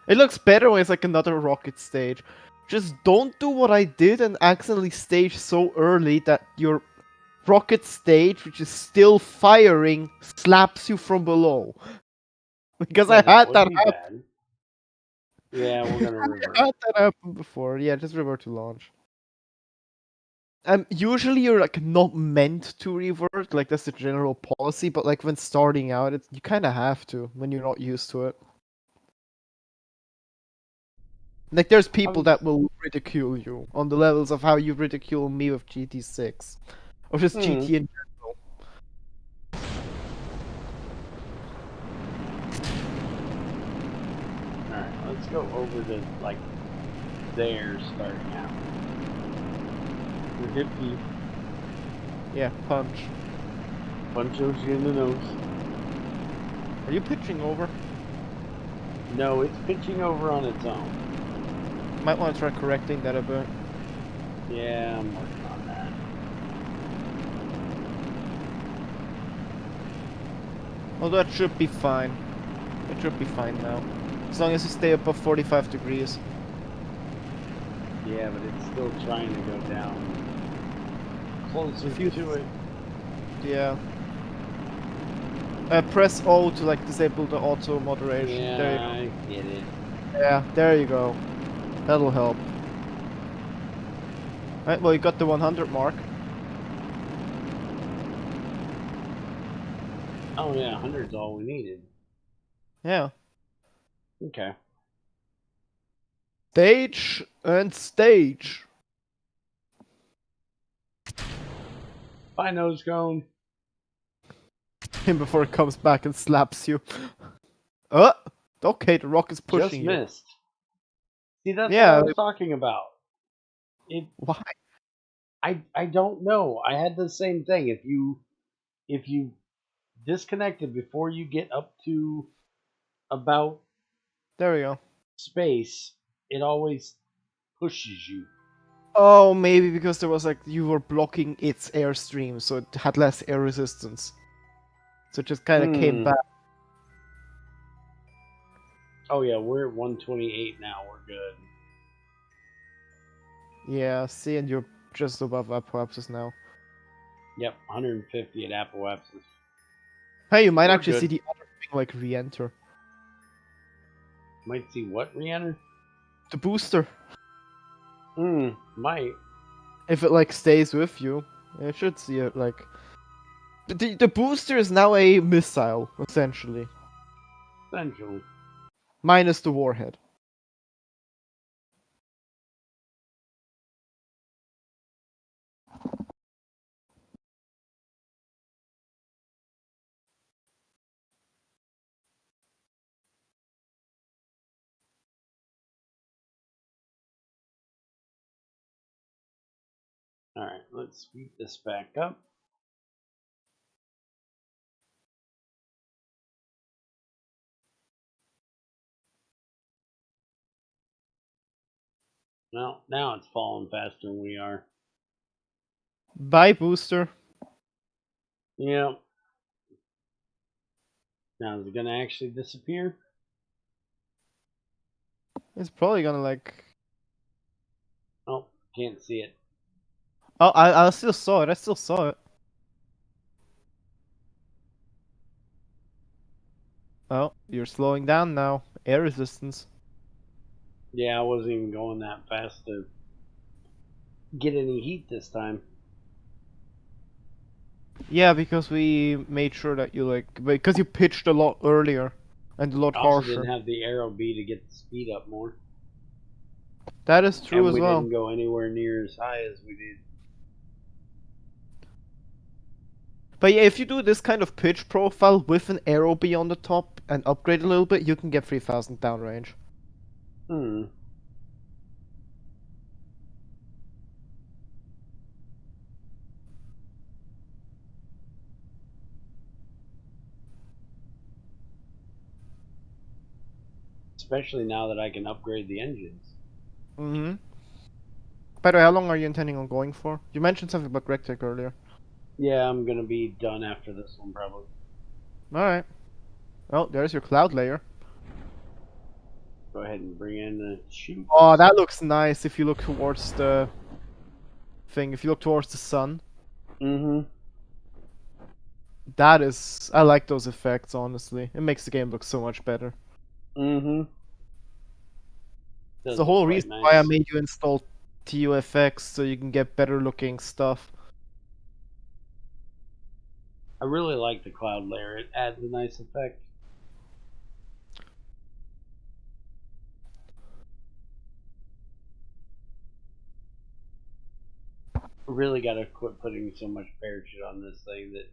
It looks better when it's like another rocket stage. Just don't do what I did and accidentally stage so early that your rocket stage, which is still firing, slaps you from below. Because Yeah, I had would that be happen. bad. Yeah, we're gonna I revert. had that happen before. Yeah, just revert to launch. Usually you're like not meant to revert, like that's the general policy, but like when starting out, you kind of have to when you're not used to it. Like there's people that will ridicule you on the levels of how you ridicule me with GT6, or just GT in general. All right, let's go over to like there starting out. Your hip feet. Yeah, punch. Punch Yoshi in the nose. Are you pitching over? No, it's pitching over on its own. Might want to try correcting that a bit. Yeah, I'm working on that. Although it should be fine. It should be fine now. As long as you stay above 45 degrees. Yeah, but it's still trying to go down closer to it. Yeah. Press O to like disable the auto moderation. Yeah, There you go. I get it. Yeah, there you go. That'll help. Right, well you got the 100 mark. Oh yeah, 100's all we needed. Yeah. Okay. Stage and stage. Bye, nose cone. Before it comes back and slaps you. Okay, the rock is pushing Just you. missed. See, that's Yeah. what I was talking about. Why? I don't know. I had the same thing. If you disconnected before you get up to about There we go. space, it always pushes you. Oh, maybe because there was like you were blocking its airstream, so it had less air resistance. So it just kind of came back. Oh yeah, we're at 128 now. We're good. Yeah, see, and you're just above apoapsis now. Yep, 150 at apoapsis. Hey, you might We're actually good. see the other thing like re-enter. Might see what re-enter? The booster. Might. If it like stays with you, it should see it like. The booster is now a missile, essentially. Essentially. Minus the warhead. Alright, let's speed this back up. Well, now it's falling faster than we are. Bye, booster. Yep. Now is it gonna actually disappear? It's probably gonna like. Oh, can't see it. Oh, I still saw it. I still saw it. Oh, you're slowing down now. Air resistance. Yeah, I wasn't even going that fast to get any heat this time. Yeah, because we made sure that you like because you pitched a lot earlier and a lot I also harsher. didn't have the arrow B to get the speed up more. That is true and as we well. didn't go anywhere near as high as we did. But yeah, if you do this kind of pitch profile with an arrow B on the top and upgrade a little bit, you can get 3000 downrange. Especially now that I can upgrade the engines. By the way, how long are you intending on going for? You mentioned something about GregTech earlier. Yeah, I'm gonna be done after this one probably. Alright. Well, there's your cloud layer. Go ahead and bring in the chute. Oh, that looks nice if you look towards the thing. If you look towards the sun. Mm-hmm. That is... I like those effects, honestly. It makes the game look so much better. Mm-hmm. It's the whole reason why I made you install TUFX, so you can get better looking stuff. I really like the cloud layer. It adds a nice effect. Really gotta quit putting so much parachute on this thing that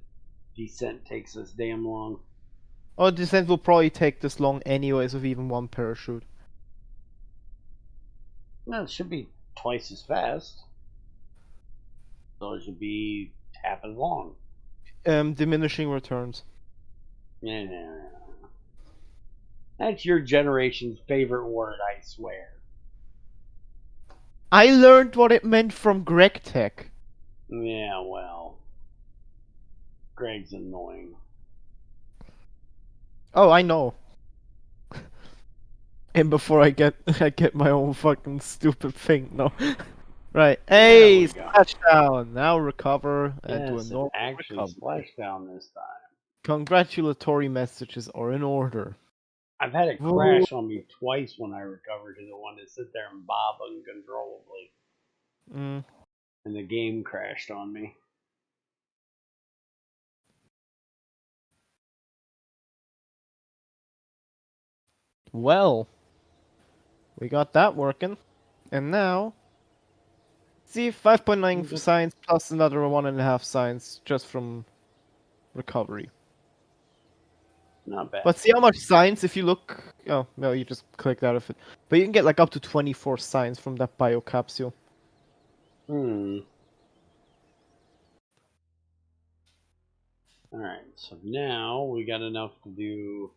descent takes this damn long. Oh, descent will probably take this long anyways with even one parachute. No, it should be twice as fast. So it should be half as long. Diminishing returns. Yeah. That's your generation's favorite word, I swear. I learned what it meant from GregTech. Yeah, well. Greg's annoying. Oh, I know. And before I get my own fucking stupid thing, no. Right. Hey, splashdown! Now recover and do a normal actually recovery. splashdown this time. Congratulatory messages are in order. I've had it crash on me twice when I recovered because I wanted to sit there and bob uncontrollably. And the game crashed on me. Well, we got that working. And now, see, 5.9 for science plus another 1.5 science just from recovery. Not bad. But see how much science if you look... Oh, no, you just clicked out of it. But you can get like up to 24 science from that biocapsule. Alright, so now we got enough to do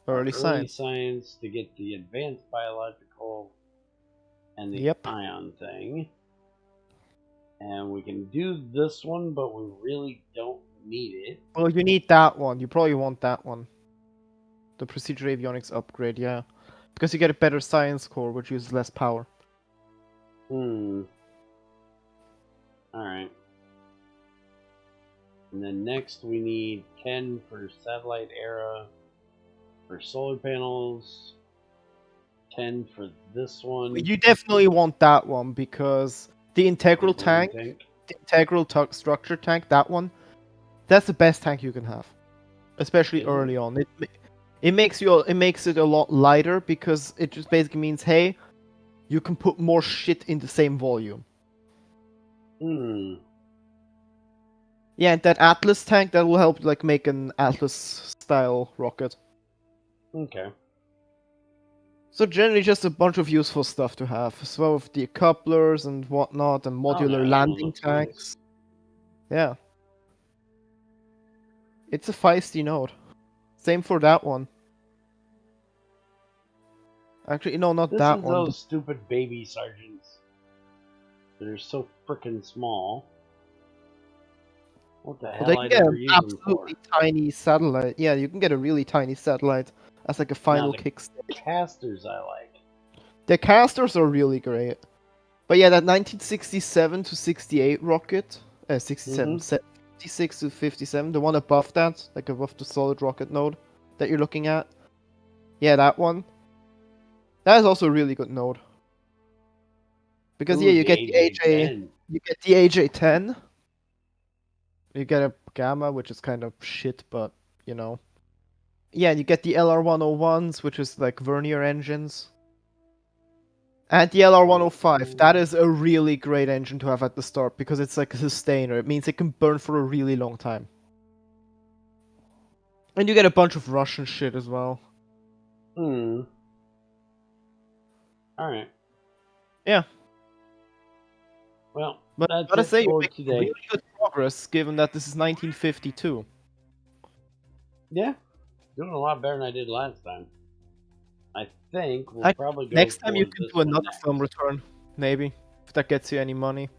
early science to get the advanced biological and the ion thing. And we can do this one, but we really don't need it. Well, you need that one. You probably want that one. The Procedure Avionics upgrade, yeah. Because you get a better science core, which uses less power. Alright. And then next we need 10 for satellite era, for solar panels, 10 for this one. You definitely want that one, because the integral tank, the integral structure tank, that one, that's the best tank you can have. Especially early on. It makes it a lot lighter, because it just basically means, hey, you can put more shit in the same volume. Yeah, and that Atlas tank, that will help like make an Atlas-style rocket. Okay. So generally just a bunch of useful stuff to have, as well with the couplers and whatnot, and modular landing tanks. Nice. Yeah. It's a feisty node. Same for that one. Actually, no, not that one. Those stupid baby sergeants. They're so freaking small. What the hell? Well, they can get an absolutely tiny satellite. Yeah, you can get a really tiny satellite as like a final kick stage. Casters I like. The casters are really great. But yeah, that 1967 to 68 rocket, 56 to 57, the one above that, like above the solid rocket node that you're looking at. Yeah, that one. That is also a really good node. Because yeah, you get the AJ, you get the AJ-10. You get a Gamma, which is kind of shit, but you know. Yeah, you get the LR-101s, which is like vernier engines. And the LR-105, that is a really great engine to have at the start, because it's like a sustainer. It means it can burn for a really long time. And you get a bunch of Russian shit as well. Alright. Yeah. Well, but I gotta say, you're making really good progress, given that this is 1952. Yeah. Doing a lot better than I did last time. I think we'll probably go next time you can do another film return, maybe, if that gets you any money.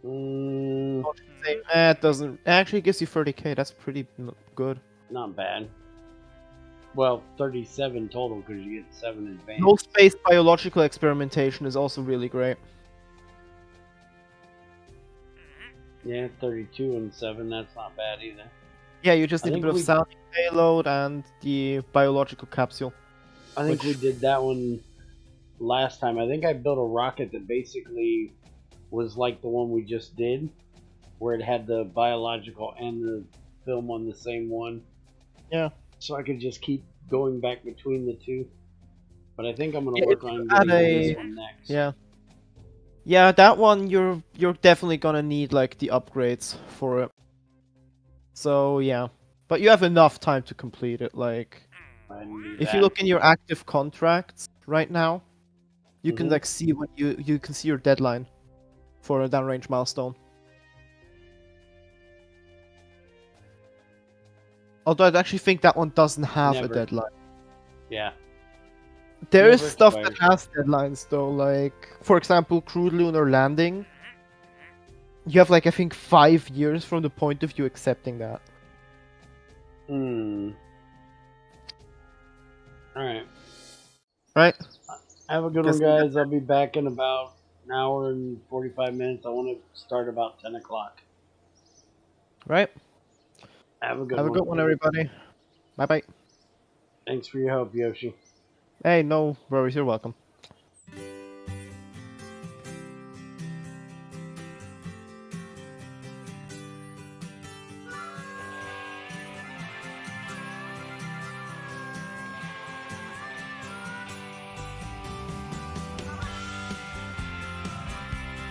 It doesn't. It actually gives you 30k. That's pretty good. Not bad. Well, 37 total because you get 7 advanced. No space biological experimentation is also really great. Yeah, 32 and 7. That's not bad either. Yeah, you just need a think bit of sounding payload and the biological capsule. I think we did that one last time. I think I built a rocket that basically was like the one we just did, where it had the biological and the film on the same one. Yeah. So I could just keep going back between the two. But I think I'm gonna work on getting this one next. Yeah. Yeah, that one you're definitely gonna need like the upgrades for it. So yeah. But you have enough time to complete it, like if you look in your active contracts right now, you can like see what you can see your deadline for a downrange milestone. Although I actually think that one doesn't have a deadline. Yeah. There is stuff that has deadlines though, like for example, crewed lunar landing. You have like I think 5 years from the point of you accepting that. Alright. Right. Have a good one, guys. I'll be back in about an hour and 45 minutes. I want to start about 10 o'clock. Right. Have a good one, everybody. Bye-bye. Thanks for your help, Yoshi. Hey, no worries. You're welcome.